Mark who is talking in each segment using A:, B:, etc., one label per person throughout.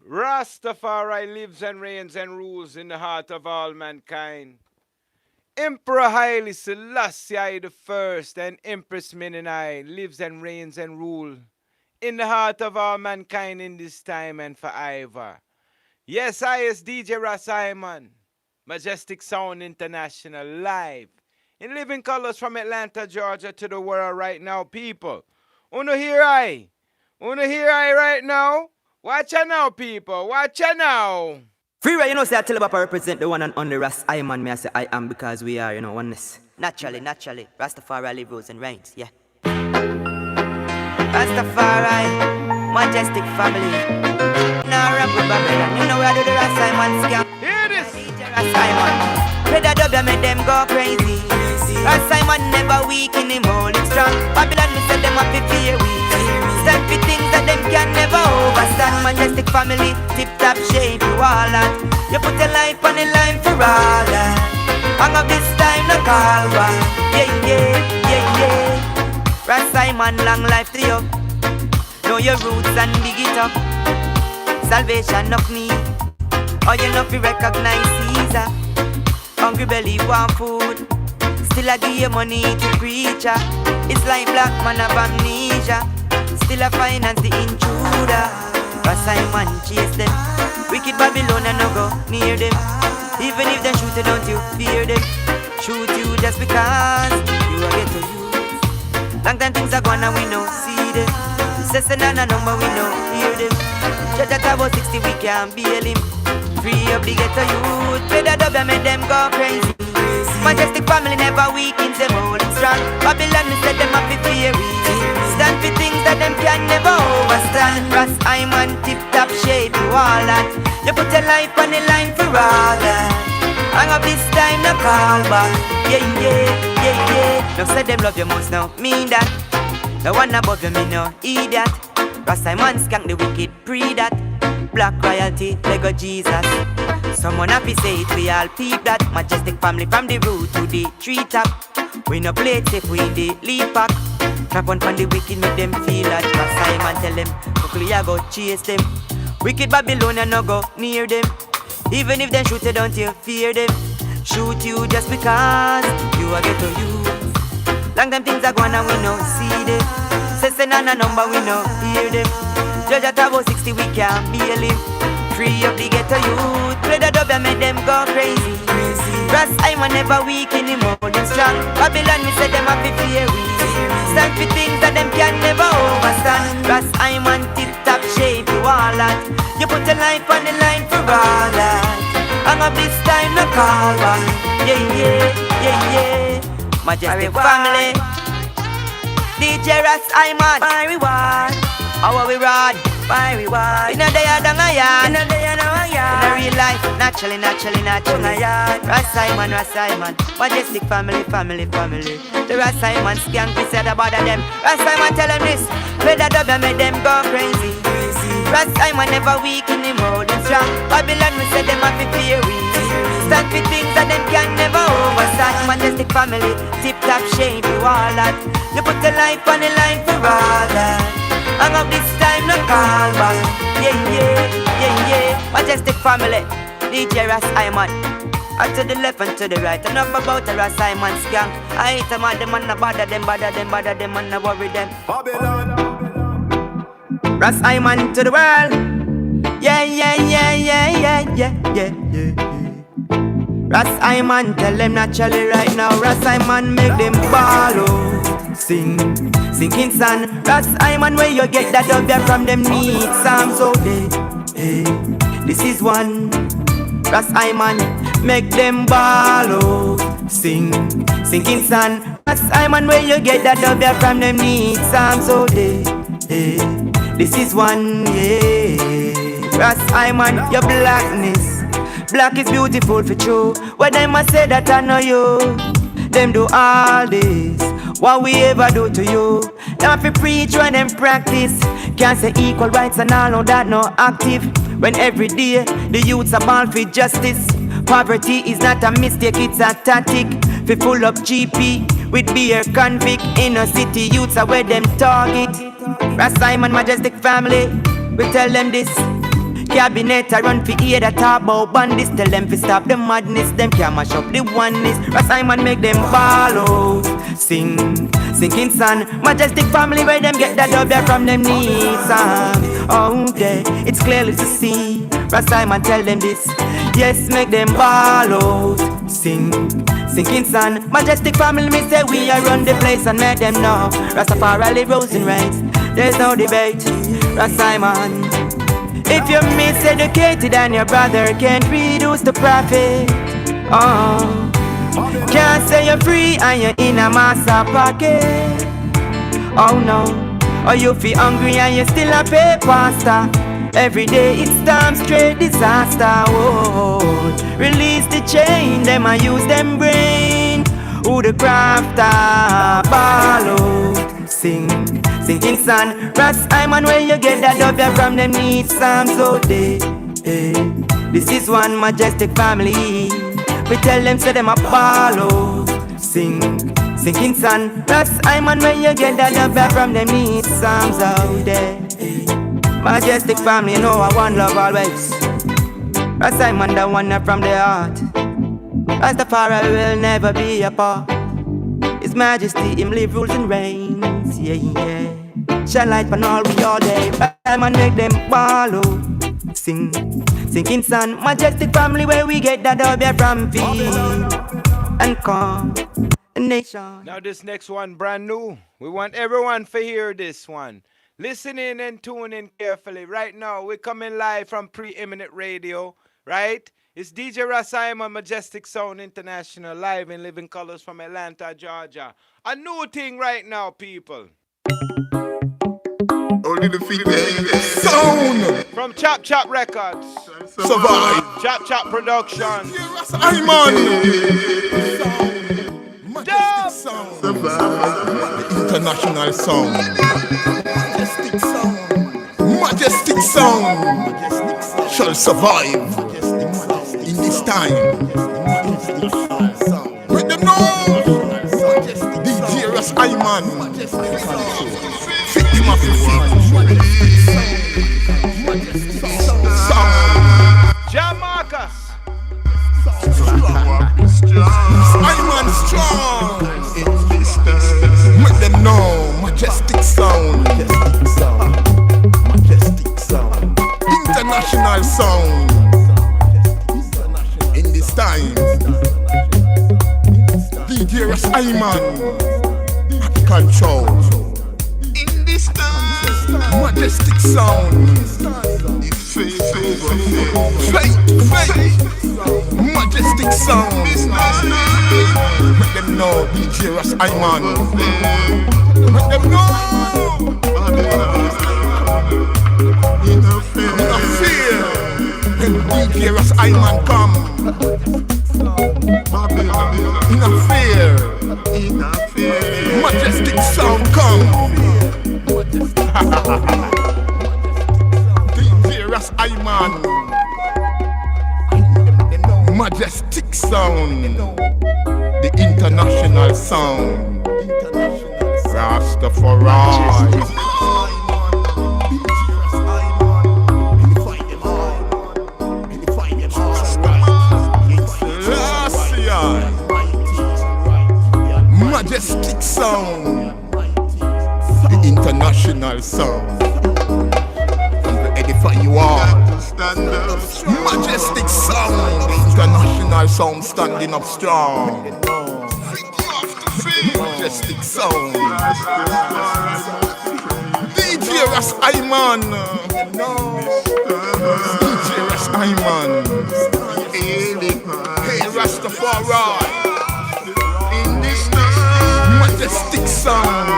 A: Rastafari lives and reigns and rules in the heart of all mankind. Emperor Haile Selassie the First and Empress Menenai lives and reigns and rule in the heart of all mankind in this time and forever. Yes, I is DJ Ras Imon, Majestic Sound International, live in living colors from Atlanta, Georgia to the world right now, people. Uno hear I right now? Watch ya now, people. Watch ya now.
B: Freeway, you know, say I tell about I represent the one and only Ras Imon. Me I say I am because we are, oneness. Naturally. Rastafari live, rules and reigns, yeah. Rastafari, majestic family. Now rap with Babylon. You know where I do the Ras Imon scam.
A: Hear this.
B: DJ Ras Imon. Play the dub, make them go crazy. Ras Imon never weak in him, holding strong. Babylon, we set them up if fear we. Stand for things that them can never overstand. Majestic family, tip-top shape, you all that. You put your life on the line for all that. Hang up this time, no call back. Yeah. Ras Imon, long life to you. Know your roots and dig it up. Salvation of need. Or you know fi recognize Caesar. Hungry belly want food. Still I give you money to preach. It's like black man of amnesia. Still I finance the intruder. Ras Imon chase them. Wicked Babylon and no go near them. Even if they shoot you, don't you fear them. Shoot you just because you are get to use. Long time things are gone and we no see them. Session and a number we no hear them. Judge at about 60 we can't bail him. Free up the ghetto youth. Play the dub and make them go crazy. Majestic family never weakens them holding strong. Babylon we set them up for theory. Stand for things that them can never overstand. Ras Imon tip-top shape, you all that. You put your life on the line for all that. Hang up this time, no call back. Yeah. No say them love you most now, mean that. The one above you, me no idiot. Ras Imon skank the wicked, pre that. Black royalty, Lego Jesus. Someone happy say it, we all peep that. Majestic family from the root to the treetop. We no play it if we in the lead pack. Trap on the wicked, make them feel that. Ras Imon tell them, quickly I go chase them. Wicked Babylon no go near them. Even if they shoot you, don't you fear them. Shoot you just because you are get to use. Long time things are gone and we no see them. Session and a number we no hear them. Judge at about 60 we can't bail him. Free up the ghetto youth. Play the dub and make them go crazy. Ras Imon never weak in him, holding strong. Babylon we set them up for fear we. Stand for things that them can never overstand. Ras Imon tip-top shape, you all that. You put your life on the line for all that. Hang up this time, no call back. Yeah. Majestic family. DJ Ras Imon, my reward. How we rod? My reward. In a day I done a yard. In a real life, naturally. Ras Imon. Majestic family. The Ras Imon skank, we said about them. Ras Imon tell them this. Play the dub and make them go crazy. Ras Imon never weak in him, holding strong. Babylon we said them happy theory. Stand for things that them can never overstand. Majestic family, tip-top shape, you all that. You put your life on the line for all that. Hang up this time, no call back. Yeah. Majestic family, DJ Ras Imon. And to the left and to the right, enough about the Ras Imon skank. I hate them all, them and no bother them and no worry them.
C: Babylon.
B: Ras Imon to the world. Yeah. Ras Imon tell them naturally right now. Ras Imon make them ball oh. Sinking sun. Ras Imon where you get that up there from them neat Psalms so hey. This is one. Ras Imon make them ball oh. Sinking sun. Ras Imon where you get that up there from them neat Psalms so hey. This is one, yeah. Ras Imon, your blackness. Black is beautiful for true. When them a say that I know you, them do all this. What we ever do to you? Now if you preach when them practice, can't say equal rights and all of that no active. When every day the youths are ball for justice. Poverty is not a mistake, it's a tactic. Fi full up GP with beer convict. Inner city youths are where them target. Ras Imon majestic family, we tell them this. cabinet I run for ear that talk about bandits. Tell them to stop the madness. Them can't mash up the oneness. Ras Imon make them ball out. Sing, sinking sun. Majestic family where them get that dub from them knees. Oh, there, it's clearly to see. Ras Imon tell them this. Yes, make them ball out. Sing, sinking sun. Majestic family, me say we are run the place and make them know. Rastafari rose and rise. There's no debate. Ras Imon. If you're miseducated and your brother can't read, who's the prophet? Oh, can't say you're free and you're in a massa pocket. Oh no, or you feel hungry and you still a pay pasta. Every day it's time straight disaster. Oh, release the chain, them I use them brain. Who the crafter, follow, sing, sinking sun. Ras Imon, where you get that dub from them neat psalms. So they, this is one majestic family. We tell them say them a follow, sing, sinking sun. Ras Imon, where you get that dub from them neat psalms out there. Majestic family, you know I want love always. Ras Imon, the one from the heart. Rastafari will never be apart. His Majesty, him live, rules and reigns. Yeah, yeah. Shine light on all we all day. Ras Imon make them follow. Sing, sinking sun. Majestic family where we get that dub from feet and calm the nation.
A: Now this next one brand new. We want everyone to hear this one. Listen in and tune in carefully. Right now, we're coming live from Preeminent Radio, right? It's DJ Ras Imon, Majestic Sound International, live in living colors from Atlanta, Georgia. A new thing right now, people.
C: Only the feet sound
A: from Chop Chop Records.
C: Survive.
A: Chop Chop Production.
C: DJ Ras Imon. Majestic Sound. Survive. International Sound. Majestic Sound. Majestic Sound. Shall survive in this time. Let them know. DJ Ras Imon. Fit him up.
A: John Marcus.
C: Imon strong. Let them know. Majestic Sound. Majestic Sound. International Sound. In this time. DJ Ras Imon at control. In this time. Majestic Sound. Faith. Majestic Sound. Let them know DJ Ras Imon. Let them know. In a fear. When DJ Ras Imon come. In a fear. Majestic Sound come. DJ Ras Imon. Majestic Sound. The international sound. Rastafari. Majestic Sound. The international sound. And to edify you all. Majestic Sound. The international sound standing up strong. Majestic Sound. DJ Ras Imon. DJ Ras Imon. Hey Rastafari. Majestic Sound.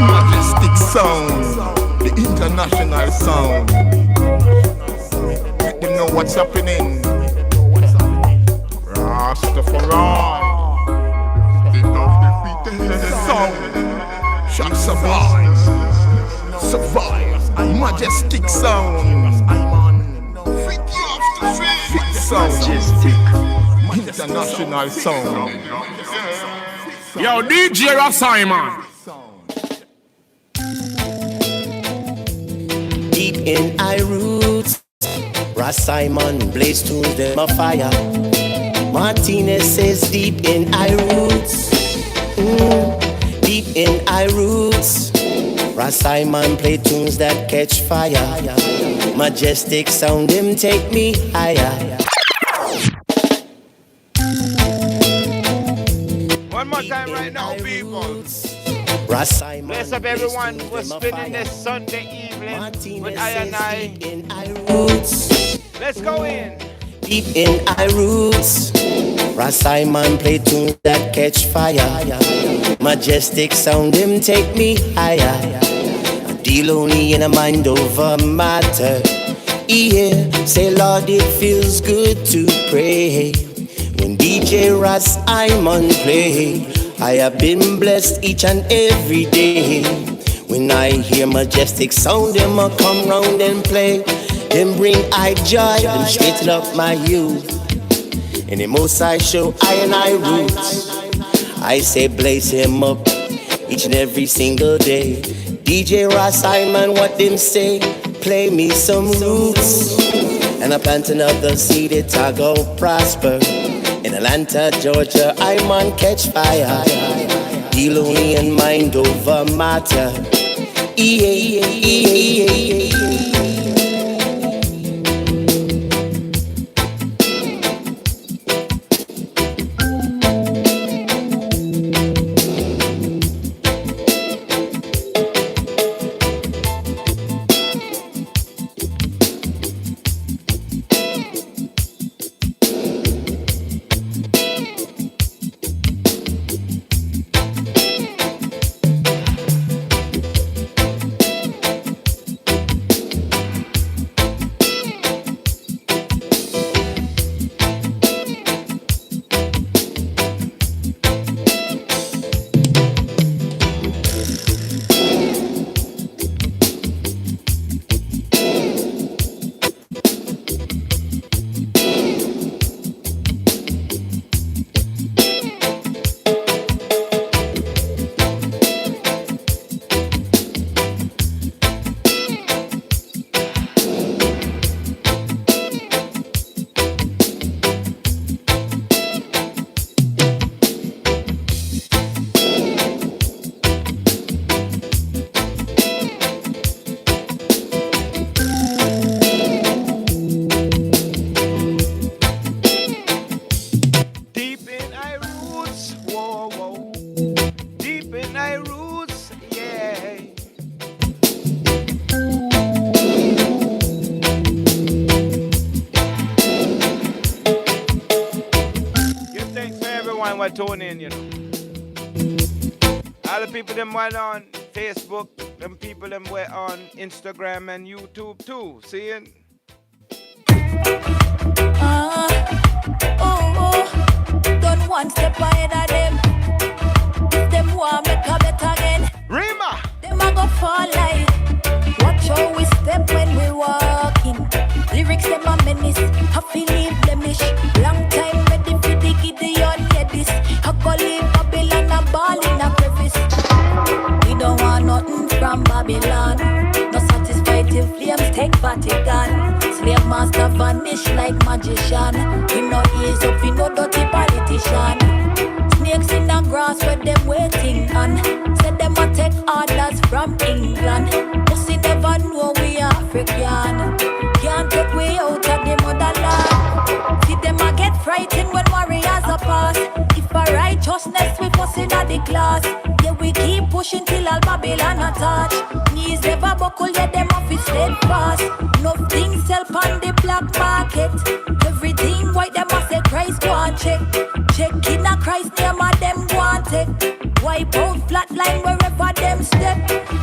C: Majestic Sound. The international sound. Let them know what's happening. Rastafari. Sound shall survive. Survive. Majestic Sound. Fit sound. International sound.
D: Yo, DJ Ras Imon.
E: deep in I roots. Ras Simon blaze tunes them a fire. Martinez says deep in I roots. Deep in I roots. Ras Simon play tunes that catch fire. Majestic sound them take me higher.
A: One more time right now, people.
E: Ras Simon
A: Bless up everyone who's spending this Sunday evening with I and I. Let's go in.
E: Deep in I roots. Ras Simon play tunes that catch fire. Majestic sound them take me higher. I deal only in a mind over matter. Yeah, say Lord it feels good to pray. When DJ Ras Imon play, I have been blessed each and every day. When I hear majestic sound, them a come round and play. Them bring I joy, them straighten up my youth. And the most I show I and I roots. I say blaze him up each and every single day. DJ Ras Imon, what them say? Play me some roots. And I plant another seed, it I go prosper. In Atlanta, Georgia, I'm on catch fire. Deal only in mind over matter.
A: Tune in, you know. All the people them went on Facebook, them people them were on Instagram and YouTube too. Seeing?
F: Don't one step ahead of them. If them want make a better again,
A: Rima!
F: Them a go fall like. Watch how we step when we walking. Lyrics them a menace, I feel leave blemish. Long time ready for the Gideon, yeah this. I go leave Babylon a ball in a crevice. We don't want nothing from Babylon. No satisfied till flames take Vatican. Slave master vanish like magician. We no ease up, we no dirty politician. Snakes in the grass where them waiting on. Said them a take orders from England. Pussy never know we African. Can't take we out of the motherland. See them a get frightened when warriors are pass. If a righteousness we fuss in the class. Yeah we keep pushing till all Babylon attach. Knees never buckle yet them off is steadfast. Enough things sell on the black market. Everything white them a say Christ go and check. Check in a Christ name a them go and take. Wipe out flat line wherever them step.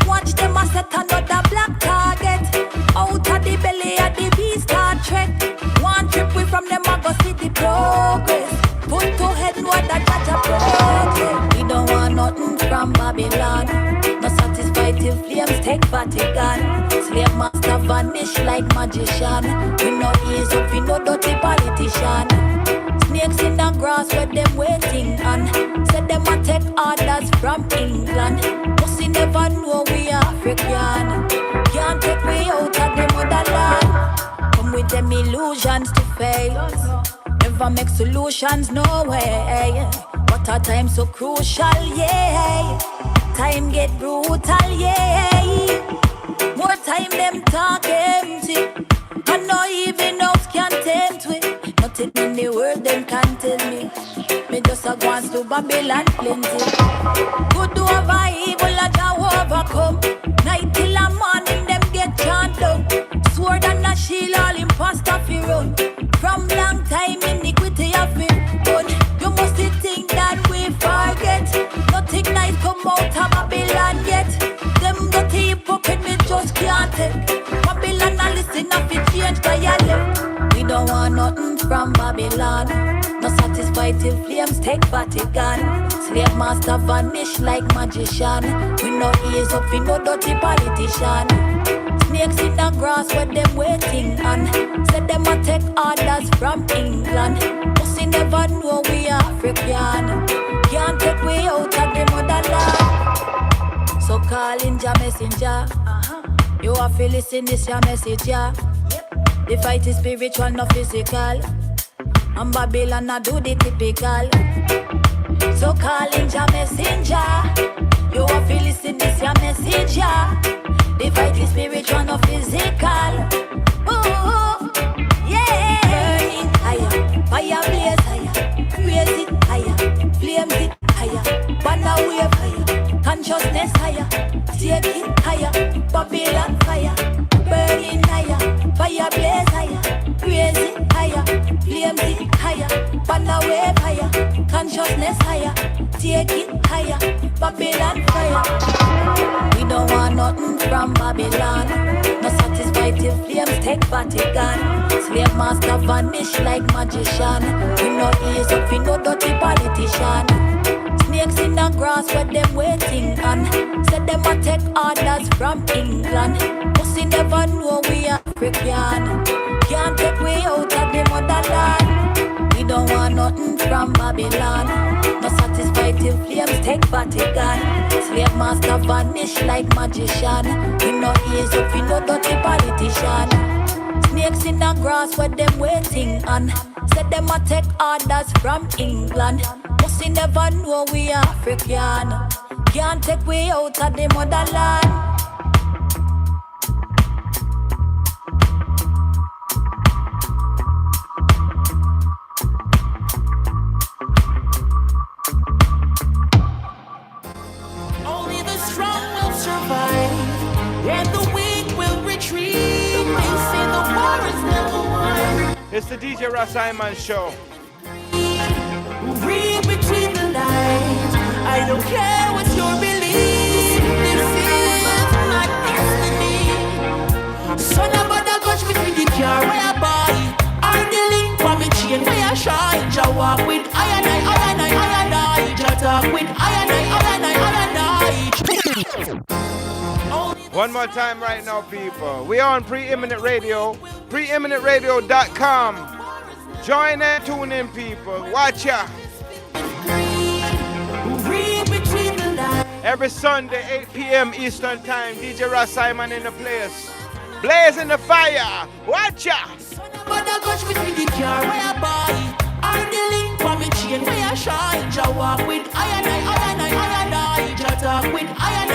F: Watch them a set another black target. Out of the belly of the beast start trek. One trip we from them a go see the progress. Put to head what the judge a project. We don't want nothing from Babylon. No satisfied till flames take Vatican. Slave master vanish like magician. We no ease up, we no dirty politician. Snakes in the grass where them waiting on. Said them a take orders from England. Pussy never know we African. Can't take we out of the them illusions to fail. Never make solutions, no way. What a time so crucial, yeah. Time get brutal, yeah. More time them talk empty. I know even else can tempt with. Nothing in the world them can tell me. Me just a glance to Babylon plenty. Good over evil, I just overcome. Night till a morning, them get chant down. Sword and a shield, all imposter fi run. From long time, iniquity have been done. You must think that we forget. Nothing nice come out of Babylon yet. Them dirty hypocrite, me just can't take. Babylon, I listen up, it change dialect. We don't want nothing from Babylon. No satisfied till flames take Vatican. Slave master vanish like magician. We no ease up, we no dirty politician. Snakes in the grass where them waiting on. Said them a take orders from England. But we never know we African. Can't take we out of the motherland. So call in your messenger. You have to listen this your message, yeah. The fight is spiritual, not physical. And Babylon I do the typical. So call in your messenger. You have to listen this your message, yeah. The fight is spiritual, not physical. Ooh, yeah. Burning higher, fire blaze higher. Raise it higher, flames it higher. Banner wave higher, consciousness higher. Take it higher, Babylon fire. Burning higher, fire blaze higher. Raise it higher, flames it higher. Banner wave higher, consciousness higher. Take it higher, Babylon fire. We don't want nothing from Babylon. No satisfied till flames take Vatican. Slave master vanish like magician. We no ease up, we no dirty politician. Snakes in the grass where them waiting on. Said them a take orders from England. But we never know we African. Can't take we out of the motherland. We don't want nothing from Babylon. No satisfied till flames take Vatican. Slave master vanish like magician. We no ease up, we no dirty politician. Snakes in the grass where them waiting on. Said them a take orders from England. But we never know we African. Can't take we out of the motherland.
A: It's the DJ Ras Imon show.
G: Read between the lines. I don't care what's your belief. This is my destiny. Son of mother touch me with the car where I buy. I'm the link for me chain where I shine. Ja walk with I and I. Ja talk with I and I.
A: One more time right now, people. We are on Preeminent Radio, preeminentradio.com. Join and tune in, people. Watch ya. Every Sunday, 8 p.m. Eastern Time, DJ Ras Imon in the place. Blazing the fire. Watch ya.
G: I'm the link for me chain where I shine. Ja walk with I and I. Ja talk with I and I.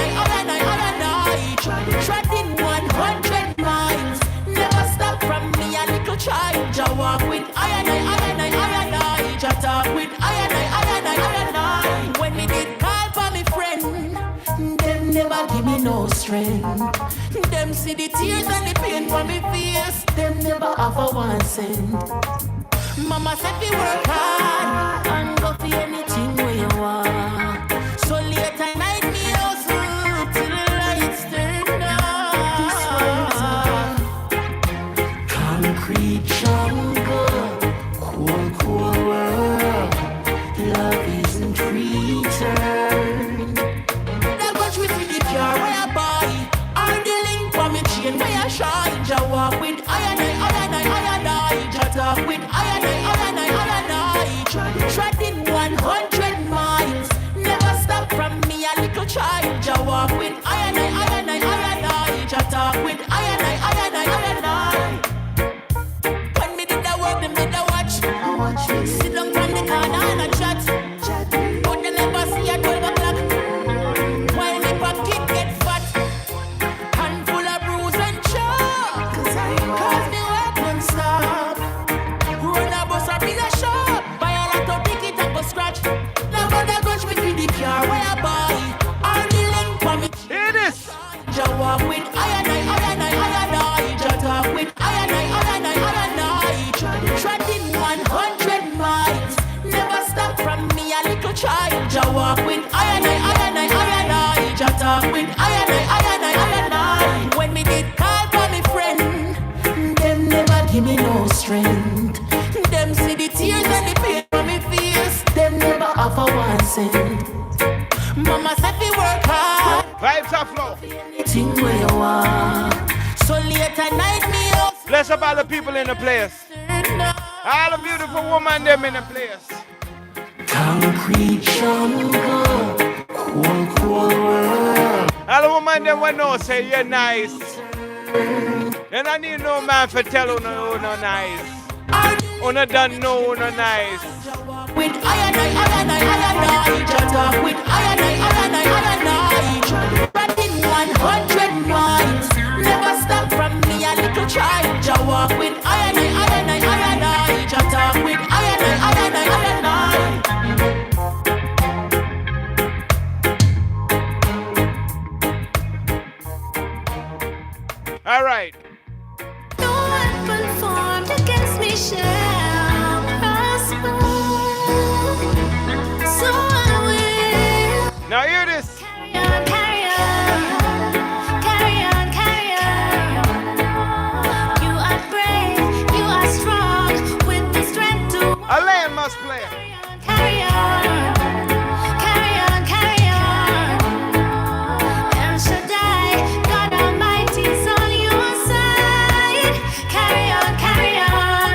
G: Treading 100 miles. Never stop from me a little child. Ja walk with I and I. Ja talk with I and I. When me did call for me friend, them never give me no strength. Them see the tears and the pain for me face. Them never offer 1 cent. Mama said we work hard and go for anything we want. So late at night me hustle till the lights turn on. Concrete jungle, cold world. Love isn't return. Now watch me through the car where I buy. I'm the link for me chain where I shine. Ja walk with I and I. Ja talk with I and I. Treading 100 miles. Never stop from me a little child. Ja walk with I and I. Ja talk with I and I. give me no strength. Them see the tears and the pain on me face. Them never offer 1 cent. Mama said we work hard.
A: Vibes are flow.
G: Anything where you want. So late at night me up.
A: Bless up all the people in the place. All the beautiful women them in the place.
G: Concrete jungle, cool world.
A: All the women them will know say you're nice. And I need no man for tell you no nice. Una done know no nice.
G: With I talk with I running 100 miles. Never stop from me a little child. Ja walk with I ja talk with I
A: All right.
F: No weapon formed against me shall prosper. So I will
A: Now hear this.
F: carry on, carry on, carry on, carry on. You are brave, you are strong, with the strength to
A: A lamb must play.
F: carry on, carry on, carry on. El Shaddai, God Almighty's on your side. Carry on, carry on.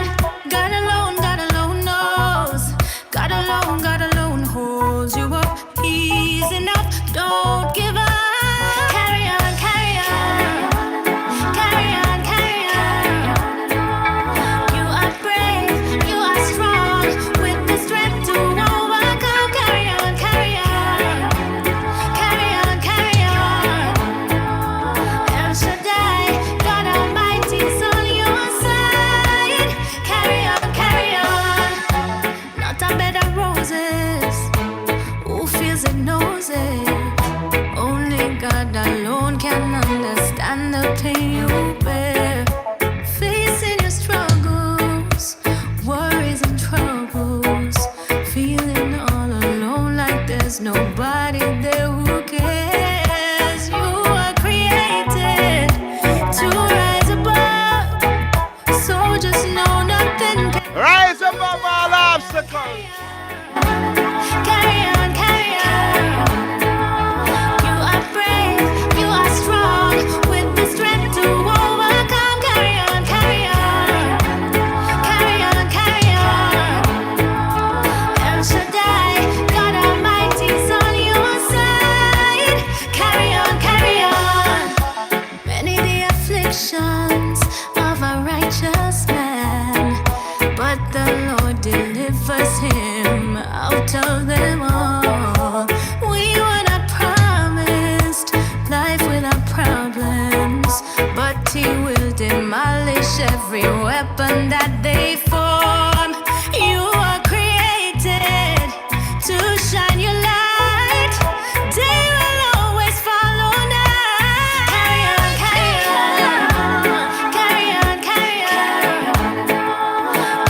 F: God alone knows. God alone holds you up. He's enough, don't give up. Carry on, carry on. Carry on, carry on. You are brave, you are strong, with the strength to overcome. Carry on, carry on. Carry on, carry on. El Shaddai, God Almighty's on your side. Carry on, carry on. Not a bed of roses. Who feels it knows it. Only God alone can understand the pain you bear. Facing your struggles, worries and troubles. Feeling all alone like there's nobody there who cares. You are created to rise above. So just know nothing can
A: Rise above all obstacles.
F: carry on, carry on. You are brave, you are strong, with the strength to overcome. Carry on, carry on. Carry on, carry on. El Shaddai, God Almighty's on your side. Carry on, carry on. Many the afflictions of a righteous man, but the Lord delivers him out of them all. We were not promised life without problems, but He will demolish every weapon that they form. You are created to shine your light. Day will always follow night. Carry on, carry on. Carry on, carry on.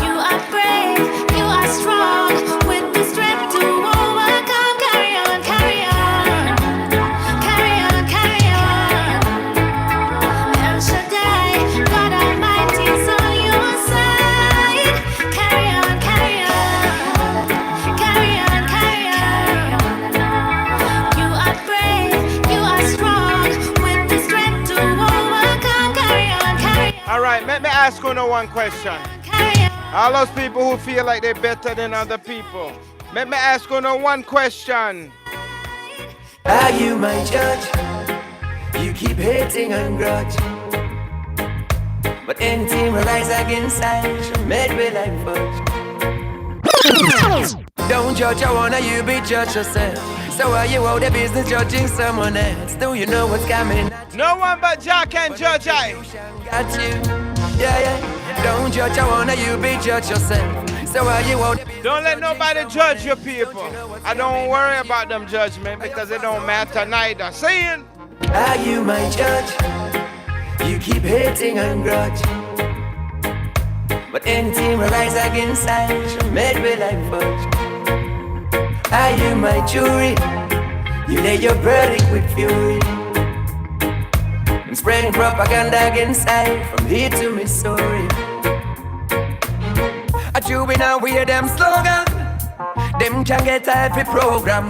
F: You are brave, you are strong, with the strength to overcome. Carry on, carry on. Carry on, carry on. El Shaddai, God Almighty's on your side. Carry on, carry on. Carry on, carry on. You are brave, you are strong, with the strength to overcome. Carry on, carry on.
A: All right, let me ask you one question.
F: Carry on.
A: All those people who feel like they're better than other people. Let me ask you one question.
E: Are you my judge? You keep hating and grudge. But anything will rise against I, made me like fudge. Don't judge, I wanna you be judge yourself. So are you out of business judging someone else? Do you know what's coming?
A: No one but Jah can judge I.
E: Got you, yeah. Don't judge, I wanna you be judge yourself. So are you out of business?
A: Don't let nobody judge your people. I don't worry about them judgment because it don't matter neither. Saying,
E: Are you my judge? You keep hating and grudge. But anything will rise against I, made me like fudge. Are you my jury? You lay your verdict with fury. I'm spreading propaganda against I, from here to Missouri.
H: you we now wear them slogan. Them can get every program.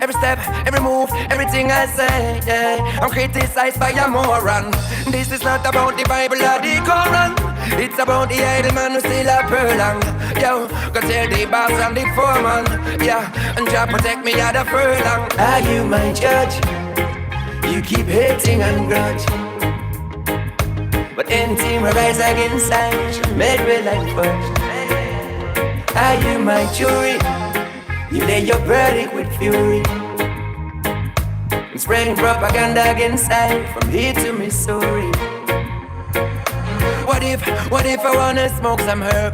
H: Every step, every move, everything I say, yeah. I'm criticized by a moron. This is not about the Bible or the Quran. It's about the idle man who still a furlong. Yo, go tell the boss and the foreman, yeah. And Jah protect me at the furlong. Are you my judge? You keep hating and grudge. But anything will rise against I, made me like fudge. Are you my jury? You lay your verdict with fury. I'm spreading propaganda against I, from here to Missouri. What if I wanna smoke some herb?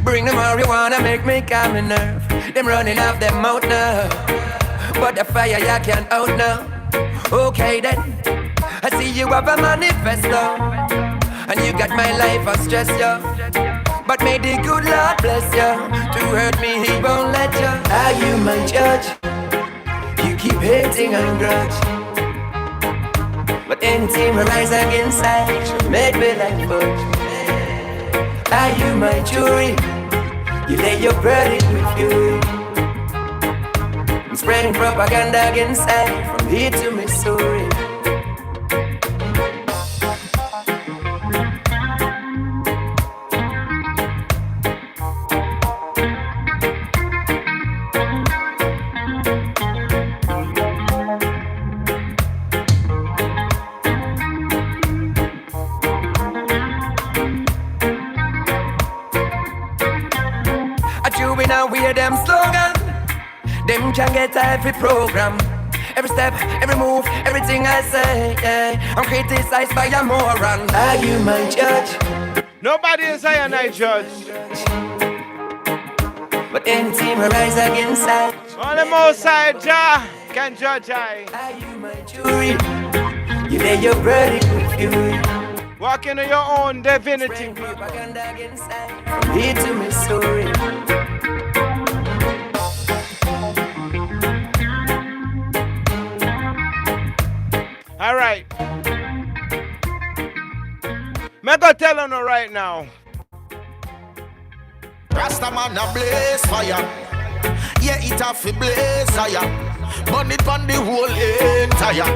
H: Bring the marijuana, make me calm the nerve. Them running off them mouth now, but the fire you can't out now. Okay then, I see you have a manifesto, and you got my life on stress, yo. But may the good Lord bless you. To hurt me, he won't let you. Are you my judge? You keep hating and grudge. But anything will rise against I, made me like fudge. Are you my jury? You lay your verdict with fury. I'm spreading propaganda against I, from here to Missouri. Now wear them slogan. Them can get every program. Every step, every move, everything I say, yeah. I'm criticized by a moron. Are you my judge?
A: Nobody is I and I judge.
H: But anything will rise against I.
A: On the most side, Jah can judge I.
H: Are you my jury? You lay your verdict with fury.
A: Walk into your own divinity.
H: Propaganda against I. From here to Missouri.
A: All right. Me go tell you right now.
C: Rastaman a blaze fire. Yeah, it a fi blaze fire. Burn it on the whole entire.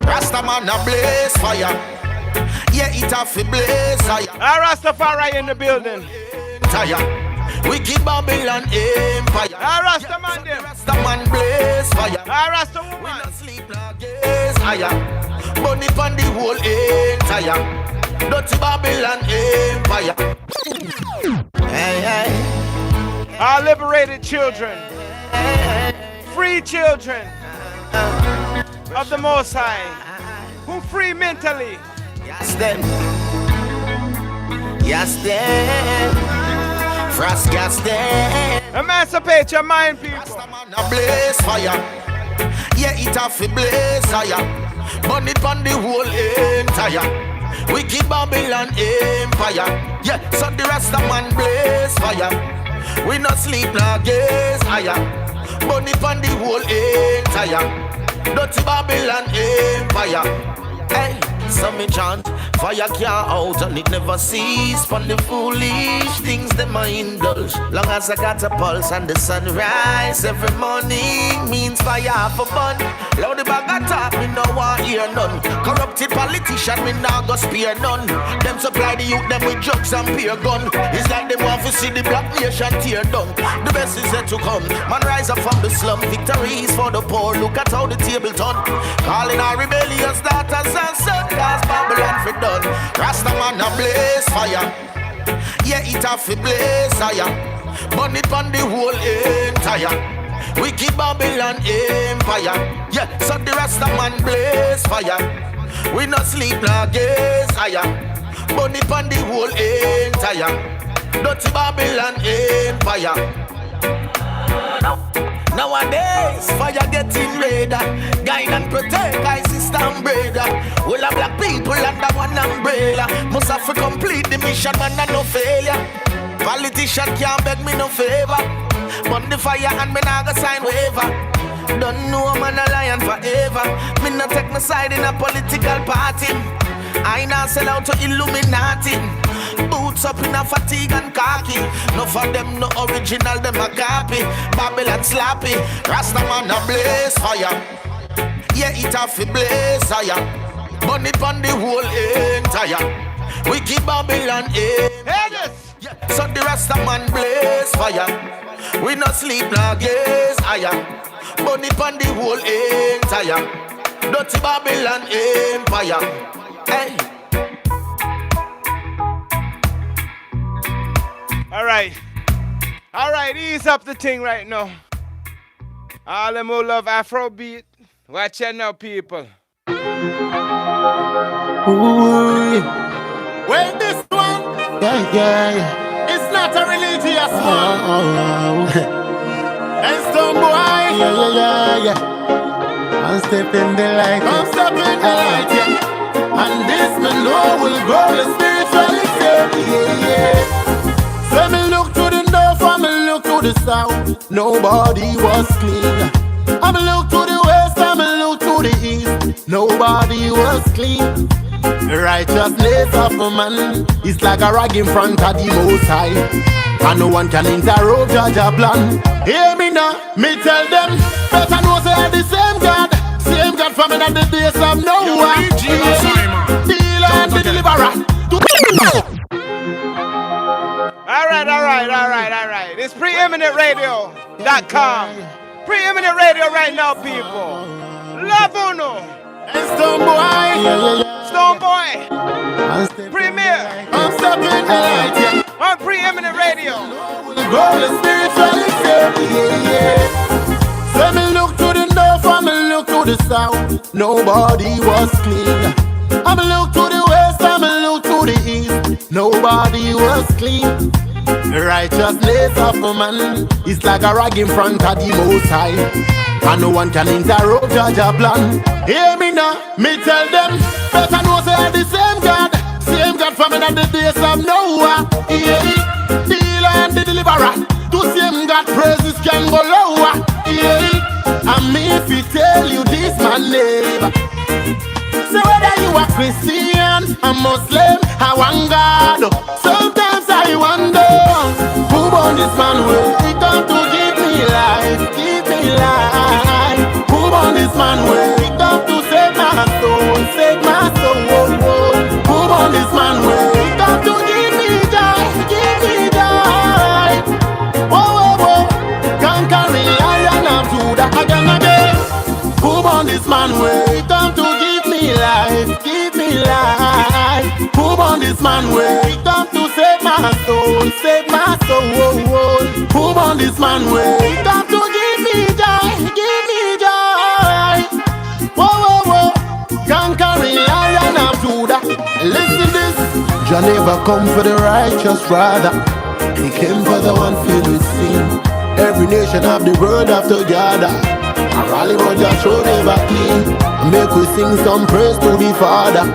C: Rastaman a blaze fire. Yeah, it a fi blaze fire.
A: Rastafari in the building.
C: Entire. Wicked Babylon Empire.
A: Rastaman them.
C: Rastaman blaze fire.
A: Rastaman.
C: We not sleep like gaze higher. Burn it on the whole entire. Dirty Babylon Empire. Hey, hey.
A: Our liberated children. Free children of the Most High. Who free mentally.
C: Yes, them. Yes, them. Frost gas them.
A: Emancipate your mind, people.
C: Rastaman a blaze fire. Yeah, it a fi blaze higher. Burn it on the whole entire. Wicked Babylon Empire. Yeah, so the Rastaman blaze fire. We not sleep nor gaze higher. Burn it on the whole entire. Dirty Babylon Empire. Hey, so me chant. Fire can't out and it never cease. Pon the foolish things them I indulge. Long as I got a pulse and the sunrise every morning means fire for fun. Loud the bag of talk, me no want hear none. Corrupted politician, me nah go spare none. Them supply the youth, them with drugs and peer gun. It's like them want to see the black nation tear down. The best is yet to come. Man rise up from the slum. Victories for the poor. Look at how the table turn. Calling our rebellious daughters and sons. Cause Babylon for done. Rastaman a blaze fire. Yeah, it a fi blaze fire. Burn it on the whole entire. Wicked Babylon Empire. Yeah, so the Rastaman blaze fire. We not sleep nor gaze higher. Burn it on the whole entire. Dirty Babylon Empire. Nowadays, fire getting redder. Guide and protect, I system brother. All of black people under one umbrella. Must have to complete the mission, man, and no failure. Politician can't beg me no favor. Burn the fire and me nah go sign waiver. Don't know man a lion forever. Me not take my side in a political party. I not sell out to Illuminati. Boots up in a fatigue and khaki. No for them, no original, them a copy. Babylon slappy, Rastaman a blaze fire. Yeah, it a fi blaze fire. Burn it on the whole entire. We keep Babylon in. Yeah, so the Rastaman blaze fire. We no sleep, no gaze higher. Burn it on the whole entire. Dirty Babylon Empire. Hey.
A: All right, ease up the thing right now. All them who love Afrobeat, watch out now, people.
I: Ooh.
C: Well, this one,
I: Yeah.
C: it's not a religious one. And some boy,
I: Yeah. I'm stepping the light.
C: come step in the light, yeah. And this me know will grow the spiritually.
I: Yeah. So me look to the north and me look to the south. Nobody was clean. I me look to the west and me look to the east. Nobody was clean. The righteousness of a man is like a rag in front of the Most High, and no one can interrupt Jaja plan. Hear me now, me tell them, better know say the same God from in the days of Noah.
D: DJ Ras Imon.
I: Deal and the deliverer.
A: All right. It's preeminentradio.com. Preeminent Radio right now, people. Love Uno.
I: And Stone Boy.
A: Premier.
I: I'm stepping the light, yeah.
A: On Preeminent Radio.
I: Grow the spiritually, yeah. So me look to the north and me look to the south. Nobody was clean. I me look to the west and me look to the east. Nobody was clean. The righteousness of a man is like a rag in front of the Most High, and no one can interrupt Jaja plan. Hear me now, me tell them, better know say the same God from in the days of Noah. Yeah, deal and the deliverer. To same God praises can go lower. Yeah, and me if we tell you this, my neighbor. So whether you are Christian, a Muslim, a one God, sometimes I wonder who born this man will he come to give me life, give me life. Who born this man will he come to save my soul, save my soul. Who born this man will he come to give me joy, give me joy. Whoa, conquering lion of Judah again. Who born this man will he come to give me life, give me life. Who born this man will he come to save my soul, save my soul. Who born this man will he come to give me joy, give me joy. Whoa, conquering lion of Judah. Listen this, Jah never come for the righteous, rather he came for the one filled with sin. Every nation of the world after gather, a rally but Jah show never clean. Make we sing some praise to the Father,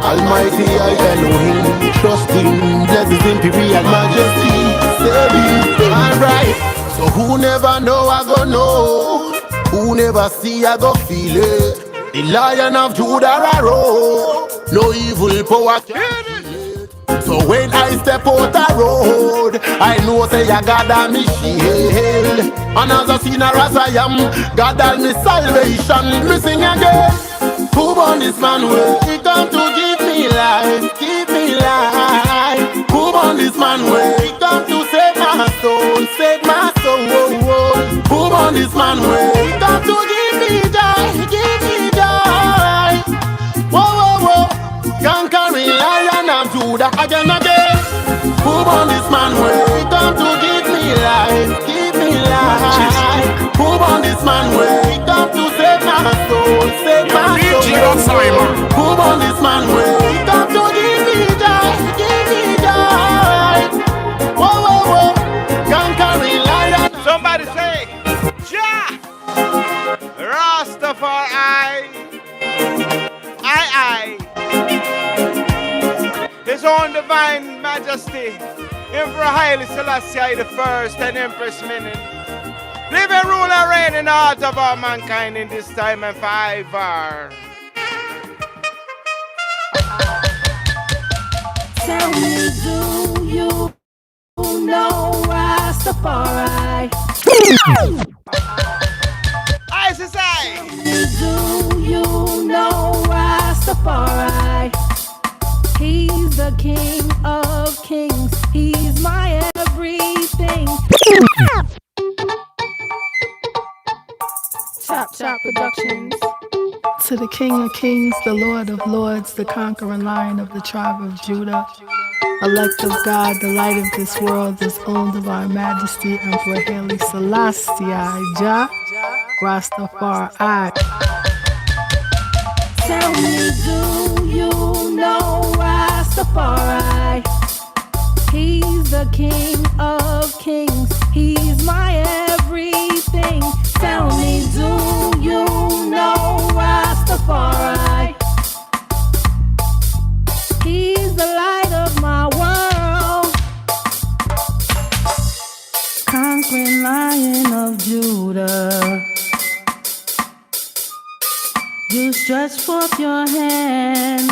I: Almighty I Elohim. Trust Him, blessings in Imperial Majesty, save Him. Alright, so who never know I go know, who never see I go feel it. The Lion of Judah arose, no evil power can kill it. So when I step out the road, I know say I got a me shield. And as a sinner as I am, God has me salvation. Me sing again. Who born this man will he come to give me life, give me life. Who born this man will he come to save my soul, save my soul. Who born this man will he come to give me joy, give me joy. Whoa, conquering lion of Judah again. Who born this man will he come to give me life, give me life. Who born this man will he come to save my soul, save my
D: DJ Ras Imon.
I: Who born this man will he come to give me joy, give me joy. Whoa, conquering lion.
A: Somebody say, Jah Rastafari. I. His own divine majesty, Emperor Haile Selassie the First and Empress Minin. Live and rule and reign in the heart of all mankind in this time and forever.
F: Tell me, do you know Rastafari?
A: I say,
F: Do you know Rastafari? He's the king of kings. He's my everything. Chop Chop Productions.
J: To the King of Kings, the Lord of Lords, the conquering lion of the tribe of Judah, elect of God, the light of this world, his own divine majesty, Emperor Haile Selassie, Jah Rastafari.
F: Tell me, do you know Rastafari? He's the king of kings. He's my everything. Tell me, do you know Rastafari? He's the light of my world. Conquering lion of Judah. You stretch forth your hand.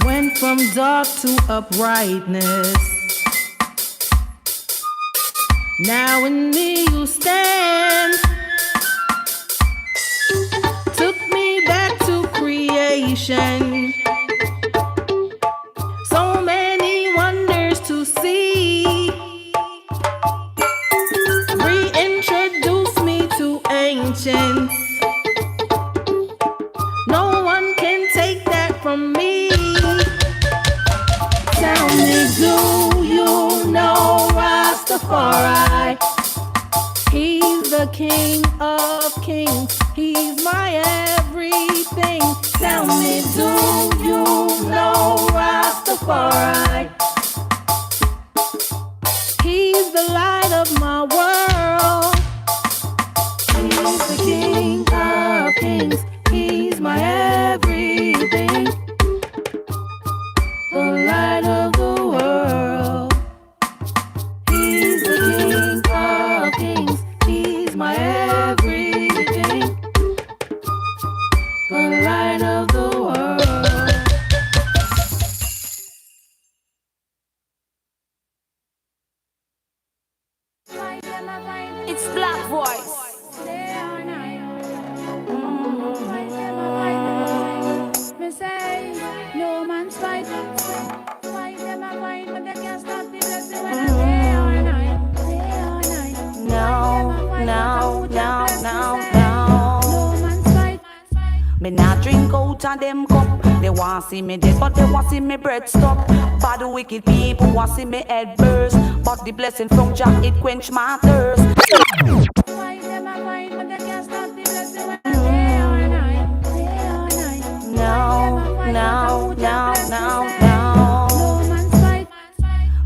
F: Went from dark to uprightness. Now in me you stand. Took me back to creation. So many wonders to see. Reintroduce me to ancients. No one can take that from me. Tell me, do you know Rastafari? He's the king of kings. He's my everything. Tell me, do you know Rastafari? He's the light of my world. He's the king of kings. He's my everything. The light of the world. He's the king of kings. He's my everything. The light of the world. It's Black Voice. Me say, no man's fight. Fight them a fight, but they can't stop the blessing when I day or night. Day or night. No, no, no, no, no. No man's fight. Me not drink out of them cup. They want see me dead, but they want see me bread stop. Bad wicked people want see me head burst, but the blessing from Jah it quench my thirst. Fight them a fight, but they can't stop the blessing when I day or night. Day or night. No, no, no, no, no. No man's fight.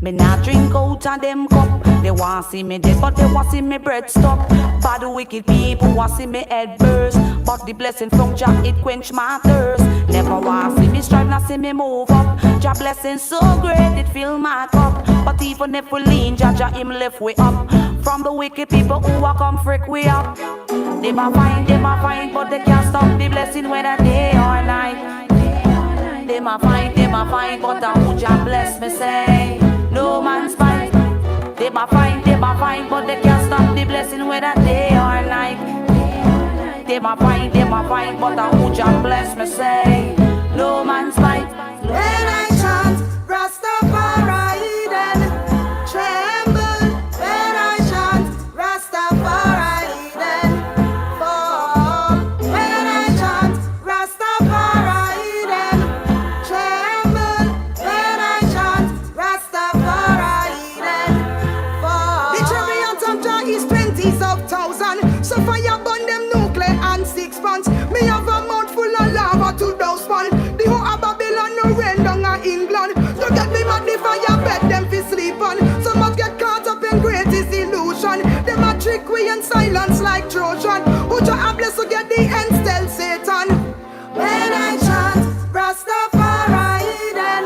F: Me not drink out of them cup. They want see me dead, but they want see me bread stop. Bad wicked people want see me head burst, but the blessing from Jah it quench my thirst. Never want see me strive, not see me move up. Jah blessing so great it fill my cup. But even if we lean, Jah him lift we up. From the wicked people who a come freak we up. They ma find, but they can't stop the blessing whether day or night. They ma find, but a who Jah bless me say, no man's fight. They ma find, but they can't stop the blessing whether day or night. They ma find, but a who Jah bless me say, no man's fight. When I chant Rastafari, then tremble. When I chant Rastafari, then fall. When I chant Rastafari, then tremble. When I chant Rastafari, then fall. The cherry on top Jah is 20s of thousand. So fire burn them nuclear and 6 pounds. Me have a mouth full of lava to those fun. The whole of Babylon no rain down in England. To get me mad the fire bed them fi sleep on. So much get caught up in greatest illusion. Them a trick we in silence like Trojan. Who Jah bless to get the ends tell Satan. When I chant Rastafari, then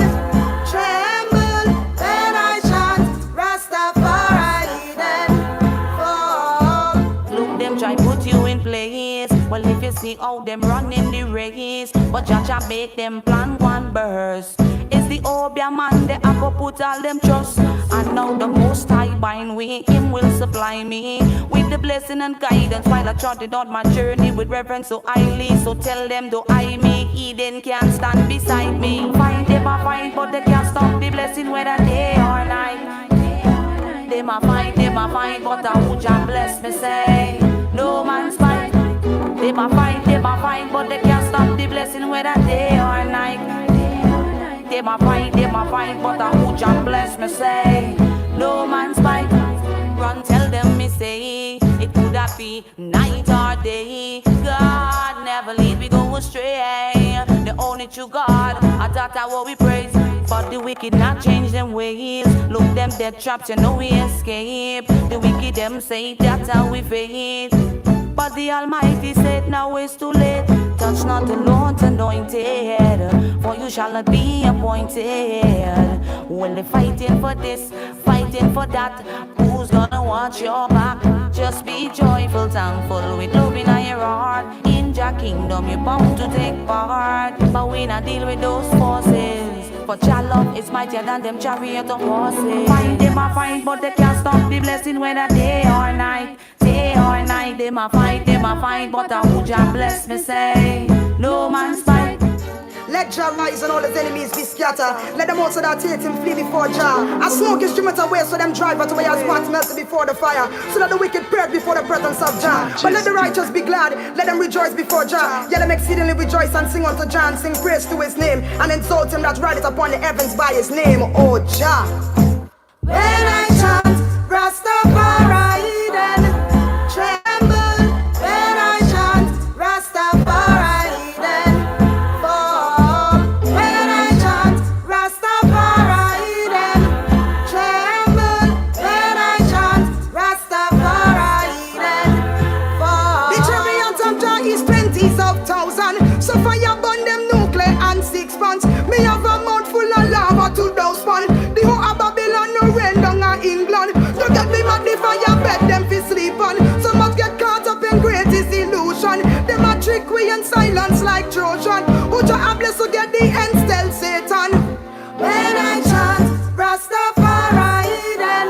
F: tremble. When I chant Rastafari, then fall. Look them try put you in place. Well if you see
K: see how them running the race, but Jaja make them plan one burst. It's the Obia man that I go put all them trust. And now the most high bind we, him will supply me with the blessing and guidance while I trotted on my journey with reverence so highly. So tell them though I make Eden can't stand beside me. Find them I find, but they can't stop the blessing whether day or night. Them I find, but I would just bless me say no man's fight. Them I find, but they can't stop the blessing whether day or night. Them I find, but I would just bless me say no man's fight. Run tell them me say it could have be night or day. God never leave me go astray. The only true God, I thought I what we praise. But the wicked not change them ways. Look them dead trapped, you know we escape. The wicked them say that's how we fade. But the Almighty said now it's too late. Touch not the Lord's anointed, for you shall not be appointed. Well, they're fighting for this, fighting for that. Who's gonna watch your back? Just be joyful, thankful, with love in your heart. In your kingdom, you're bound to take part. But we not deal with those forces. For your love is mightier than them chariot of horses. Find them I find, but they can't stop the blessing whether day or night. Day or night, them I find, but I would just bless me say no man's fight.
L: Let Jah rise and all his enemies be scattered. Let them also that hate him flee before Jah. I smoke instruments away so them drive out away as wax melted before the fire. So that the wicked perish before the presence of Jah. But let the righteous be glad, let them rejoice before Jah. Yeah, them exceedingly rejoice and sing unto Jah and sing praise to his name. And exalt him that rideth upon the heavens by his name, oh Jah.
G: When I chant Rastafari, then tremble. When I chant Rastafari, then fall. When I chant Rastafari, then tremble. When I chant Rastafari, then fall.
L: The chariot of Jah is 20s of thousand. So fire burn them nuclear and 6 pounds. Me have a mouth full of lava to those one. The whole of Babylon no rain down in England. Don't get me mad if I bed them fi sleep on. Some must get caught up in greatest illusion. Them a trick we in silence like Trojan. Who Jah a bless to get the end still Satan.
G: When I chant Rastafari, then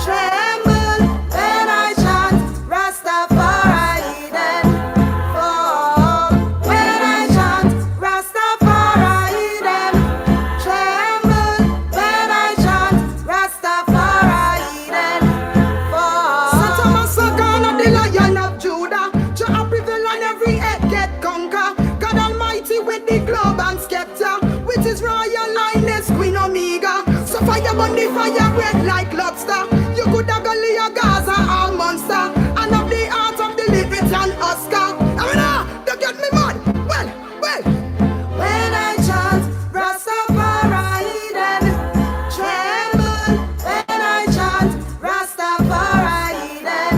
G: tremble. When I chant Rastafari, then fall. When I chant Rastafari, then tremble. When I chant Rastafari, then fall.
L: Santa Masakana, the Lion of Judah. Jah a prevail and every head get conquer. God Almighty with the globe and scepter. With his royal highness Queen Omega. So fire burn the fire red like lobster. You could have Goliath, Gaza, all monster. And of the heart of the living and Oscar. Don't get me mad. Well.
G: When I chant Rastafari, then tremble. When I chant Rastafari, then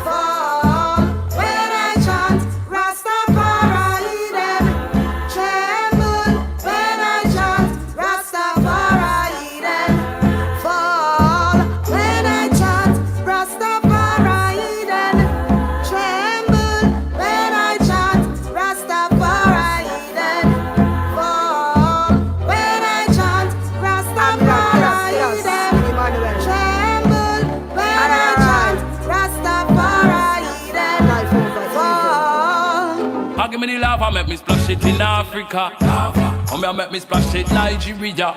G: fall. When I chant Rastafari, then tremble. When I chant Rastafari, then fall. When I chant Rastafari, then tremble. When I chant Rastafari, then fall. When I chant Rastafari, then tremble. When I chant Rastafari, then fall.
M: I give me the lava, make me splash it in Africa. Come here, make me splash it Nigeria.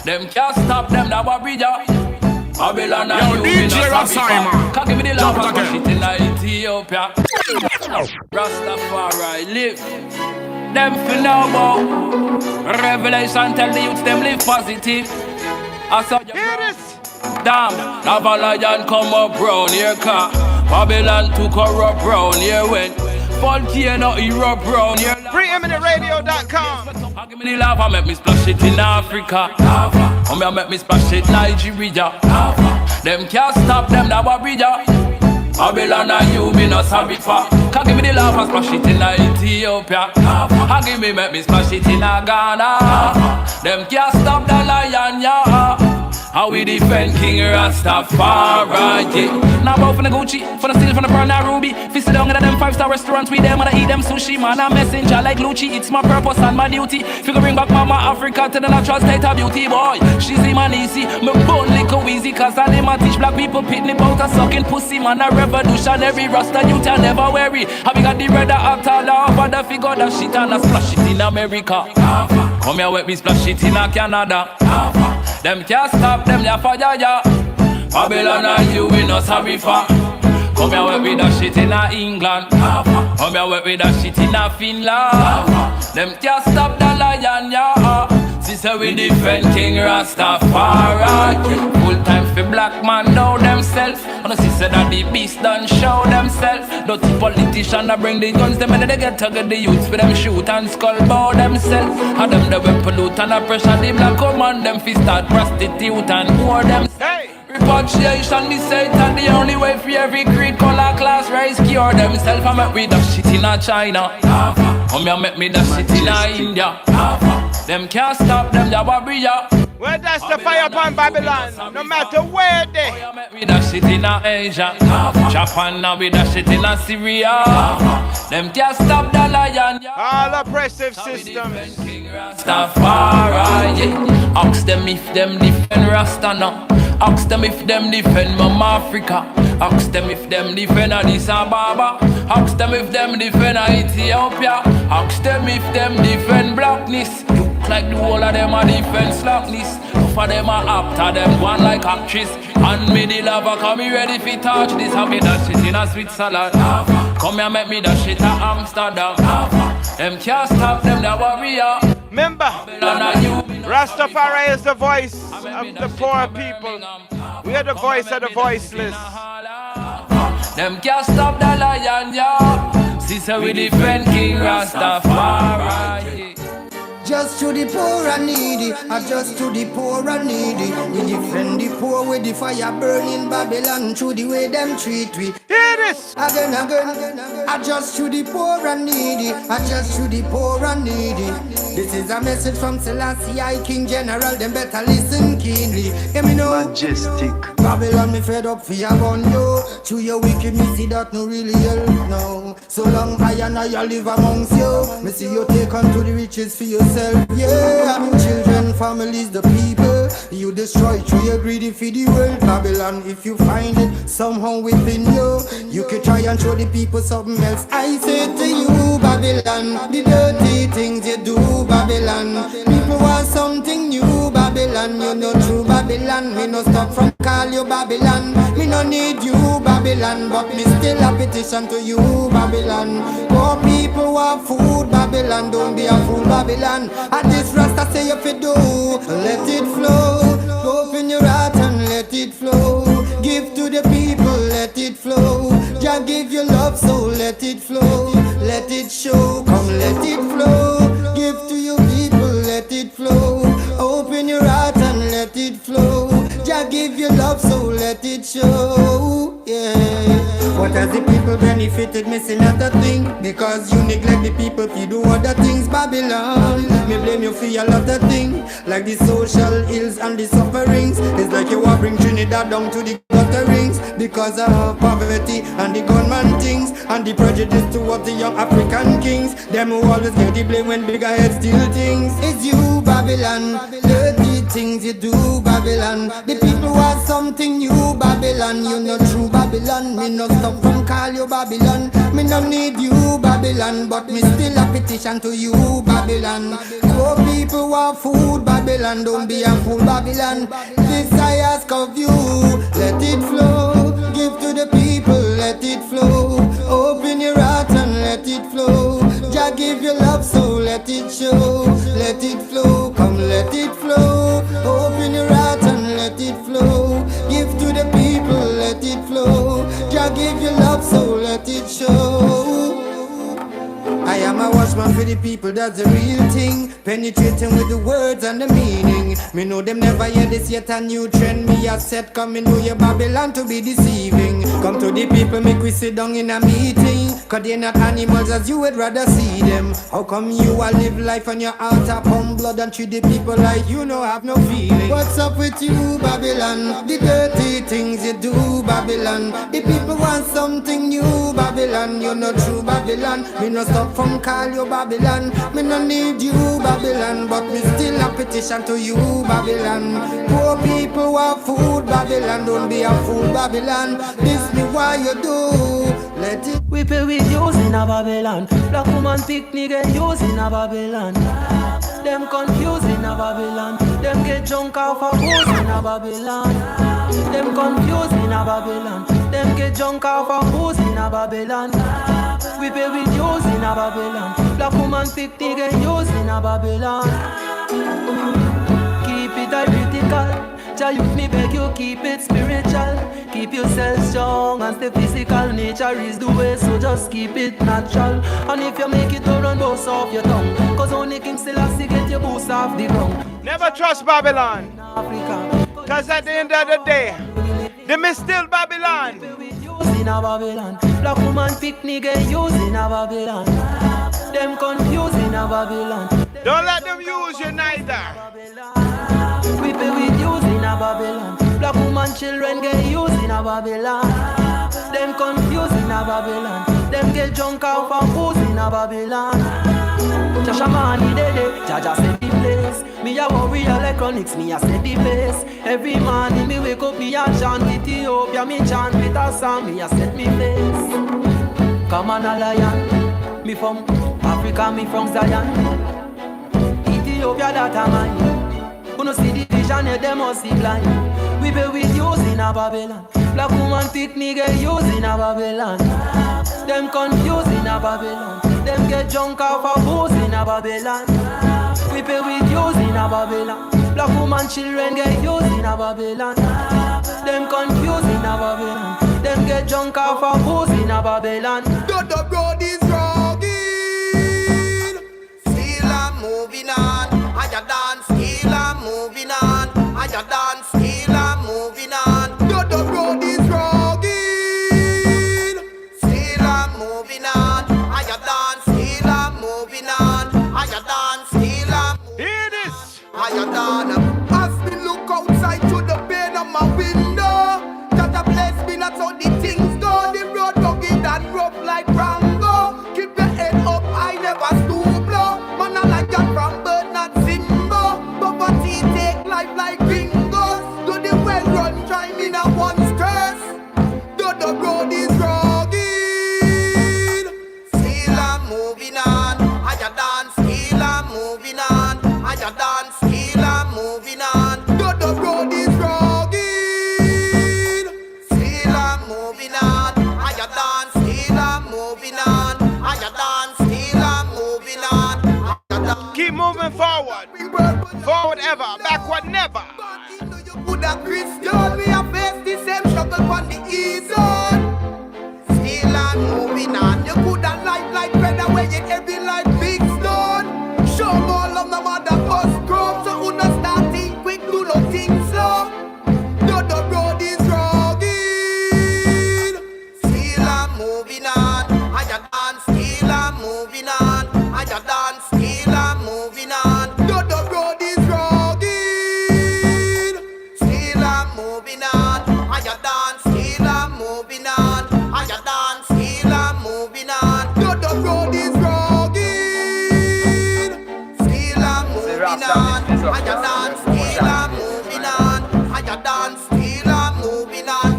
M: Them can't stop them now, Abuja. Babylon and
D: Yo,
M: you
D: DJ Ras Imon.
M: Come give me the lava,
D: Jump
M: splash
D: again.
M: it in Ethiopia. Rastafari live. Them feel now about revelation, tell the youths them live positive. I saw you.
A: Hear this.
M: Damn, lava lion come up brown here car. Babylon took her up brown here when volcano erupt brown here.
A: PreeminentRadio.com.
M: Give me the lava, make me splash it in Africa. Come here, make me splash it Nigeria. Them can't stop them now, Abuja. Babylon and you be no sorry for. Can give me the lava, splash it in Ethiopia. And give me, make me splash it in Ghana. Them can't stop the lion, yeah. How we defend King Rastafari, yeah. Now about for the Gucci, for the steel, for the pearl and ruby. Fi sit down in them 5-star restaurants with them and I eat them sushi, man. A messenger like Lucci, it's my purpose and my duty. Figure bring back Mama Africa to the natural state of beauty, boy. She's in my easy, me bone little easy, cause I name I teach black people pitney bout a sucking pussy, man. A revolutionary rasta youth I never weary. Have you got the red after love and the figure that shit and I splash it in America. Come here with me splash it in Canada. Them can't stop them, ya fire ya. Babylon and you we not sorry for. Come here with me that shit in England. Come here with me that shit in Finland. Them can't stop the lion ya. Sister we defend King Rastafari. Full time for black man know themself. And the sister that the beast done show themself. Dirty politician that bring the guns. Them and they get to get the youths for them shoot and skull bow themselves. And them they will pollute and the pressure the black command them fi start prostitute and whore them. Repatriation, the Satan, the only way for every creed, color, class, race, cure themself. I met with that shit in China. Come here, make me that shit in India. Them can't stop them, ya warrior.
A: Well, that's the fire upon Babylon, no matter where they.
M: With that shit in Asia, Japan now with that shit in Syria. Them can't stop the lion.
A: All oppressive systems.
M: Rastafari, yeah. Ask them if them defend Rasta now. Ask them if them defend Mama Africa. Ask them if them defend Addis Ababa. Ask them if them defend Ethiopia. Ask them if them defend blackness. Look like the whole of them are defend slackness. For them are after them one like actress. And me the lover come me ready fi touch this. I me that shit in a Switzerland. Come here make me that shit in Amsterdam. Them can't stop them the warrior.
A: Remember, Rastafari is the voice of the poor people. We are the voice of the voiceless.
M: Them can't stop the lion, yeah. Sister, we defend King Rastafari.
N: Just to the poor and needy, just to the poor and needy. We defend the poor with the fire burning Babylon through the way them treat we.
A: Hear this!
N: Again, just to the poor and needy, just to the poor and needy. This is a message from Selassie, I King General, them better listen keenly. Hear me know.
O: Majestic.
N: Babylon, me fed up for your gun, yo. To your wicked, me see that no really help, no. So long I and I live amongst you. Me see you take on to the riches for yourself. Yeah, children, families, the people. You destroy through your greedy for the world. Babylon, if you find it somehow within you, you can try and show the people something else. I say to you, Babylon, the dirty things you do, Babylon. People want something new, Babylon. You know true Babylon. Me no stop from call you Babylon. Me no need you, Babylon, but me still a petition to you, Babylon. Poor people want food, Babylon. Don't be a fool, Babylon. And this Rasta say if you do, let it flow. Open your heart and let it flow. Give to the people, let it flow. Just give your love, so let it flow. Let it show, come let it flow. Give to your people, let it flow. Open your heart and let it flow. Just give your love, so let it show. Yeah. What has the people benefited? Missing another thing. Because you neglect the people if you do other things. Babylon, me blame you for a lot of things. Like the social ills and the sufferings. It's like you are bring Trinidad down to the gutterings. Because of poverty and the gunman things. And the prejudice towards the young African kings. Them who always get the blame when bigger heads steal things. It's you, Babylon. Dirty things you do, Babylon. The people want something new, Babylon. You know true Babylon. Me no stop from call you Babylon. Me no need you, Babylon, but me still a petition to you, Babylon. Poor people want food, Babylon. Don't be a fool, Babylon. This I ask of you. Let it flow. Give to the people, let it flow. Open your heart and let it flow. Just give your love, so let it show. Let it flow, come let it flow. Open your heart and let it flow. Give to the people, let it flow. Just give your love, so let it show. I am a watchman for the people, that's the real thing. Penetrating with the words and the meaning. Me know them never hear this yet, a new trend. Me a set coming to your Babylon to be deceiving. Come to the people, make we sit down in a meeting. Cause they're not animals as you would rather see them. How come you a live life and your heart a pump blood and treat the people like you no have no feeling? What's up with you, Babylon? The dirty things you do, Babylon. The people want something new, Babylon. You're not true, Babylon. Me no stop from call you Babylon. Me no need you, Babylon. But me still a petition to you, Babylon. Poor people want food, Babylon. Don't be a fool, Babylon. This me why you do. Let it.
G: We pay with use in a Babylon. Black woman picnic get used in a Babylon. Them confused in a Babylon. Them get drunk off a booze in a Babylon. Them confused in a Babylon. Them get drunk off a booze in a Babylon. We pay with use in a Babylon. Black woman picnic get used in a Babylon. Keep it a critical. Jah youth me beg you keep it spiritual. Keep yourself strong and stay physical. Nature is the way, so just keep it natural. And if you make it to run, bounce off your tongue. Cause only King Selassie get your boost off the ground.
A: Never trust Babylon. Cause at the end of the day, them is still Babylon.
G: In a Babylon. Black woman picnic get used in a Babylon. Them confused in a Babylon.
A: Don't let them use you neither.
G: We pay with use in a Babylon. Black woman children get used in a Babylon. Them confused in a Babylon. Them get drunk off of booze in a Babylon. Jasha money day, Jaja set the place. Me a worry electronics, me a set the pace. Every morning me wake up, me a chant Ethiopia, me chant with a song, me a set me face. Come on a lion, me from Africa, me from Zion. Ethiopia that a mine. Who no see the vision, they must see blind. We pay with use in a Babylon. Black woman picnic get used in a Babylon. Them confused in a Babylon. Them get drunk off a booze in a Babylon. We pay with use in a Babylon. Black woman children get used in a Babylon. Them confused in a Babylon. Them get drunk off a booze in a Babylon.
C: The road is rugged. Still I'm moving on. I dance, still I'm moving on. I dance, still I'm moving on. The road is rugged. Still I'm moving on. I dance, still I'm moving on. I dance, still I'm moving on.
A: Hear this.
C: I dance. As me look outside to the pane of my window, that a bless me, that's how the things go. The road rugged and rough like Rango. Keep your head up, I never stoop low. Man, I like that from bird, not Simbo. Poverty take life like gringos. Do the well run, try me now one stress. Do the road is rugged. Still I'm moving on. I dance, still I'm moving on. I dance, still I'm moving on. Do the road is rugged. Still I'm moving on. I dance, still I'm moving on. I dance, still I'm moving on.
A: Keep moving forward. Forward ever, backward never.
C: Good a Christian, we have faced the same struggle on the east side. Still I'm moving on. You could have life like bread away in every life big stone. Show more love no matter bus crop. So who not starting quick, do no things slow. No, the road is rugged. Still I'm moving on. I dance, still I'm moving on. I dance, still I'm moving on. No, the road is rugged. Still I'm moving on. I dance, still I'm moving on. I dance, still I'm moving on. No, the road is rugged. Still I'm moving on. I dance, still I'm moving on. I dance, still I'm moving on.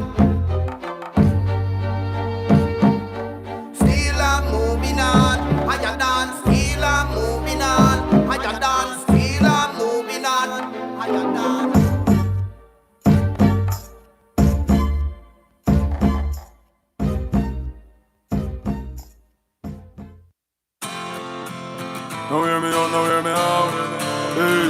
C: Still I'm moving on. I dance, still I'm moving on. I dance, still I'm moving on. I dance.
O: Now hear me out, now hear me out. Hey.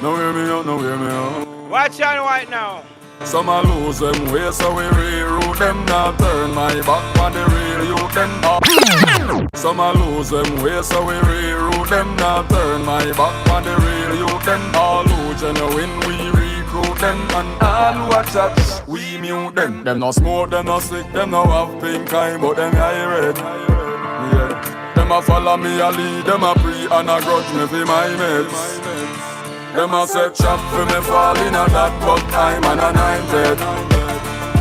O: Now hear me out, now hear me out.
A: Watch out right now.
O: Some a lose them way, so we reroute them. Now turn my back on the real youth them. Some a lose them way, so we reroute them. Now turn my back on the real youth them. All who genuine we recruit them, and all who a chat, we mute them. Them no smoke, them no sick, them no have pink eye, but them eye red. Yeah. Them a follow me a lead, them a pre and a grudge me for my mates. Them a set trap for me fall in a that, but I'm an anointed.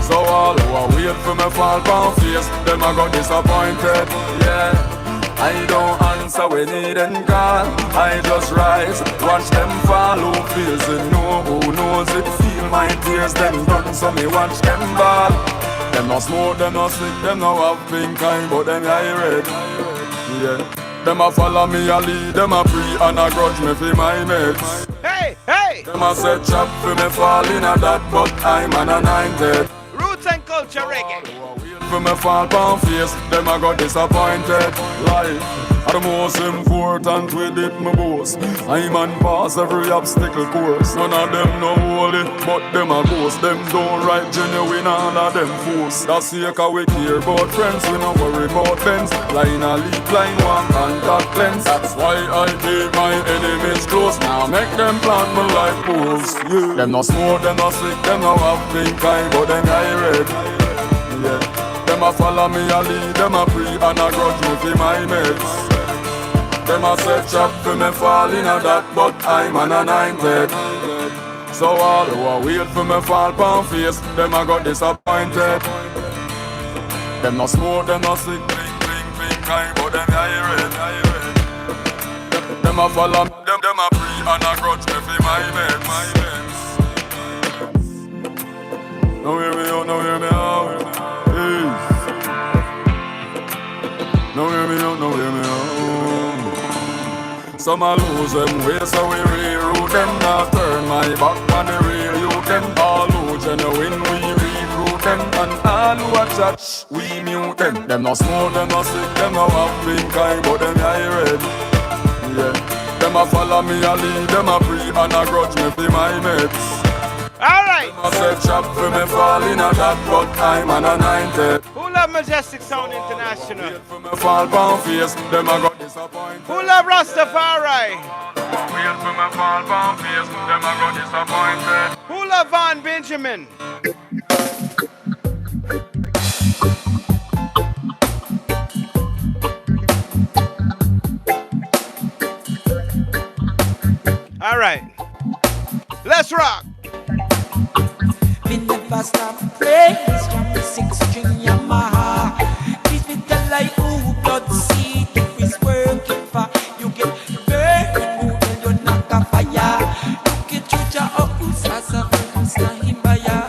O: So all who a wait for me fall down face, them a got disappointed. Yeah. I don't answer when they then call. I just rise, watch them fall. Who feels it, know who knows it. Feel my tears, them run, so me watch them ball. Them no smoke, them no sick, them no have pink eye, but them eye red. Yeah. Them a follow me a lead, them a pre and a grudge me for my mates.
A: Hey, hey!
O: Them a set trap for me fall in a that, but I'm an anointed.
A: Roots and culture reggae.
O: For me fall down face, them a got disappointed. Life are the most important with it, my boss. I man pass every obstacle course. None of them no holy, but them a ghost. Them don't write genuine, all of them force. That's the echo we care about friends, we no worry about friends. Line a lead, line one contact lens. That's why I keep my enemies close. Now make them plant me like fools. Yeah. Them no smoke, them no sick, them no have pink eye, but them eye red. Yeah. Them a follow me a lead, them a pre and a grudge me for my mates. Them a set trap for me fall in a that, but I'm an anointed. So all who a wait for me fall pound face, them a got disappointed. Them no smoke, them no sick, pink eye, but them eye red. Them a follow me, them a pre and a grudge me for my mates. Now hear me out, now hear me out. No hear me out, no hear me out. Some a lose them way, so we reroute them. Now turn my back on the real youth them. All who genuine, we recruit them. And all who a chat, we mute them. Them no smoke, them no sick, them no have pink eye, but them eye red. Yeah. Them a follow me a lead, them a pre and a grudge me for my mates.
A: Alright!
O: I said chop for me fall in a that, but I'm an anointed.
A: Who love Majestic Sound International?
O: For me fall pound face, them a got disappointed.
A: Who love Rastafari?
O: Wait for me fall pound face, them a got disappointed.
A: Who love Van Benjamin? Alright. Let's rock!
G: Me never stop praise from the 6-string Yamaha. Please me tell I who blood seed is working for. You get burned, move and you knock a fire. Look at Chucha or Usasa first time buyer.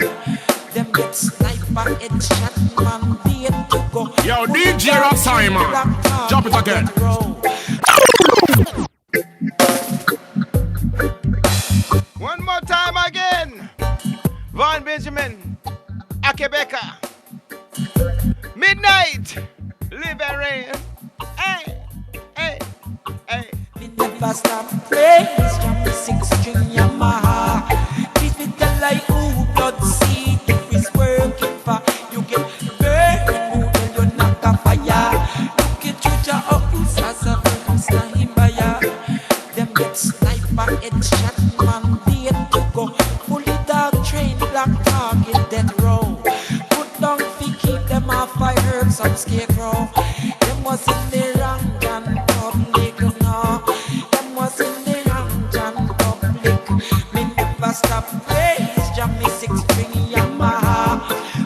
G: Them get sniper headshot, man, dead to go.
D: Yo, DJ Ras Imon, jump it again.
A: One more time again. Van Benjamin, Akebeka, Midnight, Live and Rain. Hey, hey, hey.
G: Me never stop praise from the 6-string Yamaha. Please me tell I who blood seed is working for. You get burned, move and you knock a fire. Look at Chucha or Usasa first time buyer. Them get sniper headshot, man, dead to go. Fully dog train, black target, dead row. Put down feet, keep them off by herbs, some scarecrow. Them was in the wrong and public, no. Them was in the wrong and public. Me never stop praise, jam me 6-string Yamaha.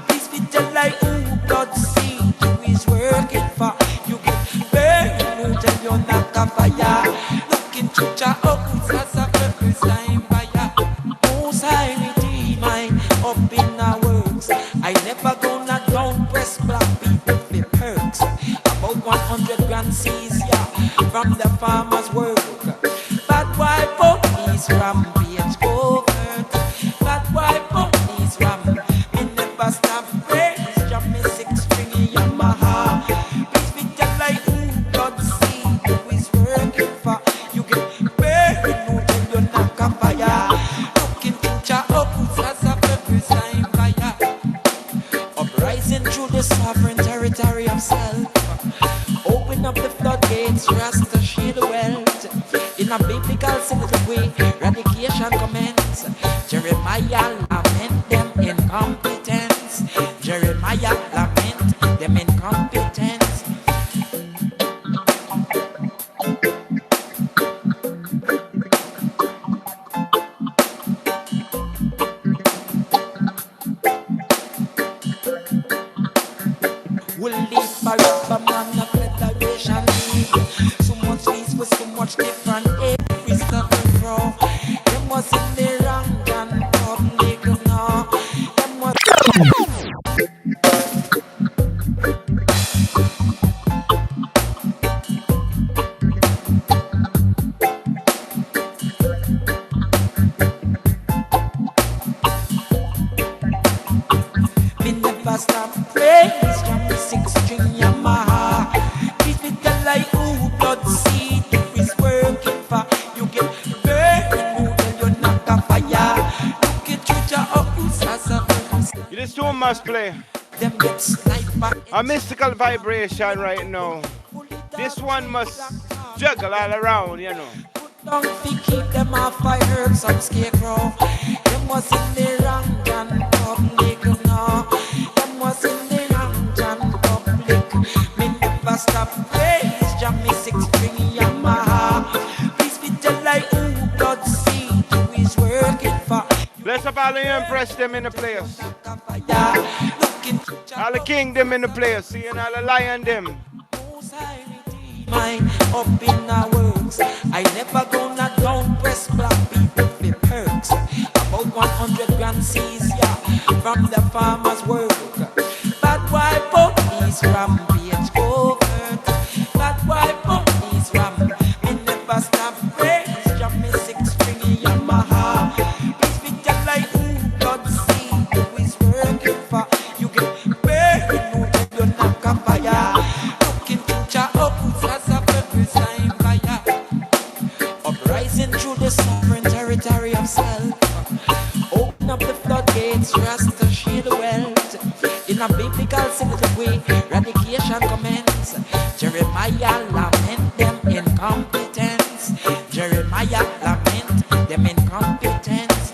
G: Please be tell I who blood seed who is working for. You get burned, move and you knock a fire. Looking Chucha, oh, Sasa, first time buyer. Most high redeem up in our works. I never gonna down press black people for perks. About 100 grand C's, yeah, from the farmer's work. Bad boy police rampage overt. Bad boy police ram. Me never stop praise. Jam me 6-string Yamaha. Please be tell I who God see who is working for. You get burned, move and you knock a fire. Looking future up, Sasa first time fire. Uprising through the sovereign territory of self. Open up the floodgates, Rasta shield the wealth. In a biblical sense of way, eradication commence. Jeremiah
A: must play. A mystical vibration right now. This one must juggle all around, you know.
G: Don't keep them off by herbs some scarecrow. Them was in the wrong and public now. Them was in the wrong and public. Me never stop praise Jam me 6-string Yamaha. Please be tell like who God see who is working for.
A: Bless up all the Empress them in the place. All the king them in the place. Seeing all the lion them.
G: Mine up in our works. I never gonna down press black people with perks. About 100 grand C's, yeah, from the farmer's work. Bad boy police rampage covert. Bad boy police ram. Me never stop praise. Jam me 6-string Yamaha. Please be tell like who God see who is working for. You get buried, no you're not fire. Looking to cha up. Uprising through the sovereign territory of self. Open up the floodgates, trust to shield the wealth. In a biblical simple way, eradication commence. Jeremiah lament them incompetence. Jeremiah lament them incompetence.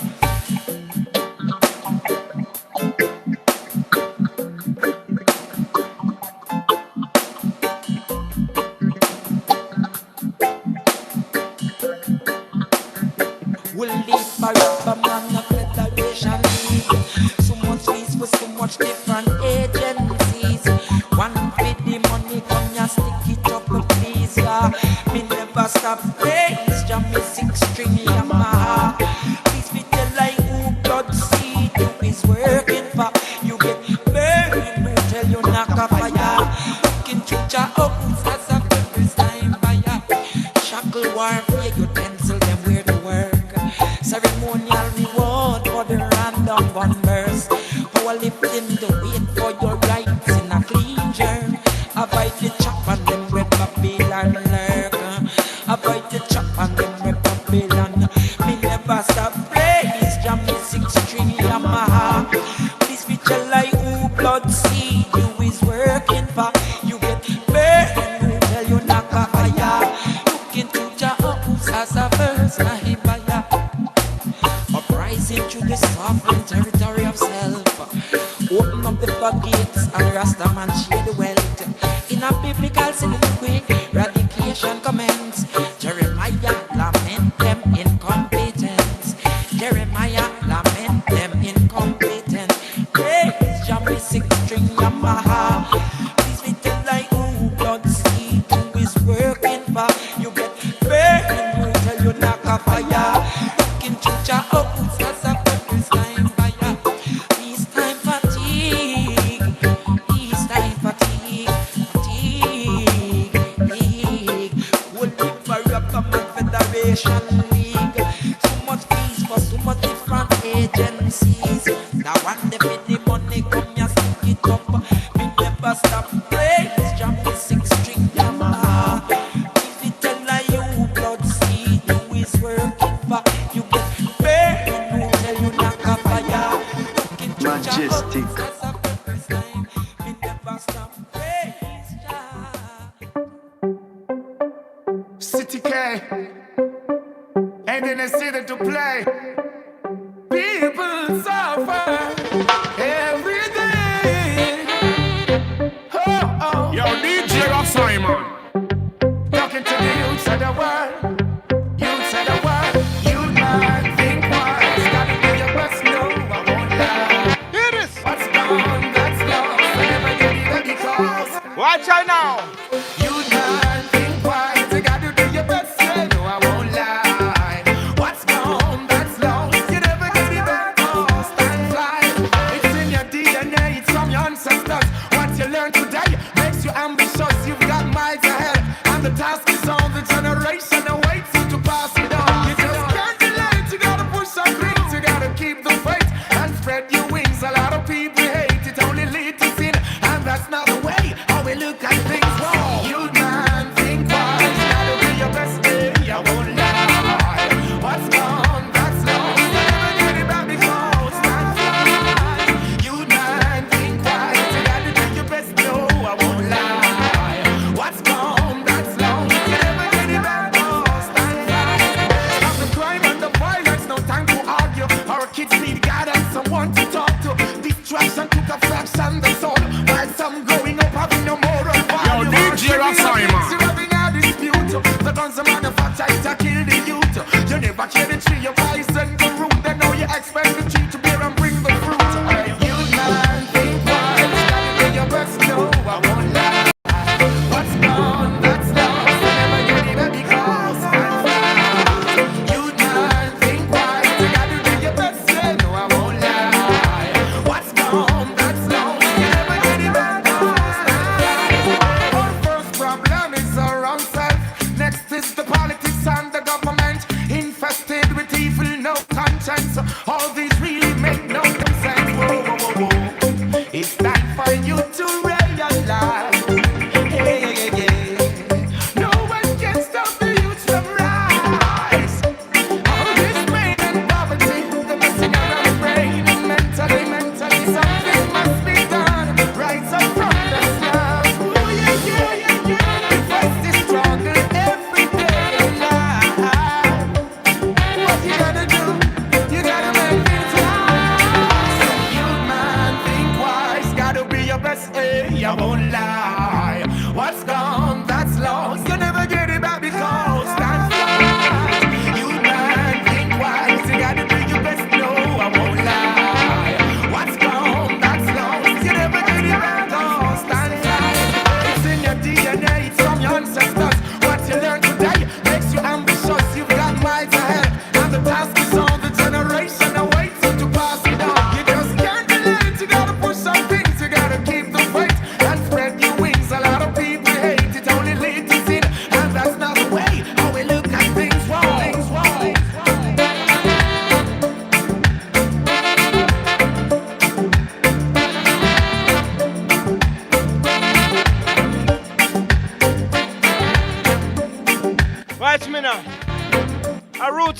G: We'll leave for a man of federation league. So much fees for so much different agencies. One bit the money come ya stick it up please ya. Me never stop praise Jam me 6-string Yamaha. Please be tell like who God see who is working for. You get buried, no tell you knock a fire. Looking to cha up as a first time fire. Shackle warfare, you pencil them where to work. Ceremonial reward for the random gun burst. Power lifting the weight for your rights in a clean germ. Avoid the chop and them where Babylon lurk. Avoid the chop and them where Babylon. Me never stop praise Jam me 6-string Yamaha. Please feature like who blood see who is working for. You get burned, who tell you knock a fire. Looking to Jah as a first time fire. Uprising through the sovereign territory of self. Open up the floodgates and Rastaman share the wealth. In a biblical soliloquy, eradication commence. Jeremiah lament them incompetence. Jeremiah lament them incompetence. Praise Jah me 6-string Yamaha. Please be tell like who God see who is working for. You get burned, who tell you knock a fire. Looking to Jah up as a first time fire. Peace time fatigue. Peace time fatigue. Fatigue. We'll live for up a man federation league. So much fees for so much different agencies. Now one day with the money come ya stick it up. Me never stop praise Jam me 6-string Yamaha. If it tell like you blood see who is working for. You get burned, who tell you knock a fire. Looking to
P: Majestic.
G: Jah as a first time. Me never stop praise Jah.
I: City K, ain't in the city to play. People suffer every day. Oh, oh.
D: Yo, DJ Ras Imon.
I: Talking to the youths of the world. Youths of the world. You might think wise. Gotta do your best, no, I won't lie.
A: Hear this.
I: What's gone, that's lost. Whenever you need a because.
A: Watch out now.
I: You might think wise. You gotta do your best, yeah, no, I won't lie. What's gone, that's lost. You never get me back, lost and fly.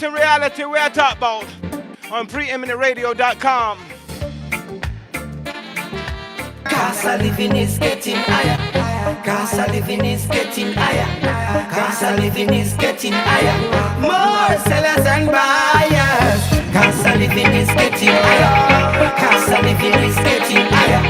A: in reality we are talk about on preeminentradio.com.
H: Cost of living is getting higher. Cost of living is getting higher. Cost of living is getting higher. More sellers and buyers. Cost of living is getting higher. Cost of living is getting higher.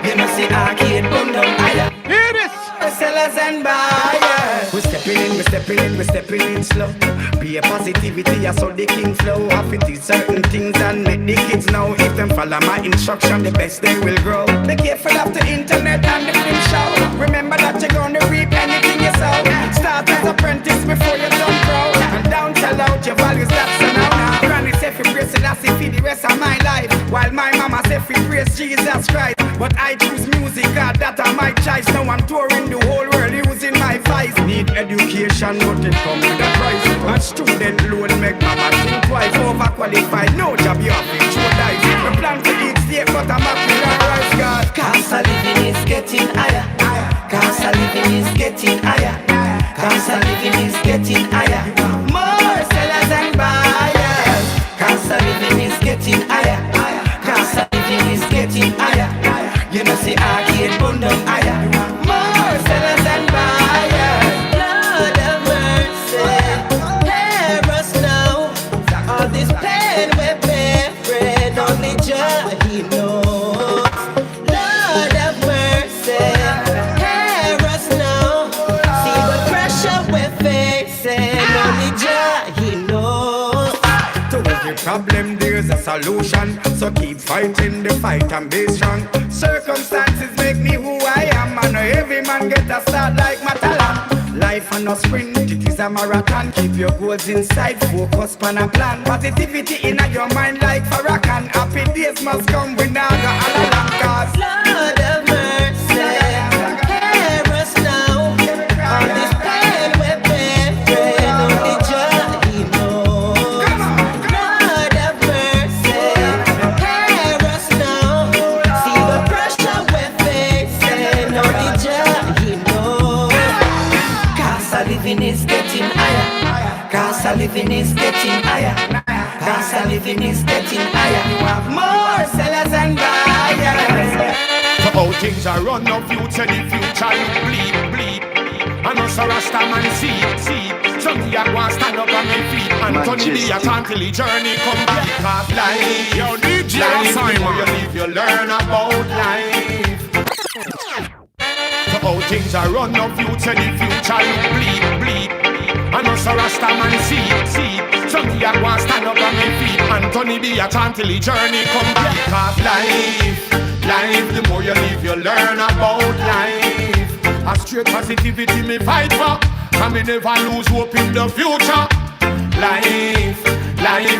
H: You know see arcade boom down higher.
A: Hear this.
H: Sellers and buyers. We stepping in slow. Be a positivity, I saw the king flow. I fit these certain things and make the kids know. If them follow my instruction, the best they will grow. Be careful of the internet and the film show. Remember that you're gonna reap anything you sow. Start as apprentice before you turn pro. And don't tell out your values, that's a now. Granny said fi praise Selassie for the rest of my life, while my mama said fi praise Jesus Christ. But I choose music, God, that are my choice. Now I'm touring the whole world using my vice. Need education, but it come with a price. A student loan make mama think twice. Overqualified, no job, you have to show dice. We plan to eat steak, but I'm happy with rice, God. Cost of living is getting higher. Cost of living is getting higher. Cost of living is getting higher. More sellers and buyers. Cost of living is getting higher. Cost of living is getting higher. You know see arcade bundle higher. More sellers and buyers. Lord of mercy, hear us now. All this pain we bear, only Jah He knows. Lord of mercy, hear us now. See the pressure we're facing, only Jah He knows. To every problem there's a solution, so keep fighting the fight and be strong. Circumstances make me who I am, and every man get a start like Matalan. Life and no sprint, it is a marathon. Keep your goals inside, focus on a plan. Positivity in your mind like Farrakhan. Happy days must come, we now go all along. Cause Lord of mercy, hear us now. All this pain we bear, only Jah He knows. Lord of mercy, hear us now. See the pressure we're facing, only Jah He knows. Cost of living is getting higher. Cost of living is getting higher. Cost of living is getting higher. More sellers and buyers.
D: So how things are run of you to the future you bleed. And also Rasta man see. Some me a go and stand up on my feet. And Tony be a until the journey complete. Cause life, yo DJ Ras Imon, you live, you learn about life. So how things are run of you to the future you bleed. And also Rasta man see. Some me a go and stand up on my feet. And Tony be a until the journey complete. Cause life, the more you live, you learn about life. A straight positivity me fight for, and me never lose hope in the future. Life,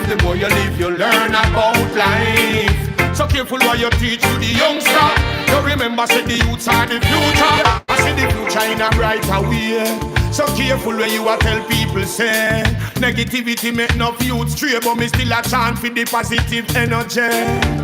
D: the more you live, you learn about life. So careful what you teach to the youngster. You remember, say the youths are the future. I see the future in a brighter way. So careful when you a tell people say negativity make no youth stray, but me still a chant for the positive energy.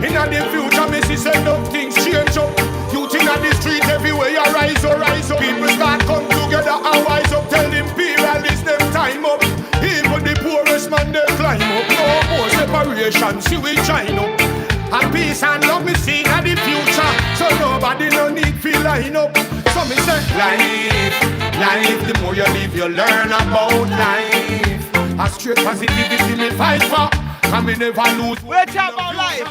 D: In the future, me see say no things change up. Youth in the street everywhere you rise up. People start come together and wise up. Tell imperialists them time up. Even the poorest man they climb up. No more separation, see we join up. And peace and love me see in the future. So nobody no need feel line up. So me say life, the more you live, you learn about life. A straight positivity me fight for, and me never lose.
A: We're talking about life.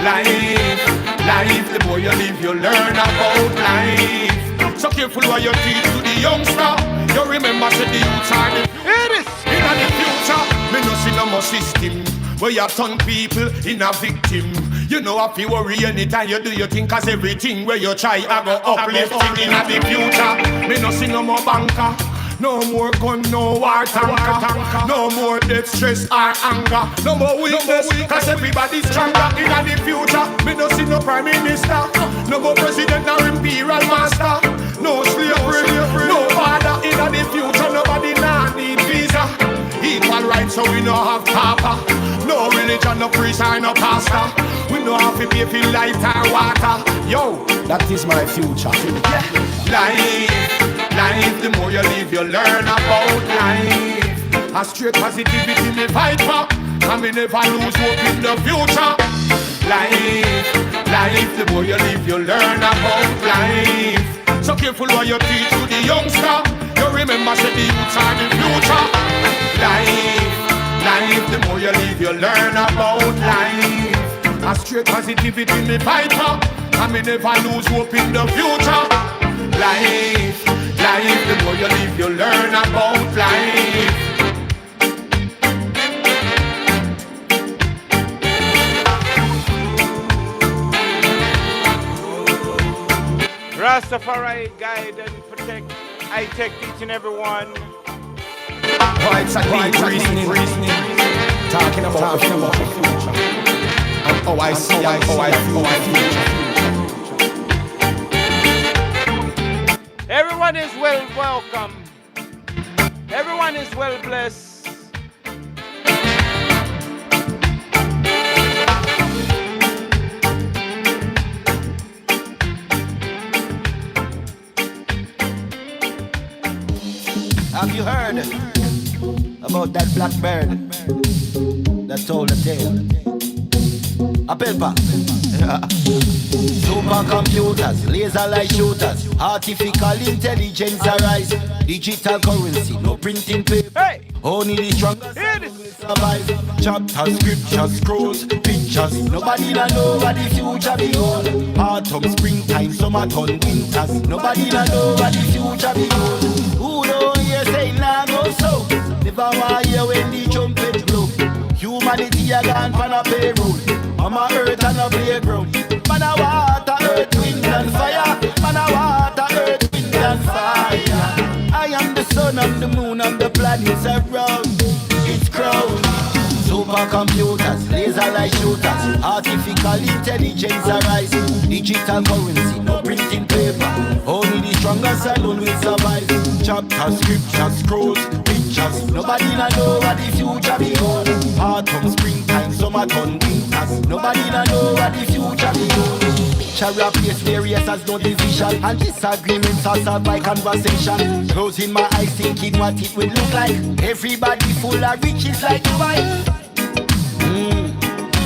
D: Life, the more you live, you learn about life. So careful what you teach to the youngster. You remember say the youths are the in the future. Me no see no more system where you turn people in a victim. You know if you worry anytime you do your thing, cause everything where you try I go uplifting in the future. Me no see no more banker. No more gun, no war tanker. No more death, stress or anger. No more weakness, cause everybody's stronger in the future. Me no see no prime minister. No more president or imperial master. No slavery, no order in the future. Nobody nah need visa. Equal rights, so we no have papa. No religion, no priest or no pastor. We no have to pay for light or water. Yo, that is my future. Life, the more you live, you learn about life. A straight positivity me fight for, and me never lose hope in the future. Life, the more you live, you learn about life. So careful what you teach to the youngster. You remember say the youths are the future. Life, the more you live, you learn about life. A straight positivity me fight for, and me never lose hope in the future. Life, the more you live, you learn about life.
A: Rastafari guide and protect. I take each and every one.
D: Vibes and deep reasoning. Talking about the future. And how I see and how I feel.
A: Everyone is welcome. Everyone is well blessed.
C: Have you heard about that black bird that told a tale? A paper. Supercomputers, laser light shooters, artificial intelligence arise. Digital currency, no printing paper.
A: Hey!
C: Only the strongest will survive. Chapters, scriptures, scrolls, pictures. Nobody know what the future behold. Autumn, springtime, summertime, winters. Nobody know what the future behold. Who don't hear say nah go so? Never want hear when the trumpet blow. Humanity a gone for a payroll. Mama earth and a playground. Man a water, earth, wind and fire. Man a water, earth, wind and fire. I am the sun and the moon and the planets around. It's crowned. Supercomputers, laser light shooters, artificial intelligence arise. Digital currency, no printing paper. Only the strongest alone will survive. Chapters, scriptures, scrolls, pictures. Nobody know what the future behold. Autumn, springtime, summertime, winters. Nobody know what the future behold. Picture replace various as no division, and disagreements are solved by conversation. Closing my eyes thinking what it will look like. Everybody full of riches like Dubai.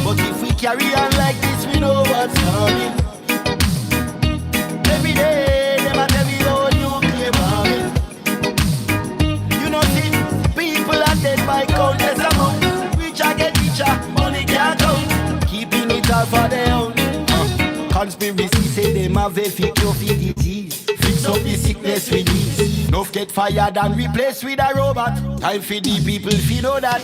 C: But if we carry on like this, we know what's coming. Every day, them a tell me all nuclear bombing. You know, see, people are dead by countless amounts. Richer get richer, money can't count. Keeping it all for their own. Conspiracy say them have a fake cure for disease. Fix up the sickness with ease. Enough get fired and replaced with a robot. Time for the people if you know that.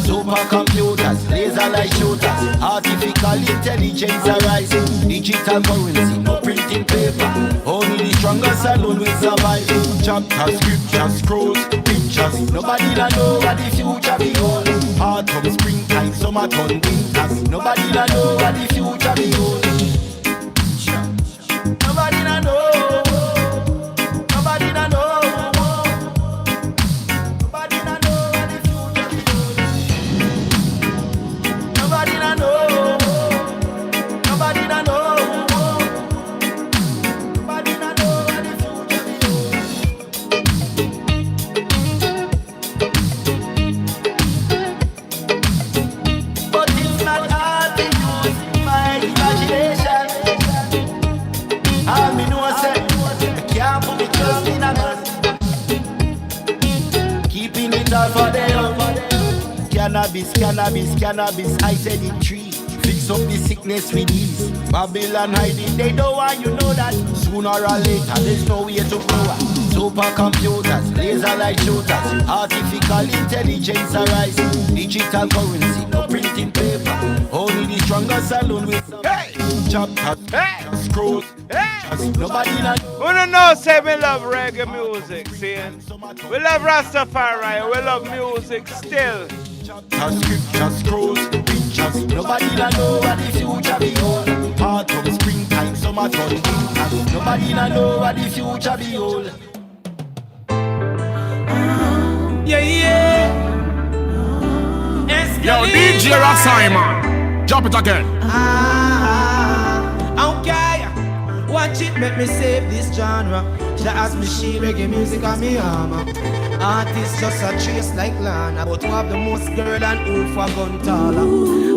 C: Supercomputers, laser light shooters, artificial intelligence arise. Digital currency, no printing paper. Only the strongest alone will survive. Chapters, scriptures, scrolls, pictures. Nobody know what the future behold. Autumn, springtime, summertime, winters. Nobody know what the future behold. Nobody know. Nobody know. Nobody know what the future behold. Nobody know. Nobody know. Nobody know what the future behold. But it's not hard to use my imagination. All me know say I can't put me trust in a man. Keeping it all for them. Cannabis, cannabis, cannabis, I said it tree. Fix up the sickness with ease. Babylon hiding, they don't want you know that. Sooner or later, there's no way to grow. Supercomputers, laser light shooters, artificial intelligence arise. Digital currency, no printing paper. Only the strongest alone will survive. Chapters, scrolls, nobody not.
A: We don't know, say we love reggae music, see? We love Rastafari, we love music still.
C: Scriptures, scrolls, pictures. Nobody know what the future behold. Autumn, springtime, summertime, winters. Nobody know what the future behold.
G: Yeah, yeah.
D: Yo, DJ Ras Imon, drop it again.
G: Okay, watch it, make me save this genre.
N: Jah as me shield, reggae music on me armor. Artists just a chase like Lana, but who have the most girl and who for gun taller.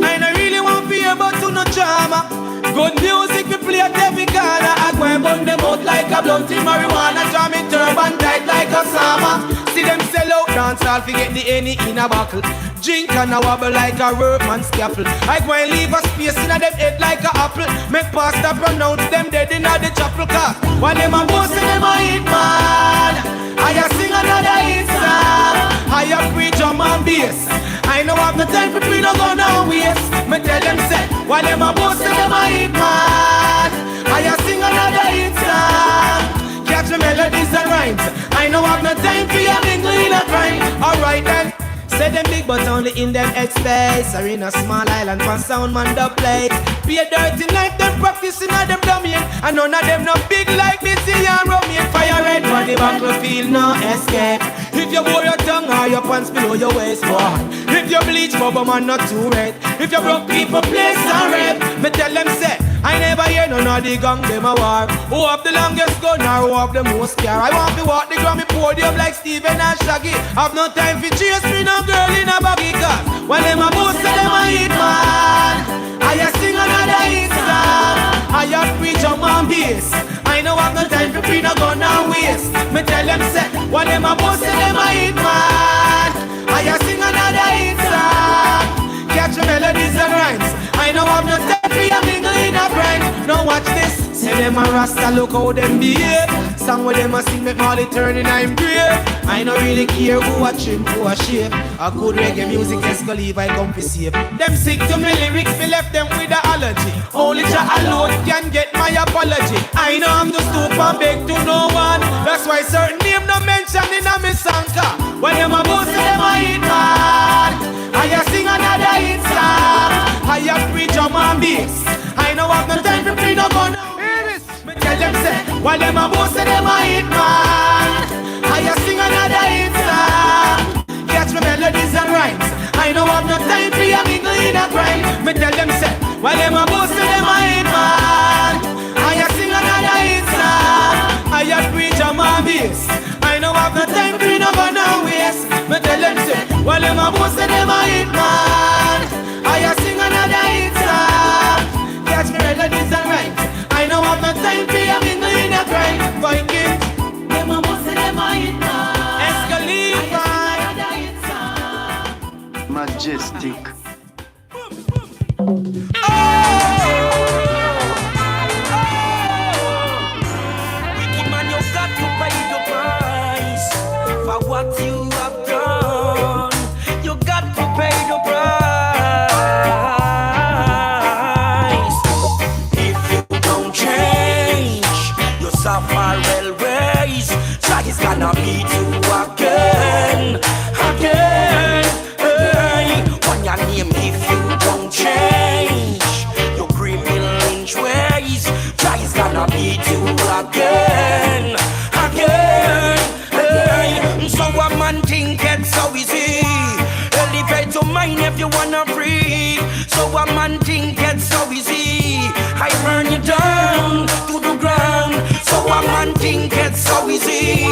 N: I don't really want to hear about to no drama. Good music we play at every corner. I go and burn them out like a blunt in marijuana. Draw me turban tight like a summer. See them sell out dance all forget the any in a buckle. Drink and a wobble like a workman scaffold. I go and leave a space in a them head like a apple. Make pastor pronounce them dead in a the chapel car. While them a boast them a hit man, I a sing another hit song. I a preach drum and bass. I know have no time for me no go no waste. Me tell them say, while them a boast them a hit man, I a sing another hit song. Catch the melodies and rhymes. I know have no time for you mingle in a crime. Alright then. Say them big but only in them head space. Or in a small island for sound man the play. Be a dirty knife them practicing at them domain. And none of them no big like Missy and Romaine. Fire red for the battlefield, no escape. If you bore your tongue or your pants below your waist, boy. If you bleach bubble man not too red. If you broke people place and rape. Me tell them say, I never hear none of the gang them a war. Who have the longest gun or who have the most car? I want to walk the Grammy podium like Steven and Shaggy. Have no time for chase me no girl in a baggy car. While them a boast say them a hit man, I a sing another hit song. I a preach on my bass. I know have no time for free no gun and waste. Me tell them say, while them a boast say them a hit man, I a sing another hit song. Catch the melodies and rhymes. I know have no time for you mingle in a brine. Now watch this. Say them a rasta, look how them behave. Song with them a sing make Molly turn and I'm brave. I don't really care who a trim, who a shape. A good reggae music let's go leave I come for safe. Them sick to me lyrics, me left them with a allergy. Only Jah alone can get my apology. I know I'm the stoop and beg to no one. That's why certain name no mention in a me song. When them a boast them a hit man, I a sing another hit song. I a preach drum and bass. I know have no time for free no gun. Me tell them say, while them a boast them a hit man, I a sing another hit song. Catch me melodies and rhymes. I know have no time for you mingle in a crime. Me tell them say, while them a boast them a hit man, I a sing another hit song. I a preach drum and bass. I know have no time for you no go no waste. Me tell them say, while them a boast them a hit man, I a sing another hit song. Catch me melodies and rhymes. I know have no time for you mingle in a crime. Vikings, them a boast them a hit man. Escalade,
P: Majestic.
B: Wicked man, you got to pay the price for what you have done. You got to pay the price. If you don't change, you suffer railways. Jah is gonna beat you again, again. Hey, on your name, if you don't change your criminal lynch ways, Jah is gonna beat you again, again. Hey, so a man think it's so easy. Elevate your mind if you wanna free. So a man think it's so easy. I burn you down to the ground. So a man think it's so easy.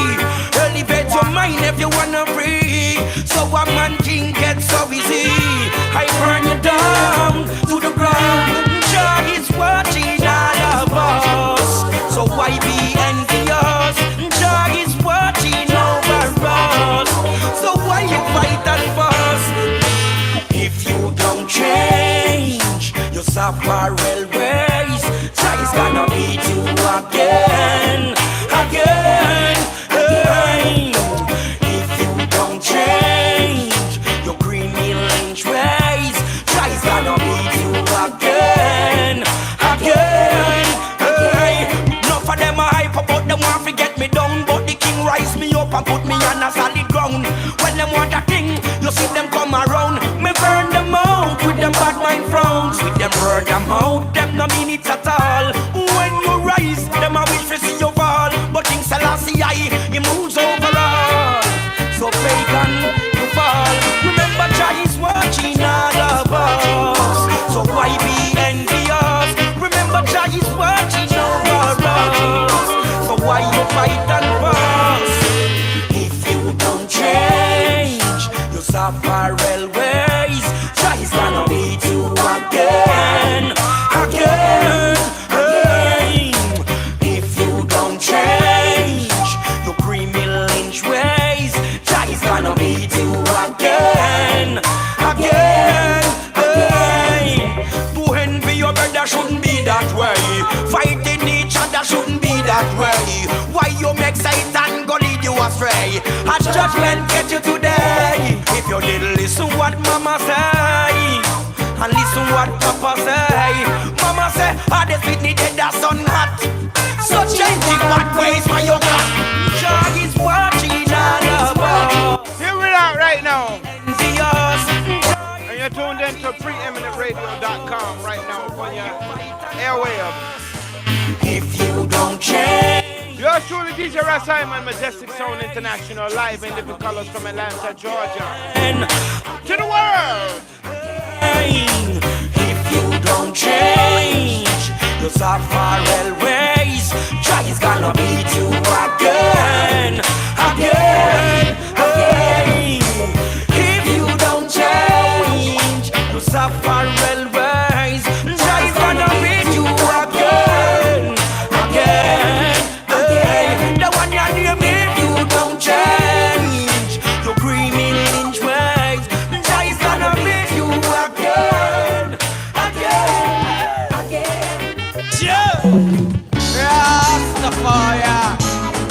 B: Elevate your mind if you wanna free. So a man think it's so easy. I burn you down to the ground. Jah is watching all of us. So why be envious? Jah is watching over us. So why you fight and fuss? If you don't change, you suffer railways. Jah is gonna beat you again, again, again. If you don't change your criminal lynch ways, Jah is gonna beat you again, again, again. Enough of them a hype about them want to get me down, but the king rise me up and put me on a solid ground. When them want a thing, you see them come around. Me burn them out with them bad mind frowns. With them burn them out, them no mean it at all. When you rise, them a wish to see you fall. But King Selassie he moves overall. So pagan, you fall. Remember Jah is watching all of us. So why be envious? Remember Jah is watching over us. So why you fight and
H: that way. Why you make Satan go lead you astray? As judgment get you today. If you didn't listen what mama say, and listen what papa say. Mama say, I just fit needed that sun hot. So changing bad ways for your God. God is watching all about.
A: Here we are right now. And you're tuned in to preeminentradio.com right now on your airwave.
H: If you don't change.
A: You're truly DJ Ras Imon, Majestic Sound International, live in living colors from Atlanta, Georgia. To the world.
H: If you don't change your safari ways, try is gonna beat you again, again, again. If you don't change your safari ways, try is gonna beat you again, again, again. The one you name, if you don't change your creamy lynch ways, try is gonna beat you again, again, again. Rastafari,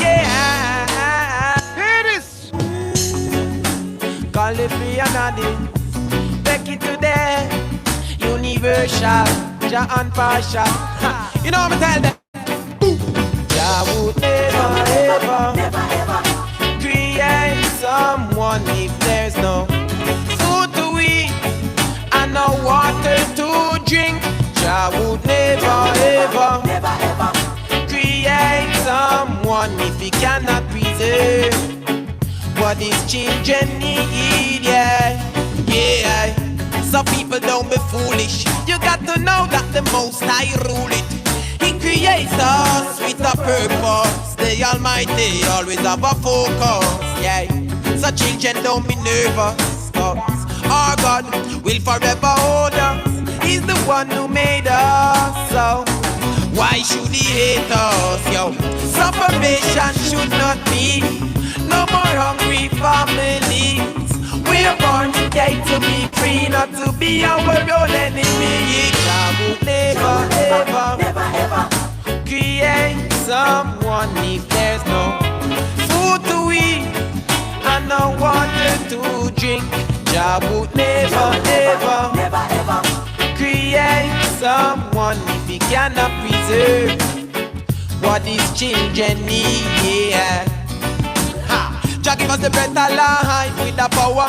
H: yeah.
A: Hear this.
H: Call it me another. Take it today. Universal, Jah and partial. You know what I'm tell them? Jah would never ever create someone if there's no food to eat and no water to drink. Jah would never ever create someone if he cannot preserve what his children need. Yeah, yeah. So people don't be foolish. You got to know that the Most High rule it. He creates us with a purpose. The Almighty always have a focus. Yeah. So children don't be nervous, 'cause our God will forever hold us. He's the one who made us. So why should he hate us, yo? Sufferation should not be. No more hungry families. We're born today to be free, not to be our own enemy. Jah would never ever create someone if there's no food to eat and no water to drink. Jah would never ever create someone if he cannot preserve what his children need. Yeah. Jah give us the breath of life with the power.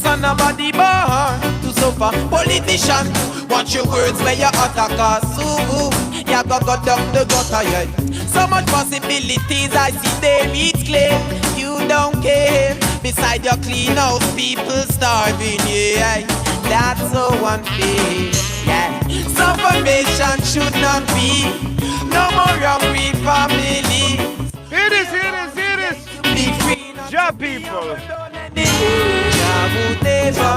H: So nobody born to suffer. Politician, watch your words where you attack us. You go down the gutter, yeah. So much possibilities I see them each claim. You don't care. Beside your clean house, people starving, yeah. That's so unfair, yeah. Sufferation should not be. No more hungry families.
A: Hear this, hear this, hear this.
H: Be free.
A: Jah people.
H: Jah would never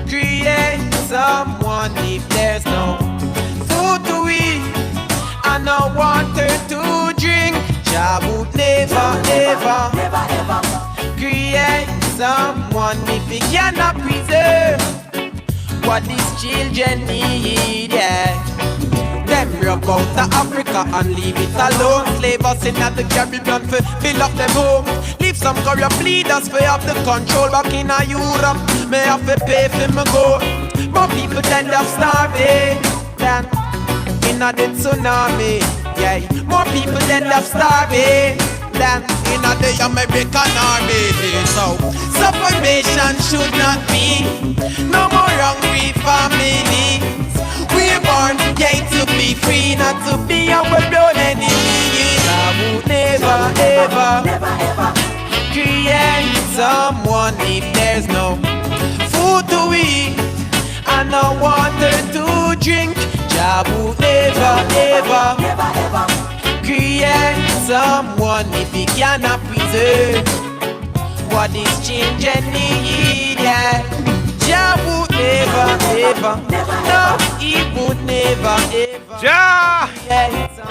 H: create someone if there's no food to eat and no water to drink. Jah would never create someone if he cannot preserve what his children need. Yeah. Them rock out to Africa and leave it alone. Slave us in the Caribbean for build up them home. Leave some corrupt leaders for have the control back in Europe. May have to pay for me go. But people end up starving than in the tsunami. Yeah, more people end up starving than in the American army. So sufferation should not be. No more hungry families. We're born again to be free, not to be our own enemy. I would never create someone if there's no food to eat and no water to drink. I would never create someone if he cannot preserve what his children need. Yeah. Jah would never, no, he would never, ever.
A: Jah!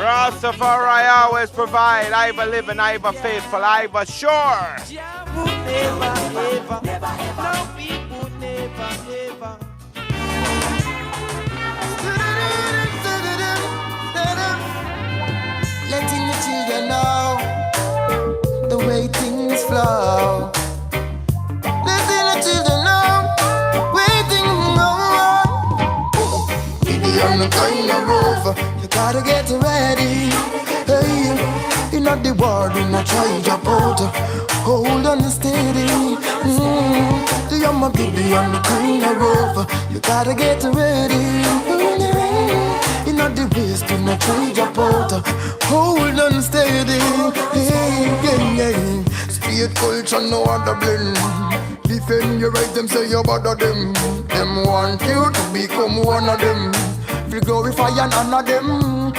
A: Rastafari always provide. I believe and I be faithful, I be sure.
H: Jah would never, no, he would never, ever.
N: Gideon kind of rough. You gotta get ready. Hey, in the war, do not try to jump out. Hold on steady. The young Gideon kind of rough. You gotta get ready. In the waist, do not try to jump out. Hold on steady. Street culture, no other blend. Defend your right, them say you bother them. Them want you to become one of them. We glorify and honor them.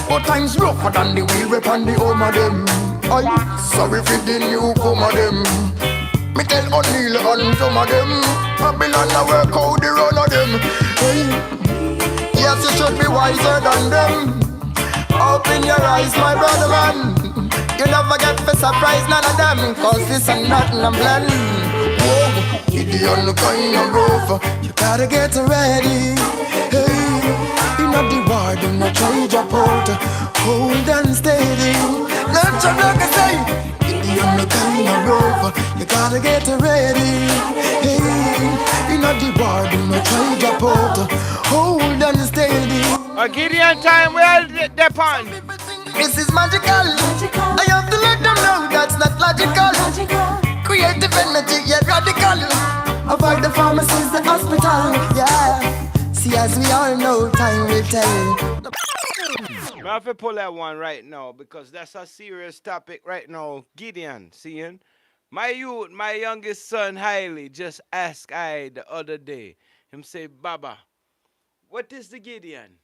N: But times rougher than the wheel whip and the home of them. I'm sorry for the newcomer them. Me tell O'Neal and some of them. Babylon a work out the run of them. Hey. Yes, you should be wiser than them. Open your eyes, my brother man. You never get for surprise, none of them. Cause this ain't nothing I'm blend. Whoa, Gideon kind of rough. You gotta get ready. Hey, you know the war, do not try to jump out. Hold and steady. Let your dog say, Gideon kind of rough. You gotta get ready. Hey, you know the war, do not try to jump out. Hold and steady.
A: A Gideon time, well, they're on.
N: This is magical. I have to let them know that's not logical. Creative energy, yet radical. Avoid the pharmacies, the hospital, yeah. See, as we all know, time will tell.
A: I have to pull that one right now because that's a serious topic right now. Gideon, seeing? My youth, my youngest son, Hailey, just asked I the other day. Him say, Baba, what is the Gideon?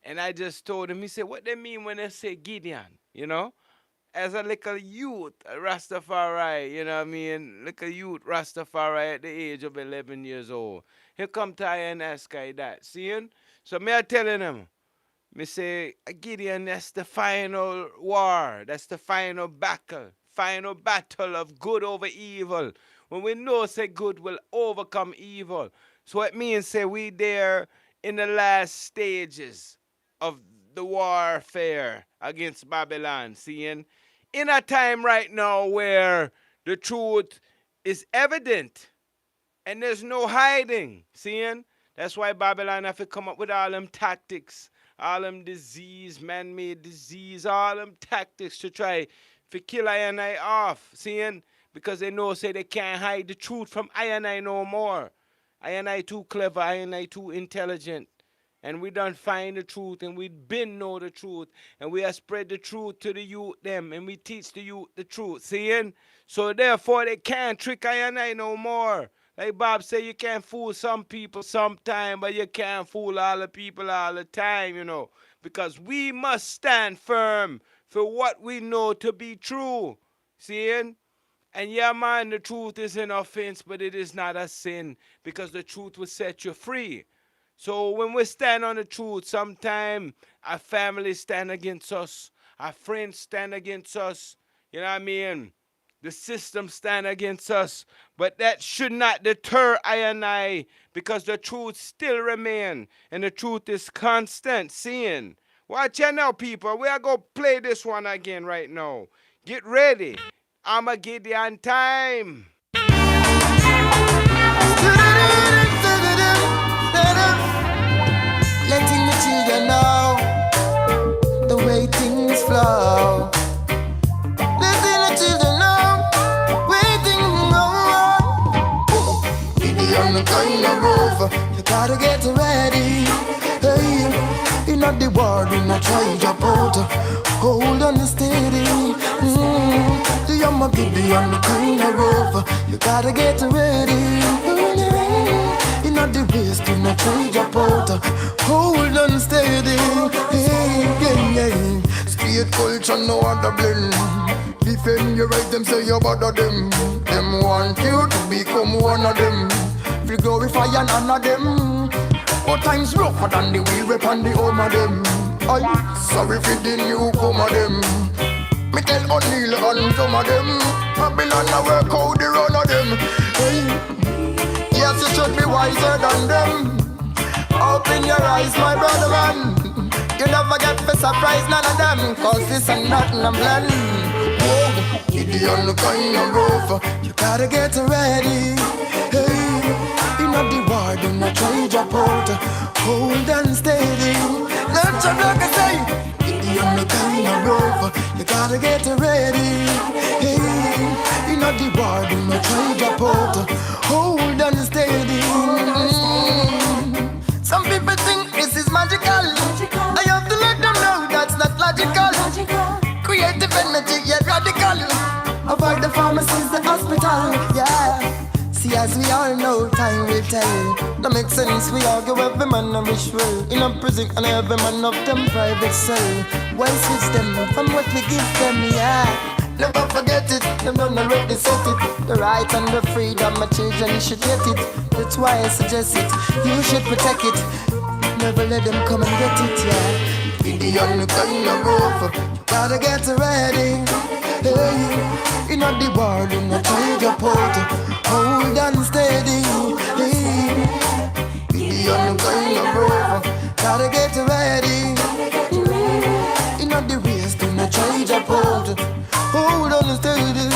A: And I just told him, he said, what they mean when they say Gideon, you know? As a little youth, a Rastafari, you know what I mean? Little youth Rastafari at the age of 11 years old. He come to I and ask I that, seeing? So me I telling him, me say, Gideon, that's the final war. That's the final battle of good over evil. When we know, say, good will overcome evil. So it means, say, we there in the last stages of the warfare against Babylon, seeing? In a time right now where the truth is evident and there's no hiding, seeing? That's why Babylon have to come up with all them tactics, all them disease, man-made disease, all them tactics to try to kill I and I off, seeing? Because they know, say, they can't hide the truth from I and I no more. I and I too clever, I and I too intelligent. And we done find the truth, and we been know the truth, and we have spread the truth to the youth them, and we teach the youth the truth, seeing? So therefore they can't trick I and I no more. Like Bob say, you can't fool some people sometime, but you can't fool all the people all the time, you know. Because we must stand firm for what we know to be true, seeing? And yeah, man, the truth is an offense, but it is not a sin, because the truth will set you free. So when we stand on the truth, sometimes our family stand against us, our friends stand against us, you know what I mean? The system stand against us, but that should not deter I and I, because the truth still remain, and the truth is constant, seeing? Watch out now, people. We are going to play this one again right now. Get ready. Gideon time.
N: Letting the children know the way things flow. Letting the children know the way things go. Gideon kind of rough. You gotta get ready. Hey, in the war, do not try to jump out. Hold on steady. The young Gideon kind of rough. You gotta get ready. In the waist, do not try to jump out. Hold on steady. Street culture, no other blend. Defend your right, them say you bother them. Them want you to become one of them. We glorify and honor them. But times rougher than the wheel whip and the home of them. I'm sorry for the newcomer them. Me tell O'Neal and some of them. Babylon a work out the run of them. Hey. Yes, you should be wiser than them. Open your eyes, my brother man. You never get for surprise, none of them. Cause this ain't nothing I'm blend. Whoa, Gideon kind of rough. You gotta get ready. Hey, in the war, do not try to jump out. hold and steady. Let your dog say, you're the kind of rover, you gotta get ready. Hey, you know the war, do not try to put, hold and steady. Some people think this is magical. I have to let them know that's not logical. Creative energy, yet radical. Avoid the pharmacies, the hospital, yeah. See, as we all know, time will tell. That makes sense, we argue every man of wish well. In a prison and every man of them private cell. Why switch them from what we give them, yeah. Never forget it, them don't already set it. The right and the freedom, my children, you should get it. That's why I suggest it, you should protect it. Never let them come and get it, yeah. Be the only kind of rover, you gotta get ready. Hey, you know the world, you know try your part. Hold and steady. Hey, be the only kind of rover, gotta get ready. You know the race, do not try your part. Hold on steady.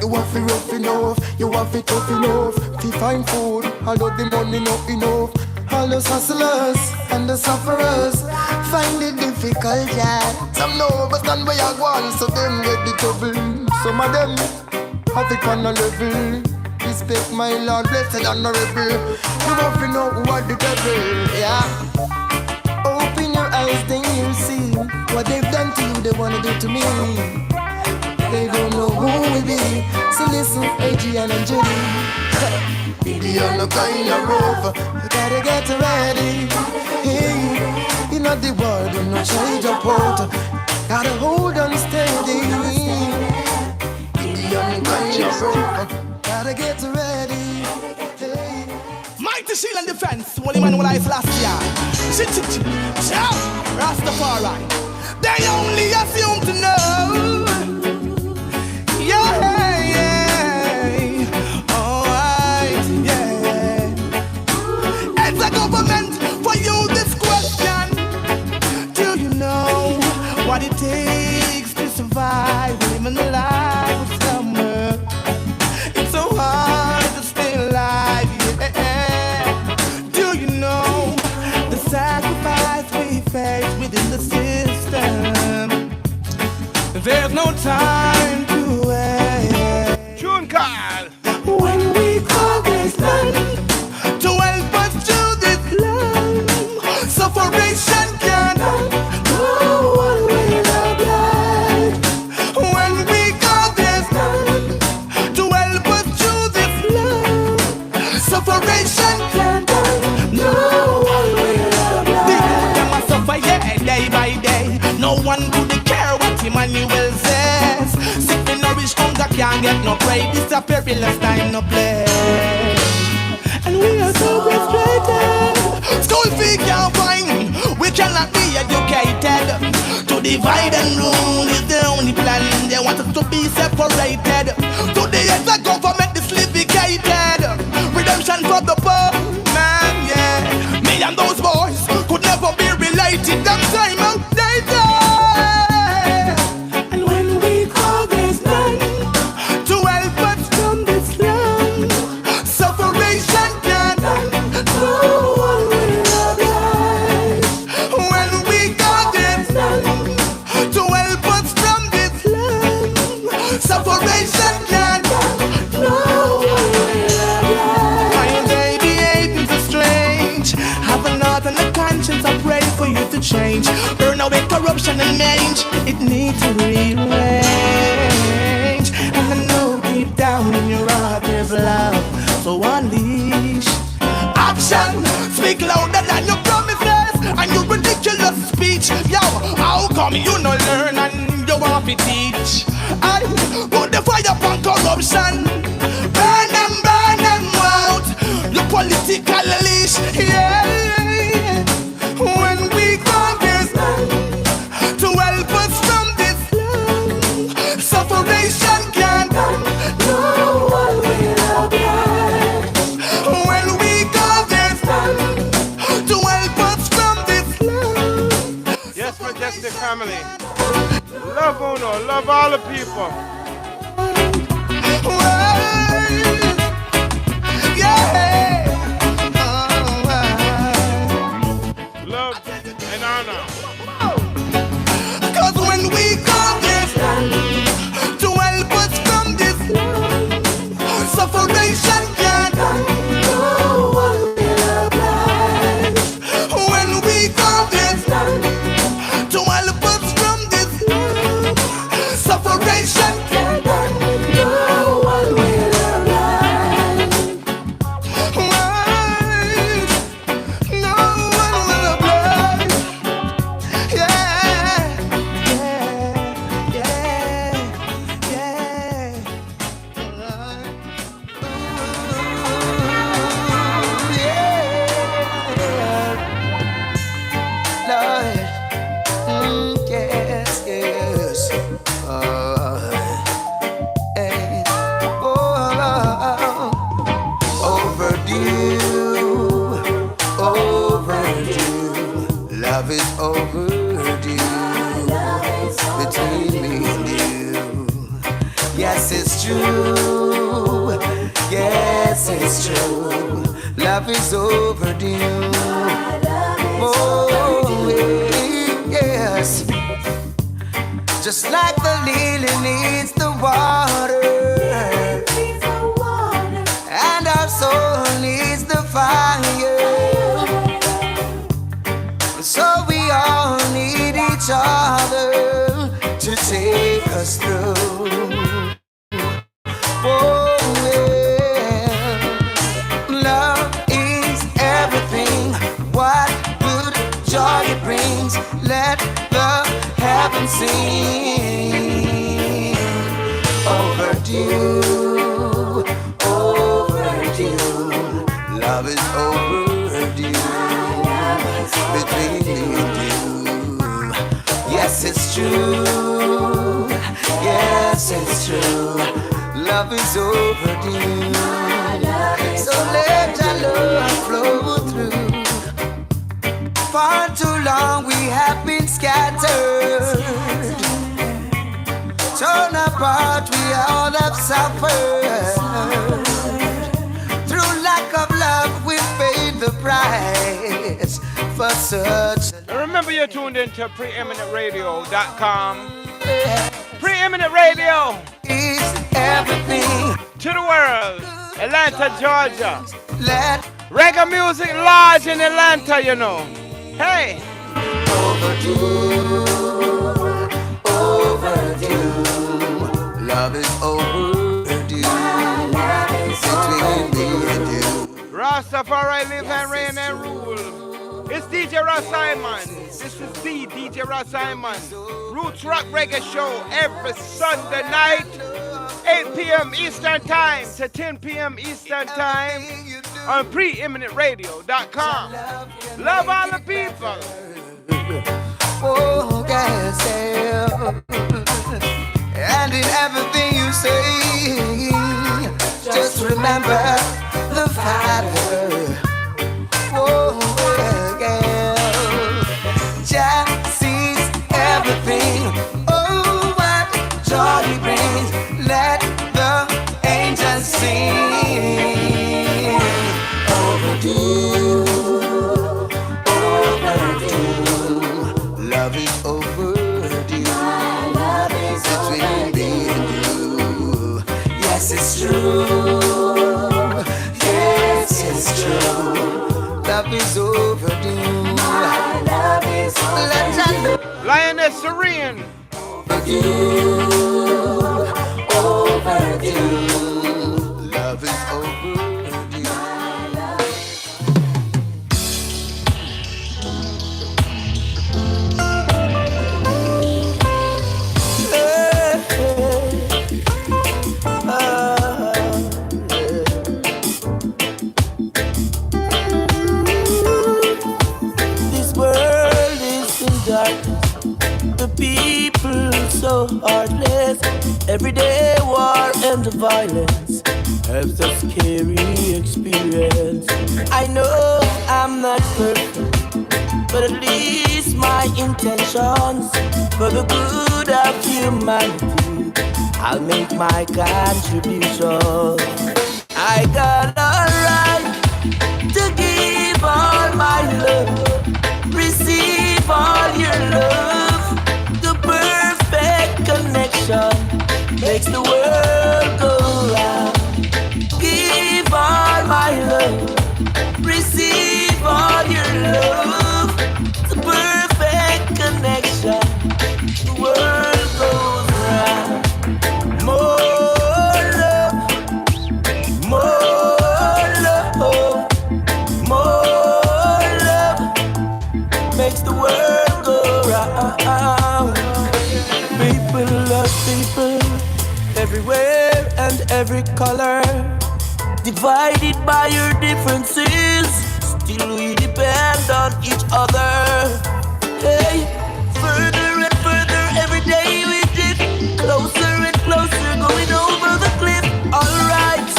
N: You want to rough enough, you want to tough enough. To find food, all of the money not enough. All those hustlers and the sufferers find it difficult, yeah. Some know overstand where you want, so them get the trouble. Some of them have it on a level. Respect my Lord, blessed and honorable. You want to know what the devil, yeah. Open your eyes, then you'll see what they've done to you, they wanna do to me. They don't know who we be. So listen, AG and Angelina. Be the other kind of rover, you gotta get ready. Hey, you know the world, you know change your port. Gotta hold on steady. Be the other kind of rover, gotta get ready. Hey.
Q: Mighty shield and defense, one man will I last year. Ciao, Rastafari. They only assume to know. Yeah. Government, for you this question. Do you know what it takes to survive living the life of summer? It's so hard to stay alive, yeah. Do you know the sacrifice we face within the system? There's no time to wait.
A: June Carl.
Q: When we call this land to help us to this land, sufferation can no one will oblige. When we call this land to help us to this land, sufferation can no one will oblige. Them a suffer, yeah, day by day. No one could care what Emmanuel says. Sick and nourished hunger can't get no break. It's a perilous time to play. And we are so frustrated. School fee can't find. We cannot be educated. To divide and rule is the only plan. They want us to be separated. To the heads of government dislivicated. Redemption for the poor man, yeah. Me and those boys could never be related. Them time outdated. And when we call this land to help us from this land, sufferation can no one will oblige. When we call this land to help us from this land, sufferation can no one will oblige. My baby ain't so strange. Have a heart and a conscience. I pray for you to change. Burn away corruption and mange. It needs to rearrange. And I know deep down in your heart there's love. So unleash action. Speak louder than your promises and your ridiculous speech. Yo, how come you no learn and you want to teach? I put the fire upon corruption. Burn them out. Your political leash, yeah. When we come this land to help us from this land, sufferation can no one will oblige. When we come this land to help us from this land.
A: Yes, Majestic family. Love Uno, love all the people.
Q: Yeah.
E: overdue. Yes, it's true. Love is overdue. Oh, yes. Just like the lily needs the water, and our soul needs the fire. So we all need each other to take us through. Oh, yeah. Love is everything. What good joy it brings. Let the heavens sing. Overdue, overdue. Love is overdue between me and you. Yes, it's true. Yes, it's true. Love is overdue. So let your love flow through. For too long we have been scattered. Torn apart we all have suffered. Through lack of love we paid the price for such.
A: Remember you're tuned into preeminentradio.com. Preeminent Radio
E: is everything
A: to the world. Atlanta, Georgia.
E: Let
A: reggae music large in Atlanta, you know. Hey.
E: Overdue, overdue. Love is overdue between me and you.
A: Rastafari live and reign and rule. It's DJ Ras Imon. This is the DJ Ras Imon Roots Rock Reggae Show every Sunday night, 8 p.m. Eastern Time to 10 p.m. Eastern Time on preeminentradio.com. Love all the people.
E: Oh, yes, and in everything you say, just remember the Father. Oh, yeah, Jah sees everything. Oh, what joy he brings. Let the angels sing. Overdue, overdue. Love is overdue. Love is between me and you. Yes, it's true. Yes, it's true. Love is overdue. My love is overdue.
A: Lioness Serene.
E: Overdue. Overdue. Love is overdue.
R: So heartless, everyday war and the violence has a scary experience. I know I'm not perfect, but at least my intentions for the good of humanity, I'll make my contribution. I got a right to give all my love, receive all your love. Connection makes the world go round. Give all my love, receive all your love. It's a perfect connection. The world goes round. More love, more love, more love makes the world go round. People love people everywhere and every color. Divided by your differences, still we depend on each other. Hey, further and further every day we drift, closer and closer going over the cliff. Alright,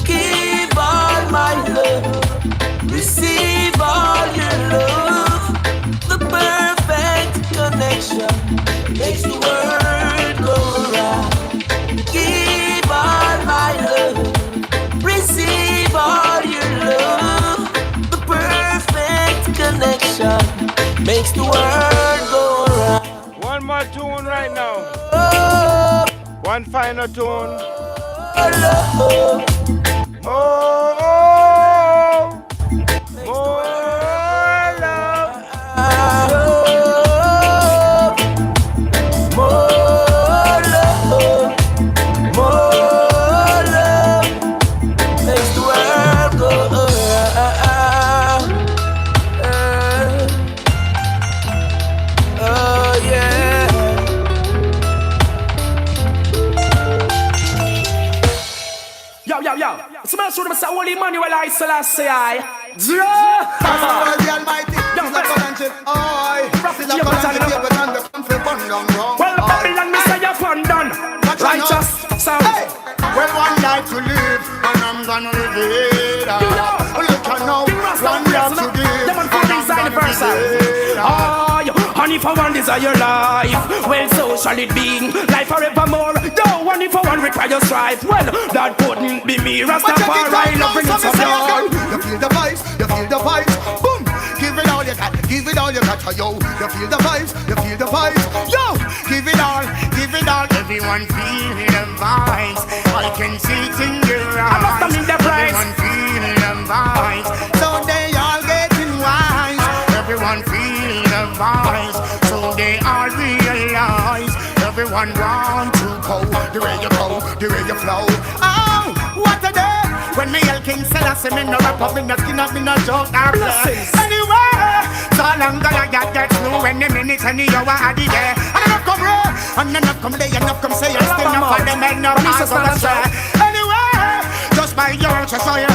R: give all my love, receive all your love. The perfect connection makes the world go round. Give makes the world go round.
A: One more tune right now. One final tune. Oh, more love.
R: More love makes the world go round. Oh yeah.
S: Yo, smash with Mr. Holy Emmanuel I Selassie I.
Q: The Almighty, well,
S: Babylon, me say you're fun done. Righteous sound.
Q: Hey. Well, one life to live, and I'm gonna live it. Look at now, one life to give, and I'm gonna live it.
S: And if I want desire life, well, so shall it be. Life forevermore. Yo, and if I want require strife, well, that couldn't be me. Rastafari, love brings us down.
Q: You feel the vibes, boom. Give it all you got, yo. You feel the vibes, yo. Give it all, everyone feel the vibes. I can see it in your eyes. Everyone feel the vibes, so they all getting wise. Everyone feel the vibes, so they all realize. Everyone want to go, the way you go, the way you flow. Oh, what a day! When me El King Selassie, me no rap up, me no skin up, me no joke or play. Anyway, so long gonna get through any minute, any hour, any day. And enough come here, and enough come there, enough come say, and still enough for them, and no pass on the share. Anyway, just by your choice, so you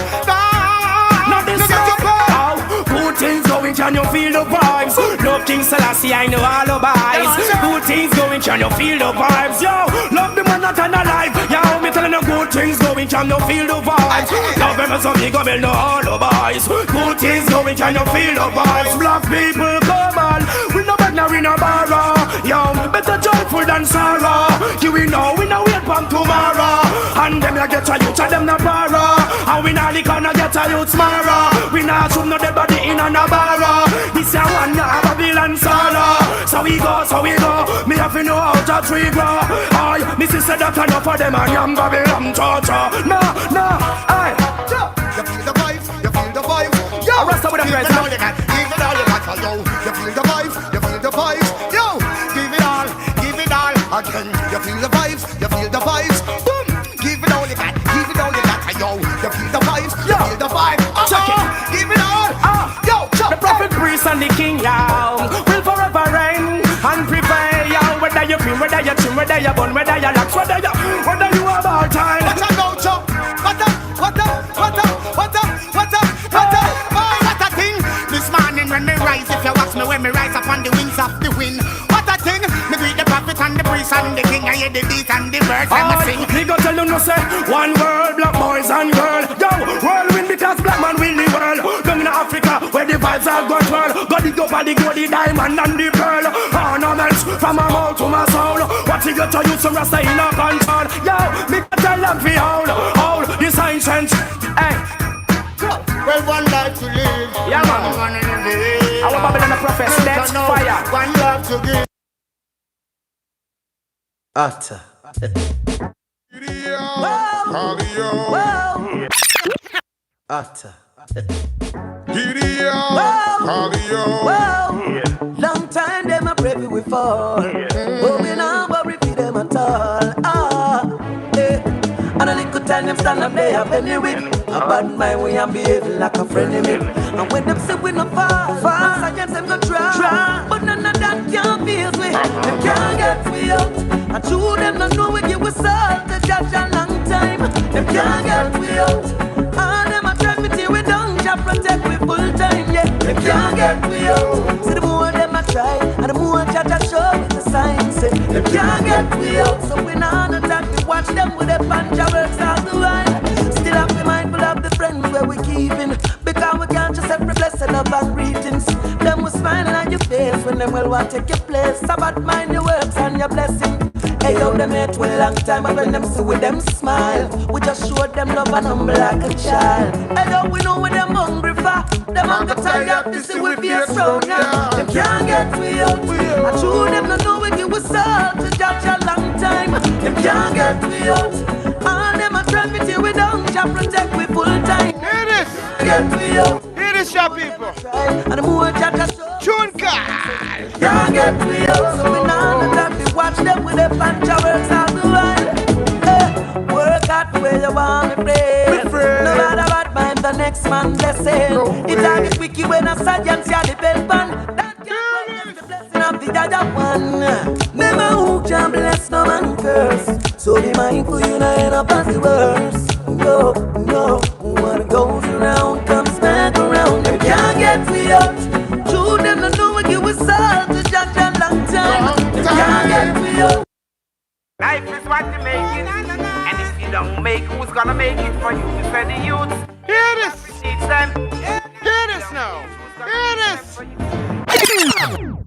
S: now this is how good things going, can you feel the vibes? Love King Selassie, I know all the vibes. Good things going, can you feel the vibes? Yo, love the man that and alive. Yo, me telling you good things going, can you feel the vibes? Love them as a big up, know all the vibes. Good things going, can you feel the vibes? Black people, come on, we no beg, now we no borrow. Yo, better joyful than sorrow. You we know wait from tomorrow. And them ya get a youth, and them no borrow. And we not the corner get a youth tomorrow. We not shoot no dead body in a barrow. This a one ya Babylon solo. So we go, me have to know how to tree grow. Aye, me sister that enough for them and yam Babylon cha-cha. No, aye.
Q: You feel the vibes, yo.
S: Rasta with a
Q: give it all you got, yo. You feel the vibes, yo. Give it all again. You feel the vibes, boom. Give it all you got, yo. You feel the vibes,
S: Check it.
Q: Give it all, yo.
S: The prophet, priest, and the king, yo, will forever reign and prevail, yo. Whether you cream, whether you trim, whether you bun, whether you lax, whether you about time.
Q: What a thing. This morning when me rise, if you watch me when me rise upon the wings of the wind. What a thing. Me greet the prophet and the priest and the king. I hear the beat and the birds and I sing.
S: Me go tell you no say one world, black boys and girl. Yo, world win because black man win the world. Down in Africa where the vibes are got world. Got the dope and the gold, the diamond and the pearl. Ornaments from my mouth to my soul. What you got to use some rasta in a control. Yo, me go tell them for all the signs and hey.
Q: Well, one life to live.
S: Yeah, man. I want Babylon a prophet. Let's fire.
Q: One love to give.
R: Utter. Utter.
G: Long time them a pray we fall. But we not worry for them at all. And a little time them stand up there and bend with. A bad mind we am behaving like a friend of me. And when them say we no fall, against them go try. But none of that can feel me. Them can't get me out. And true them not know we give us all the judge a long time. Them can't get me out. And them a try me till we don't just protect we full time. Yeah, them can't get me out. See the more them a try, and the more judge a show with the signs. Them can't get me out. So we not attack. We watch them with their panja works all the while. Still have to be mindful of the friends where we keeping. Because we can't just have blessed love and greetings. Them will smiling on your face when them will want to take your place. Sabbath mind your works and your blessing. Hey yo, them hate for a long time, but when them see with them smile, we just show them love and humble like a child. Hey yo, we know what them hungry for. Them a go tie up to see we face round now. Them can't get we out. I true them no know we give us all to judge a long time. Them can't get we out. All them a try to tear we down, just protect we full time.
A: Hear this.
G: Get we out.
A: Hear this, your people.
G: And the more judge
A: Tune God.
G: can't get we out. So we now the time to watch them with a bunch of works all the while. Work out the way you want me play. No matter what mind the next man blessing. It's all the quickie when a science you the bell pan. That can't the blessing of the other one. Never who can bless no man curse. So be mindful you not end up as the worst. No, no, what goes around comes back around. They can't get me out. True them no know we give us all to judge a long time. They can't get me out.
T: Life is what you make it, and if you don't make, who's gonna make it for you? You said the youth.
A: Hear this.
T: Teach them.
A: Hear this now. Hear this.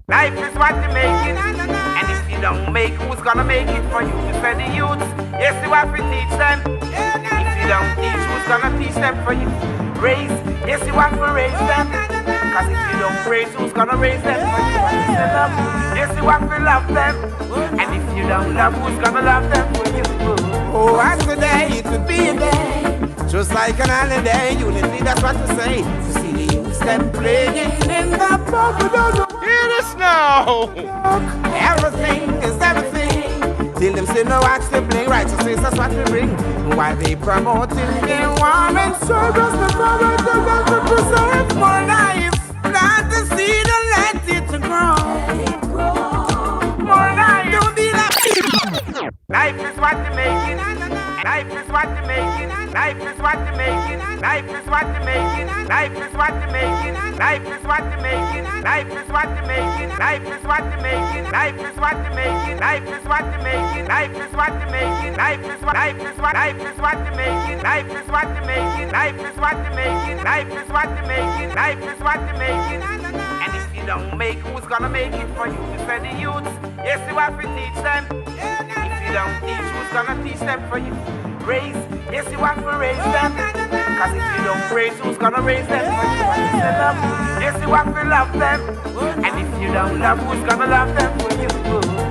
T: Life is what you make it, and if you don't make, who's gonna make it for you? You said the youth. Yes, you have to teach them. If you don't teach, who's gonna teach them for you? Raise. Yes, you have to raise them. Cause if you don't raise, who's gonna raise them for you? Yes, you have to love them. And if you don't love, who's gonna love them for you?
C: Oh, and today it would be a day, just like an holiday. Unity, that's what to say. To see the youths them playing in the park.
A: Hear this now.
C: Everything is everything. Till them say no acts they bring. Righteousness, that's what we bring. Why they promoting their warm and service. The power to preserve more life. Plant the seed and let it grow.
T: More life. Don't be like life is what you make it. Life is what you make it. Life is what you make it. Life is what you make it. Life is what you make it. Life is what you make it. Life is what you make it. Life is what you make it. Life is what you make it. Life is what you make it. Life is what you make it. Life is what you make it. Life is what you make it. Life is what you make it. Life is what you make it. Life is what you make it. And if you don't make, who's gonna make it for you? You said the youth. Yes, you have to teach them. If you don't teach, who's gonna teach them for you? Raise, yes, you have to raise them. Cause if you don't raise, who's gonna raise them for you? Love. Yes, you have to love them. And if you don't love, who's gonna love them for you?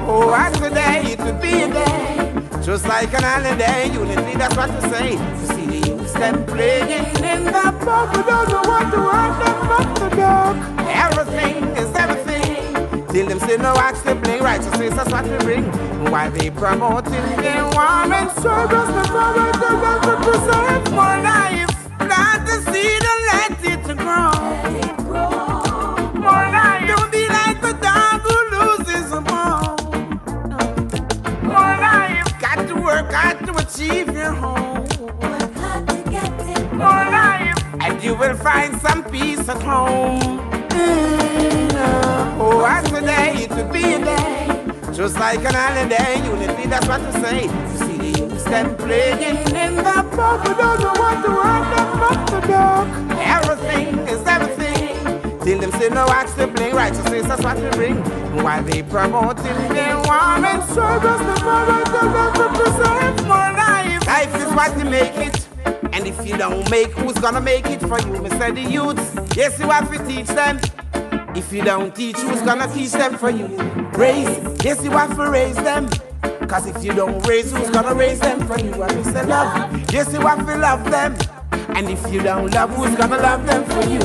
C: Oh, and today it would be a day, just like an holiday. Unity, that's what to say. To see the youths them playing in the park. We don't know what to work them up the dark. Everything is everything. Till them say no acts they bring. Righteousness, that's what we bring. Why they promoting their warm and service. The power to preserve more life. Plant the seed and let it grow.
T: More life.
C: Don't be like the dog who loses a bone.
T: More life.
C: Got to work hard to achieve your home.
T: More life.
C: And you will find some peace at home. Oh, and today it would be a day, just like an holiday. Unity, that's what to say. To see the youths them playing in the park. We don't know what to work them up the dark. Everything is everything. Till them say no acts they bring. Righteousness, that's what we bring. Why they promoting their warm and service. The power to preserve more life. Life is what you make it. And if you don't make, who's gonna make it for you? Me say the youths. Yes, you have to teach them. If you don't teach, who's gonna teach them for you? Raise, yes, you have to raise them. Cause if you don't raise, who's gonna raise them for you? And we say love, yes, you have to love them. And if you don't love, who's gonna love them for you?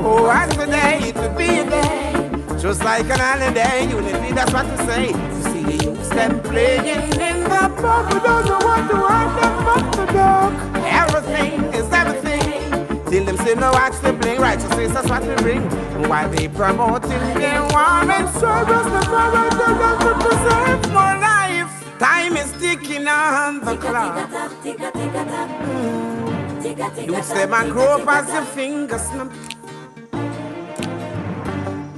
C: Oh, and today it would be a day, just like an holiday. Unity, that's what to say. To see the youths them playing in the park. We don't know what to work them up the dark. Everything is everything. Till them say no acts they bring. Righteousness, that's what we bring. Why they promoting their warm and service. The power to preserve more life. Time is ticking on the clock. Youths them a grow up as your fingers snap.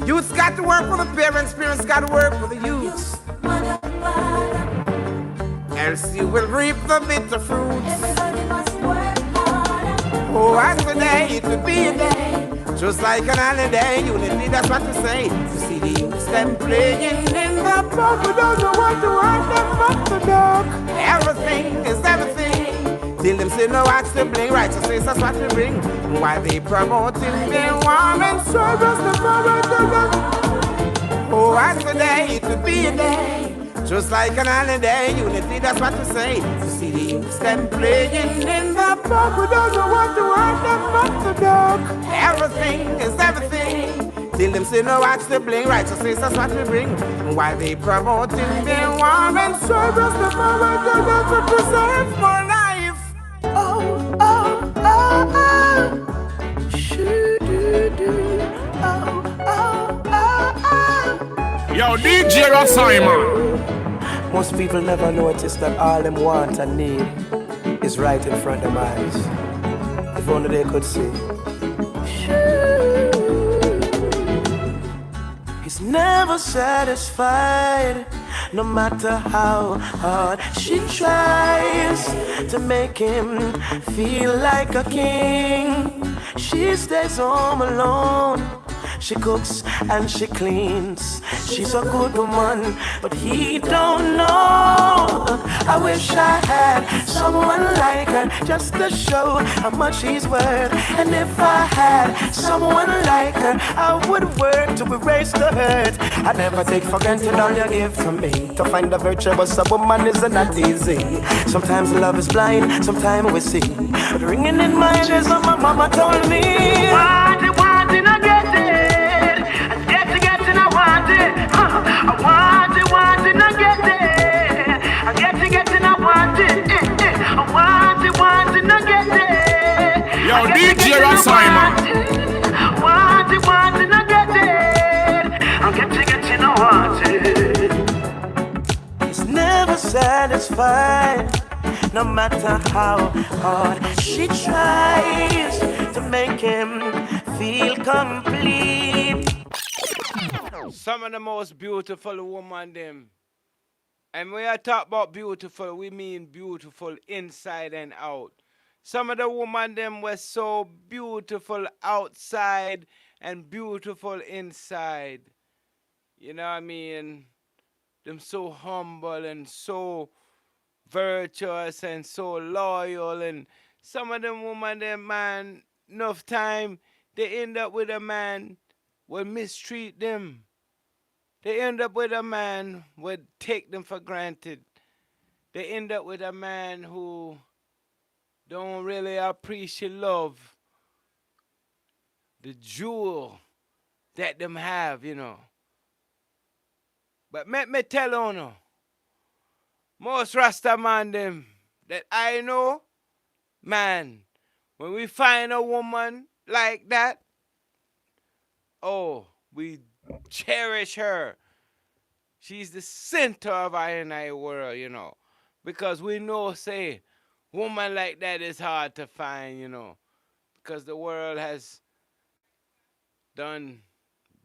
C: Youths got to work for the parents. Parents got to work for the youths. Else you will reap the bitter fruits. Oh, and today it would be a day, just like an holiday. Unity, that's what to say. To see the youths them playing in the park. We don't know what to work them up the dark. Everything is everything.
T: Till them say no watch the bling, righteousness that's what we bring. Why they promoting the war and service the power. Oh, what's the day? It would be a day, just like an holiday. Unity, that's what we say. To see the youths them playing in the park, we don't know what to want them from the dark. Everything is everything. Till them say no watch the bling, righteousness that's what we bring. Why they promoting the war and service the power to preserve more life.
R: Oh, oh, oh, oh. Shoo-doo-doo. Oh, oh, oh, oh.
D: Yo, DJ Ras Imon.
R: Most people never notice that all them want and need is right in front of their eyes. If only they could see. He's never satisfied, no matter how hard she tries to make him feel like a king. She stays home alone. She cooks and she cleans. She's a good woman, but he don't know. I wish I had someone like her just to show how much she's worth. And if I had someone like her, I would work to erase the hurt. I never take for granted all you give to me. To find a virtuous a woman is not easy. Sometimes love is blind, sometimes we see. But ringing in my ears, what my mama told me.
T: Want it, I get it. I want it. I want it, I get it. I get it, I want it. I want it, I get it.
D: Yo, DJ Ras Imon.
T: Want it, I get it. I get it, I want it.
R: He's never satisfied, no matter how hard she tries to make him feel complete.
A: Some of the most beautiful women them. And when I talk about beautiful, we mean beautiful inside and out. Some of the women them were so beautiful outside and beautiful inside. You know what I mean? Them so humble and so virtuous and so loyal. And some of them women them, man, enough time, they end up with a man will mistreat them. They end up with a man who would take them for granted. They end up with a man who don't really appreciate love, the jewel that them have, you know. But let me tell you, most Rasta man them that I know, man, when we find a woman like that, oh, we cherish her. She's the center of our and I world, you know. Because we know, say, woman like that is hard to find, you know. Because the world has done,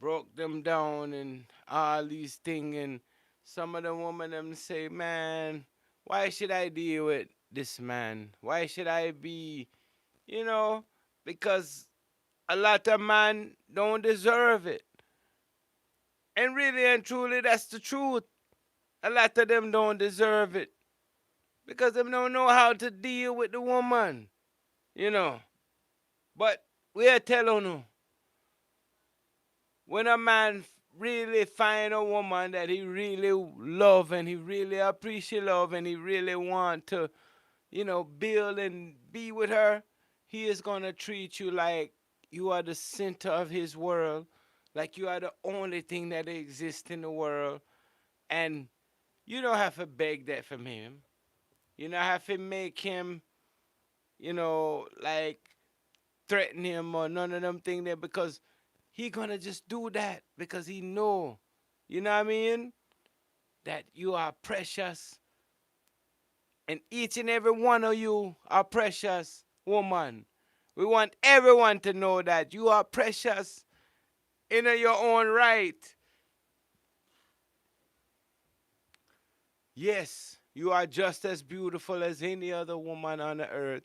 A: broke them down and all these things. And some of the women them say, man, why should I deal with this man? Why should I be, you know, because a lot of men don't deserve it. And really and truly, that's the truth. A lot of them don't deserve it. Because they don't know how to deal with the woman. You know. But we are telling you, when a man really find a woman that he really love and he really appreciate love and he really want to, you know, build and be with her, he is going to treat you like you are the center of his world, like you are the only thing that exists in the world. And you don't have to beg that from him. You don't have to make him, you know, like threaten him or none of them things there, because he gonna just do that because he know, you know what I mean, that you are precious. And each and every one of you are precious, woman. We want everyone to know that you are precious in your own right. Yes, you are just as beautiful as any other woman on the earth.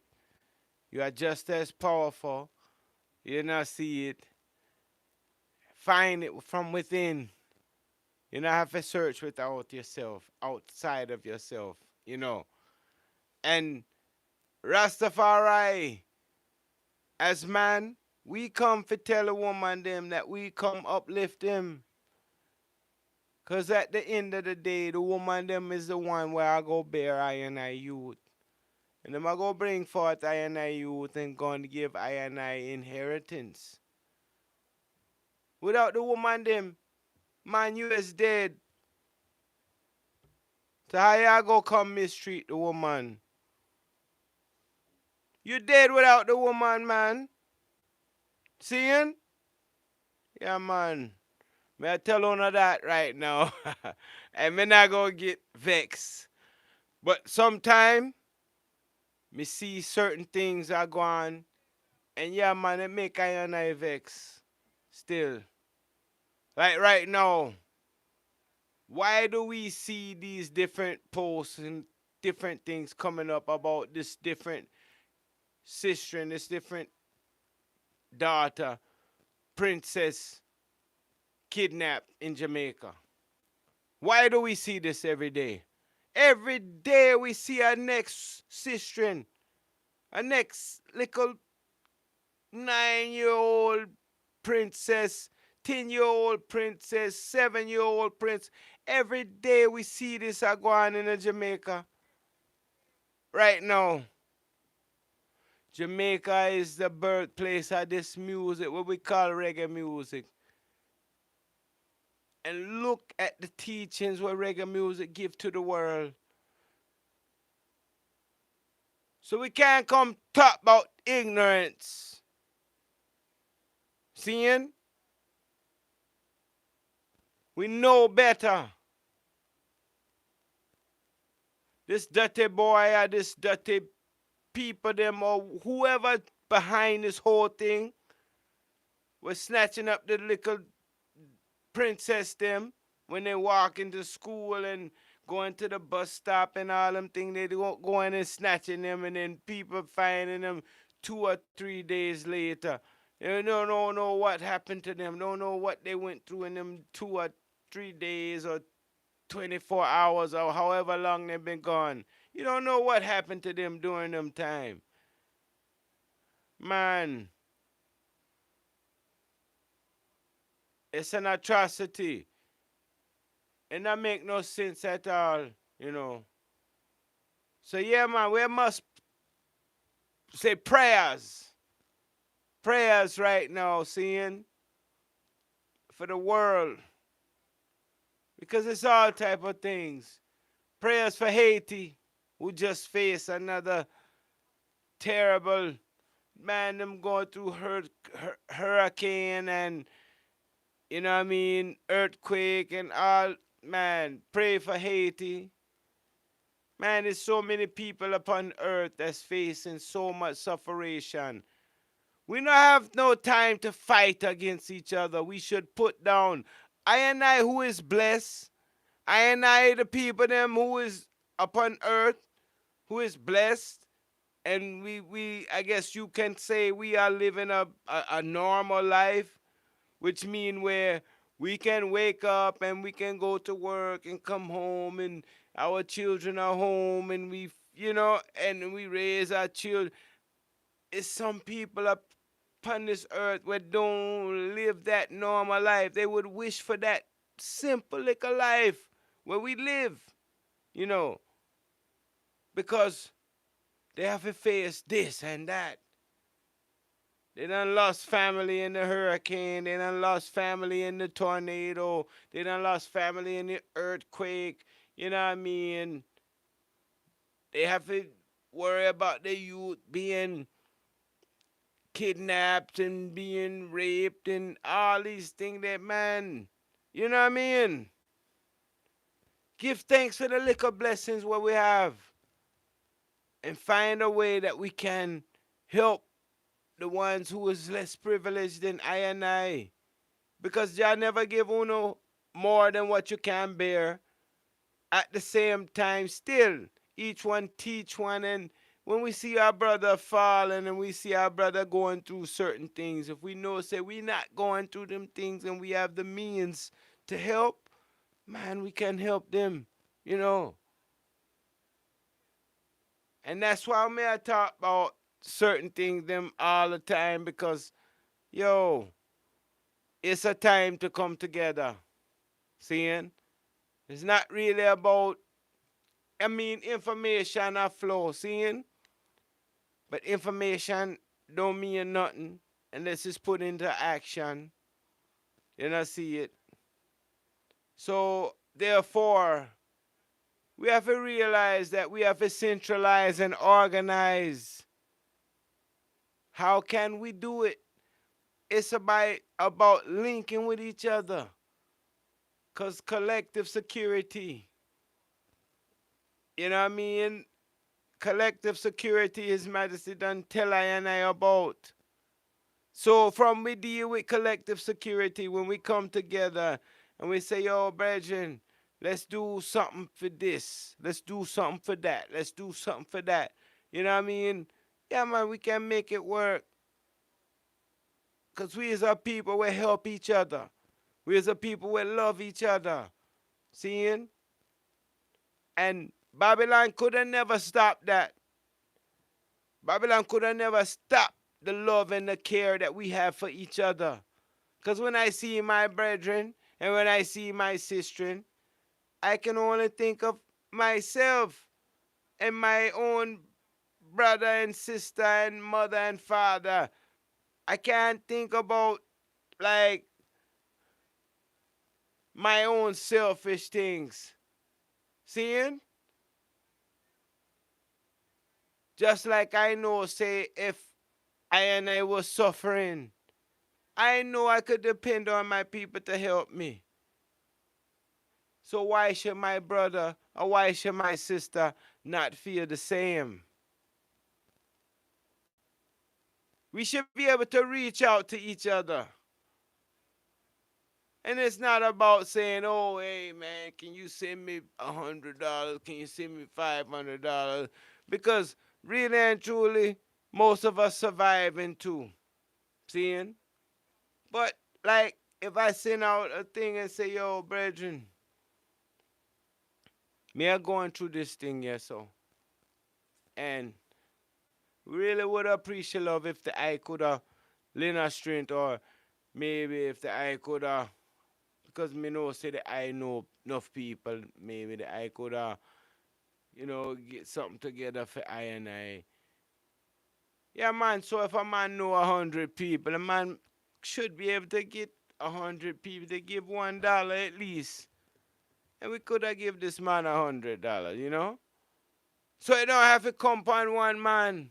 A: You are just as powerful. You not see it. Find it from within. You don't have to search without yourself, outside of yourself, you know. And Rastafari, as man, we come to tell a woman them that we come uplift them. Cause at the end of the day, the woman them is the one where I go bear I and I youth. And them I go bring forth I and I youth and going to give I and I inheritance. Without the woman them, man, you is dead. So how y'all go come mistreat the woman? You dead without the woman, man. Seeing? Yeah, man. May I tell on that right now. And me not gonna get vexed. But sometime, me see certain things are going, and yeah, man, it make I and I vex. Still. Like right now, why do we see these different posts and different things coming up about this different sister and this different daughter, princess, kidnapped in Jamaica? Why do we see this every day? Every day we see our next sister, our next little 9-year-old princess, 10-year-old princess, 7-year-old prince. Every day we see this go on in Jamaica. Right now, Jamaica is the birthplace of this music, what we call reggae music. And look at the teachings what reggae music give to the world. So we can't come talk about ignorance. Seeing? We know better. This dirty boy or this dirty people them or whoever behind this whole thing was snatching up the little princess them when they walk into school and going to the bus stop and all them things. They going and snatching them, and then people finding them 2 or 3 days later. They don't know what happened to them. Don't know what they went through in them 2 or 3 days or 24 hours or however long they've been gone. You don't know what happened to them during them time. Man, it's an atrocity. And that make no sense at all, you know. So yeah, man, we must say prayers. Prayers right now, seeing, for the world. Because it's all type of things. Prayers for Haiti, who just faced another terrible, man, them going through hurricane and, you know what I mean, earthquake and all. Man, pray for Haiti. Man, there's so many people upon earth that's facing so much suffering. We don't have no time to fight against each other. We should put down I and I who is blessed. I and I the people them who is upon earth, who is blessed. And we I guess you can say we are living a normal life, which mean where we can wake up and we can go to work and come home and our children are home and we, you know, and we raise our children. It's some people upon this earth where don't live that normal life. They would wish for that simple little life where we live, you know, because they have to face this and that. They done lost family in the hurricane. They done lost family in the tornado. They done lost family in the earthquake. You know what I mean? They have to worry about the youth being kidnapped and being raped and all these things that, man, you know what I mean? Give thanks for the little blessings what we have and find a way that we can help the ones who is less privileged than I and I. Because Jah never give uno more than what you can bear. At the same time, still, each one teach one. And when we see our brother falling and we see our brother going through certain things, if we know, say, we not going through them things and we have the means to help, man, we can help them, you know. And that's why me I talk about certain things them all the time because, yo, it's a time to come together. Seeing? It's not really about, information a flow, seeing? But information don't mean nothing unless it's put into action. You know, see it. So, therefore, we have to realize that we have to centralize and organize. How can we do it? It's about linking with each other. Because collective security, you know what I mean? Collective security, His Majesty done tell I and I about. So from we deal with collective security, when we come together and we say, yo, brethren, let's do something for this. Let's do something for that. Let's do something for that. You know what I mean? Yeah, man, we can make it work. Because we as a people, we help each other. We as a people, we love each other. Seeing? And Babylon could have never stopped that. Babylon could have never stopped the love and the care that we have for each other. Because when I see my brethren and when I see my sister, I can only think of myself and my own brother and sister and mother and father. I can't think about, like, my own selfish things. Seeing? Just like I know, say, if I and I was suffering, I know I could depend on my people to help me. So why should my brother or why should my sister not feel the same? We should be able to reach out to each other. And it's not about saying, oh, hey, man, can you send me $100? Can you send me $500? Because really and truly, most of us surviving too. Seeing? But, like, if I send out a thing and say, yo, brethren, me are going through this thing, yeah, so. And really would appreciate love if the I could have lend a strength or maybe if the I could have, because me know say that I know enough people, maybe the I could have, get something together for I and I. Yeah, man, so if a man know 100 people, a man should be able to get 100 people to give $1 at least. And we could have give this man $100, you know? So it don't have to come upon one man.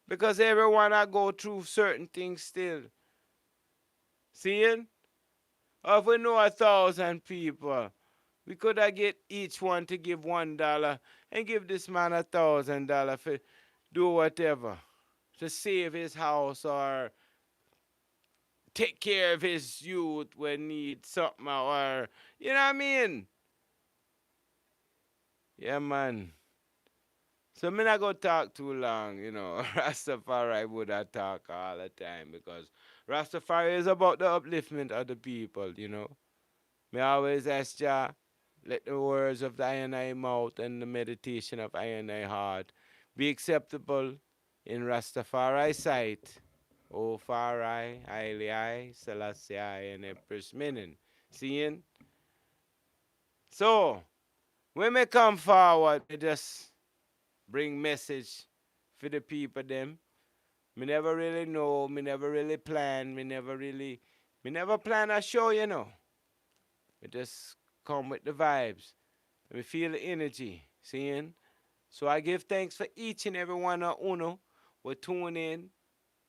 A: Because everyone I go through certain things still. Seeing? Or if we know 1,000 people, we could have get each one to give $1 and give this man $1,000 for do whatever. To save his house or take care of his youth when need something or you know what I mean? Yeah, man. So me not go talk too long, Rastafari would I talk all the time because Rastafari is about the upliftment of the people. Me always ask Jah, let the words of the I and I mouth and the meditation of I and I heart be acceptable in Rastafari sight. O Farai, Haile I, Selassie I, and Empress Menen. Seeing? So, when me come forward, me just bring message for the people them. Me never really know, me never really plan, me never plan a show. Me just come with the vibes. Me feel the energy, seeing? So I give thanks for each and every one of Uno will tune in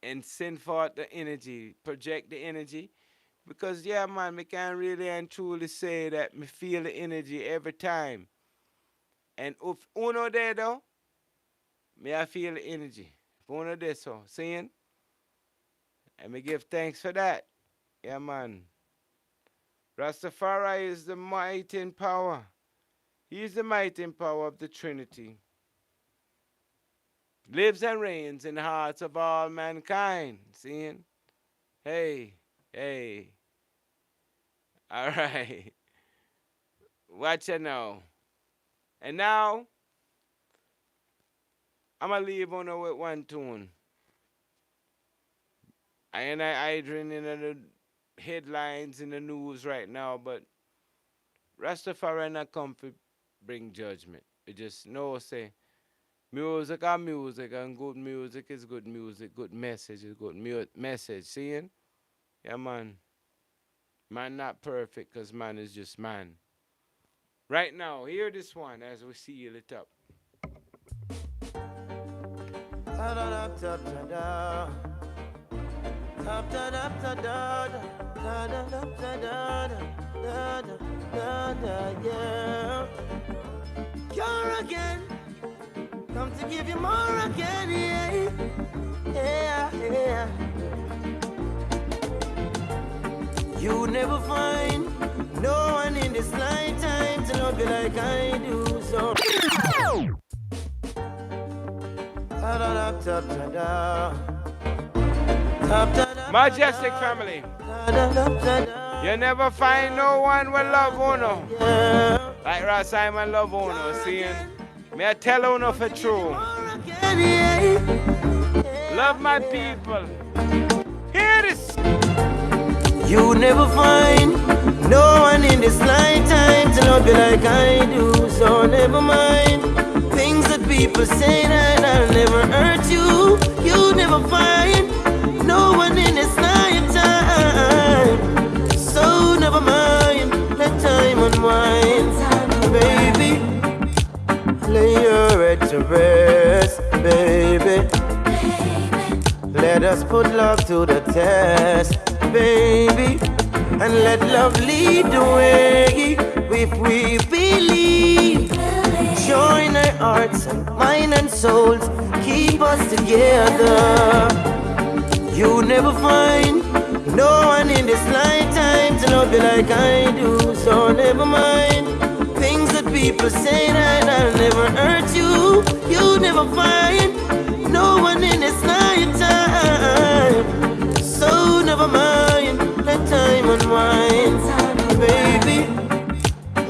A: and send forth the energy, project the energy. Because yeah, man, me can really and truly say that me feel the energy every time. And if Uno there though, me I feel the energy. If Uno there so, seeing? And me give thanks for that. Yeah, man. Rastafari is the might and power. He is the might and power of the Trinity. Lives and reigns in the hearts of all mankind. Seeing? Hey, hey. All right. Watch it now. And now, I'ma leave on with one tune. I ain't hiding in the headlines in the news right now, but Rastafari not come to bring judgment. We just know say music are music and good music is good music. Good message is good message. Seeing? Yeah, man. Man not perfect because man is just man. Right now, hear this one as we seal it up.
R: You're again, come to give you more again, yeah. You never find no one in this lifetime to love you like I do, so.
A: Majestic family. You never find no one will love Uno. Like Ras Imon love Uno. Seeing? May I tell Uno for true. Love my people. Hear this.
R: You never find no one in this lifetime to love you like I do, so never mind things that people say that I'll never hurt you. You never find no one in this lifetime, so never mind, let time unwind. Baby, lay your head to rest, baby. Let us put love to the test, baby, and let love lead the way. If we believe, join our hearts and mind and souls, keep us together. You never find no one in this lifetime to love you like I do, so never mind things that people say that I'll never hurt you. You never find no one in this lifetime, so never mind, let time unwind. Baby,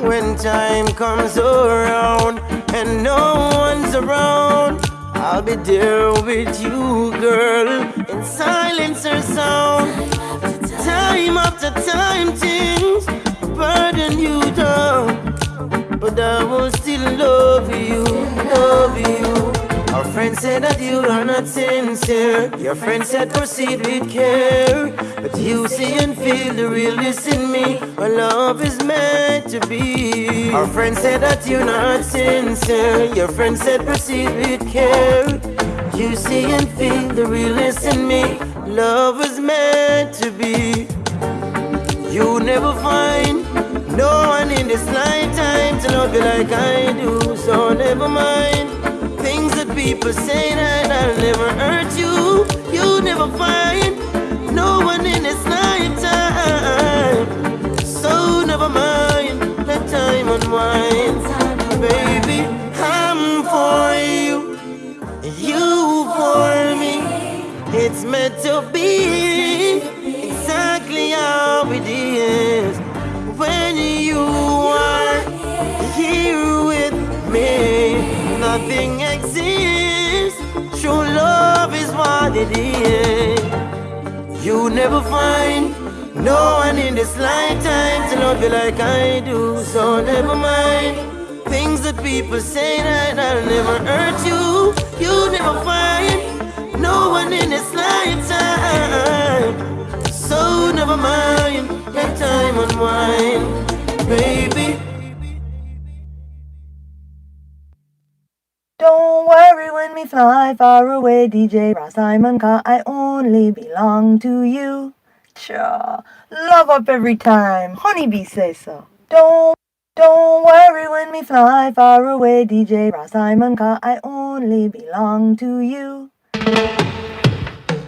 R: when time comes around and no one's around, I'll be there with you, girl, in silence or sound. Time after time things burden you down, but I will still love you, love you. Our friend said that you are not sincere. Your friend said proceed with care, but you see and feel the realness in me. Our love is meant to be. Our friend said that you're not sincere. Your friend said proceed with care. You see and feel the realness in me. Love is meant to be. You never find no one in this lifetime to love you like I do, so never mind things that people say that I'll never hurt you. You never find no one in this lifetime, so never mind, let time unwind. Baby, I'm for you, you for me. It's meant to be exactly how it is when you are here with me. Nothing exists, true love is what it is. You never find no one in this lifetime to love you like I do, so never mind things that people say that I'll never hurt you. You never find no one in this lifetime, so never mind, let time unwind, baby.
B: Don't worry when we fly far away, DJ Ras Imon, 'cause I only belong to you. Sure, love up every time, honeybee say so. Don't worry when we fly far away, DJ Ras Imon, 'cause I only belong to you.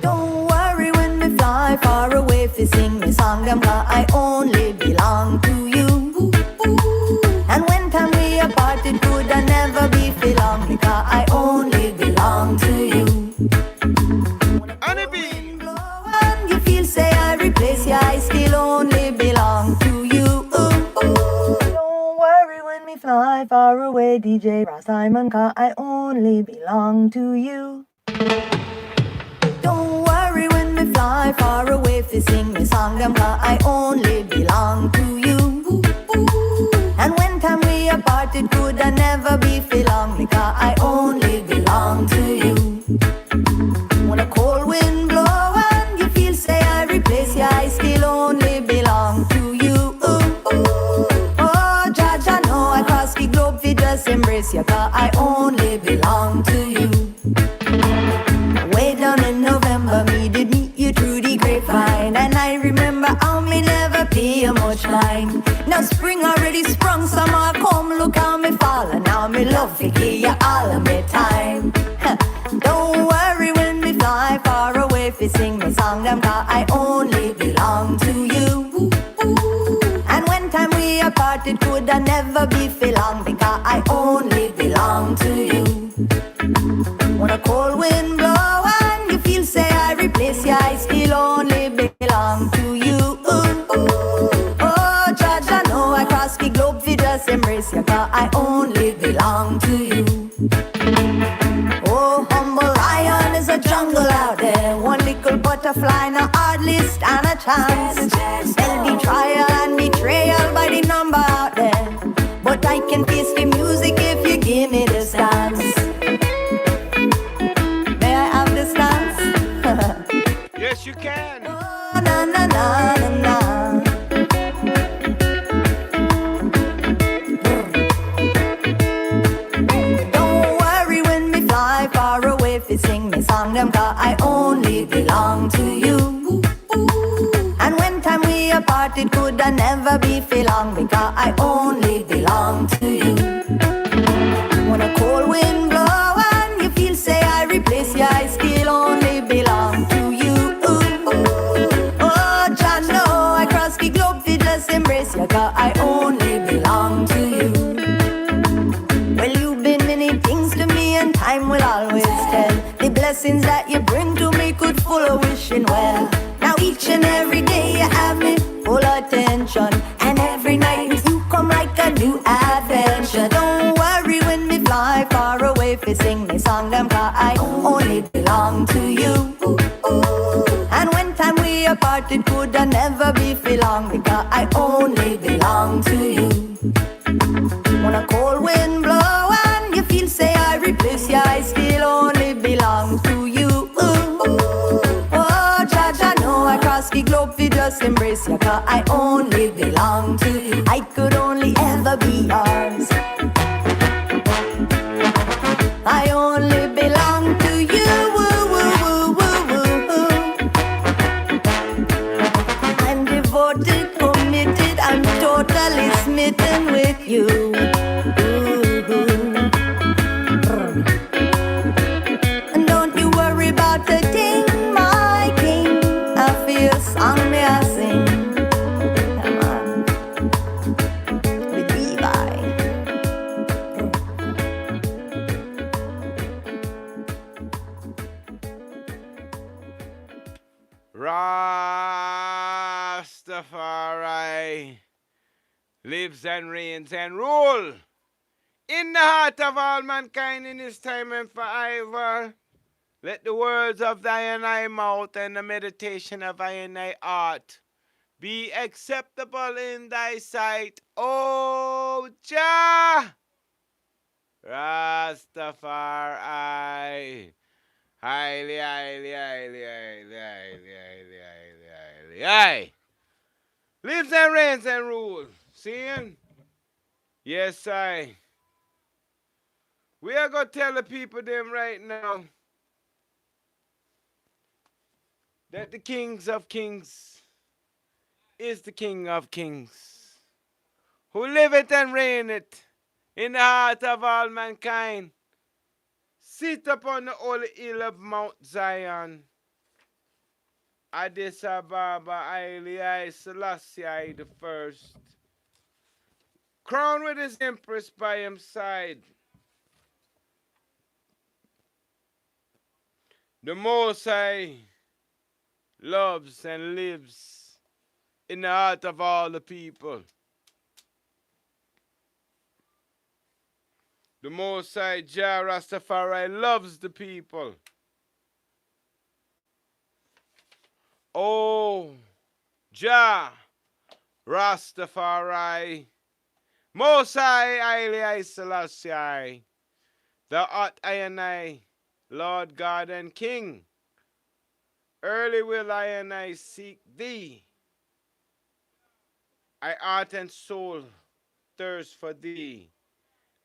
B: Don't worry when we fly far away, if you sing me song, them 'cause I only belong to you. And when time we apart, it could never be for long, because I only belong to you. When you feel say I replace you, I still only belong to you. Don't worry when we fly
U: far away, DJ Ras Imon, 'cause I only belong to you. Don't worry when we fly far away, if you sing me song, them 'cause I only belong to you. And when time we apart, it could never be for long, because I only belong to you. When a cold wind blow and you feel say I replace you, I still only belong to you. Oh, Judge, I know across the globe we just embrace you, 'cause I only belong to you. Way down in November, me did meet you through the grapevine, and I remember how me never pay you much mind. Now spring already sprung, summer come, look how me fall, and now me love to give you all of me time. Don't worry when me fly far away, if you sing me song, them 'cause I only belong to you. And when time we apart, it could never be for long, because I only belong to you. When a cold wind blow and you feel say I replace you, I still only belong to you. Oh, Judge, I know across the globe we just embrace you, 'cause I only belong to you. Oh, humble lion is a jungle out there. One little butterfly, no hardly stand a chance. There'll be trial and betrayal by the number out there, but I can face the music if you give me this dance. May I have this dance?
A: Yes, you can.
U: Oh, na na na na na. Don't worry when we fly far away, if you sing me song, them 'cause I only belong to you. And when time we apart, it could never be for long, because I only belong to you. When a cold wind blow and you feel say I replace you, I still only belong to you. Oh, John, no, across the globe we just embrace you, 'cause I only belong to you. Well, you've been many things to me, and time will always tell. The blessings that you bring to me could full of wishing well. Now each and every day you have me full attention, and every night you come like a new adventure. Don't worry when we fly far away, if you sing me song, them 'cause I only belong to you. And when time we apart, it could never be for long, because I only belong to you. When a cold wind blow and you feel say I replace you, I still only belong to you. Oh, Judge, I know across the globe we just embrace you, 'cause I only belong to you. I could only ever be yours. I only belong to you. I'm devoted, committed, I'm totally smitten with you. And don't you worry about the thing, my king. I feel a song me I sing. Come on. With Levi.
A: Rastafari lives and reigns and rule in the heart of all mankind in his time and forever. Let the words of thy and I mouth and the meditation of thy and I heart be acceptable in thy sight, O Jah. Rastafari. Highly, highly, highly, highly, highly, highly, highly, highly, highly. Lives and reigns and rules. Seeing? Yes, I. We are going to tell the people them right now that the kings of kings is the king of kings, who liveth and reigneth in the heart of all mankind. Sit upon the holy hill of Mount Zion. Addis Ababa, Haile Selassie I the first. Crowned with his empress by his side. The Most High loves and lives in the heart of all the people. The Most High Jah Rastafari loves the people. Oh, Jah Rastafari, Most High Haile Selassie, the hot and I, Lord God and King. Early will I and I seek thee. I heart and soul thirst for thee.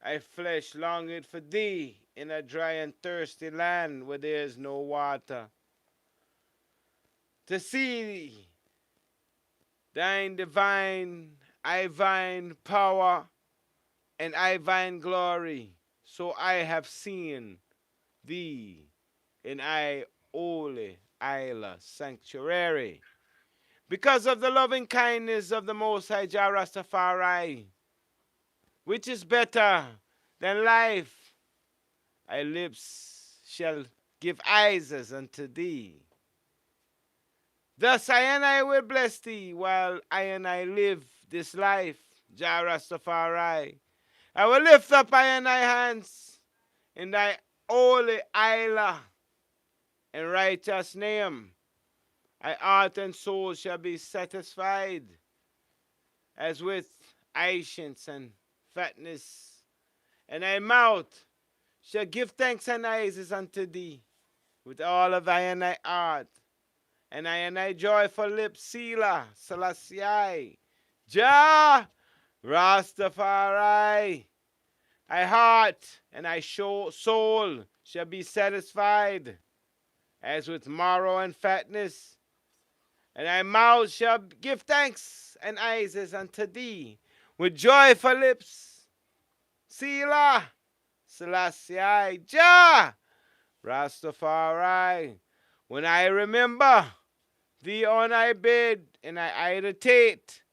A: I flesh longeth for thee in a dry and thirsty land where there is no water. To see thine divine, I vine power and I vine glory. So I have seen thee in I holy Isla sanctuary. Because of the loving kindness of the Most High Jah Rastafari, which is better than life, thy lips shall give eyes unto thee. Thus I and I will bless thee while I and I live this life, Jah Rastafari. I will lift up I and I hands in thy holy Isla and righteous name. Thy heart and soul shall be satisfied as with patience and fatness, and thy mouth shall give thanks and praises unto thee with all of thy and thy heart, and thy joyful lips, Selah, Selassie, Jah, Rastafari. Thy heart and thy soul shall be satisfied as with marrow and fatness, and thy mouth shall give thanks and praises unto thee with joyful lips, Selah, Selassie, Jah, Rastafari. When I remember thee on thy bed, and I meditate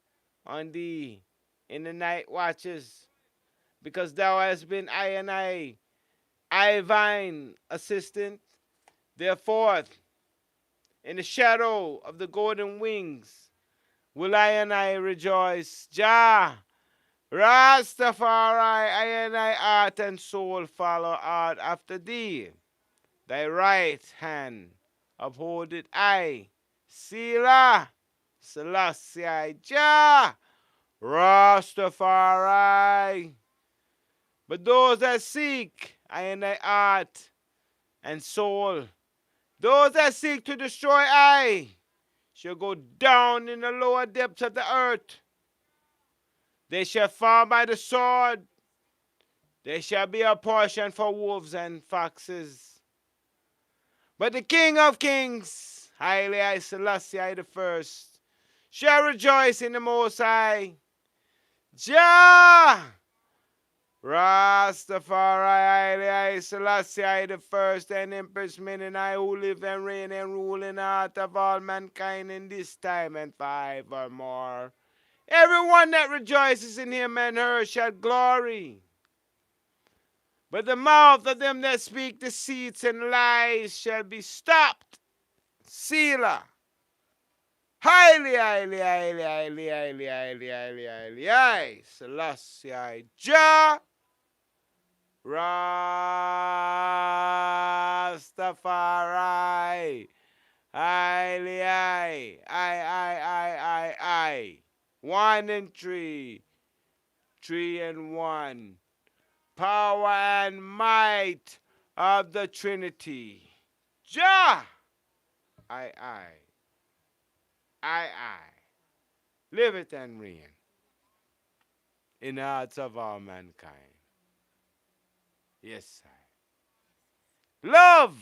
A: on thee in the night watches, because thou hast been I vine assistant. Therefore, in the shadow of the golden wings will I rejoice. Jah, Rastafari, I heart and soul follow hard after thee. Thy right hand uphold it I, Selah, Selassie, Jah, Rastafari. But those that seek I and thy heart and soul, those that seek to destroy I, shall go down in the lower depths of the earth. They shall fall by the sword. They shall be a portion for wolves and foxes. But the King of Kings, Haile Selassie the First, shall rejoice in the Most High. Jah, Rastafari, Haile Selassie the First, and Empress Menen, who live and reign and rule in the heart of all mankind in this time and forevermore. Everyone that rejoices in him and her shall glory. But the mouth of them that speak deceits and lies shall be stopped. Selah. Highly, highly, highly, highly, highly, highly, highly, highly, highly. Selassie, Jah, Rastafari. Highly, I. 1 and 3. 3 and 1. Power and might of the Trinity. Jah, I. Live it and reign in the hearts of all mankind. Yes, I. Love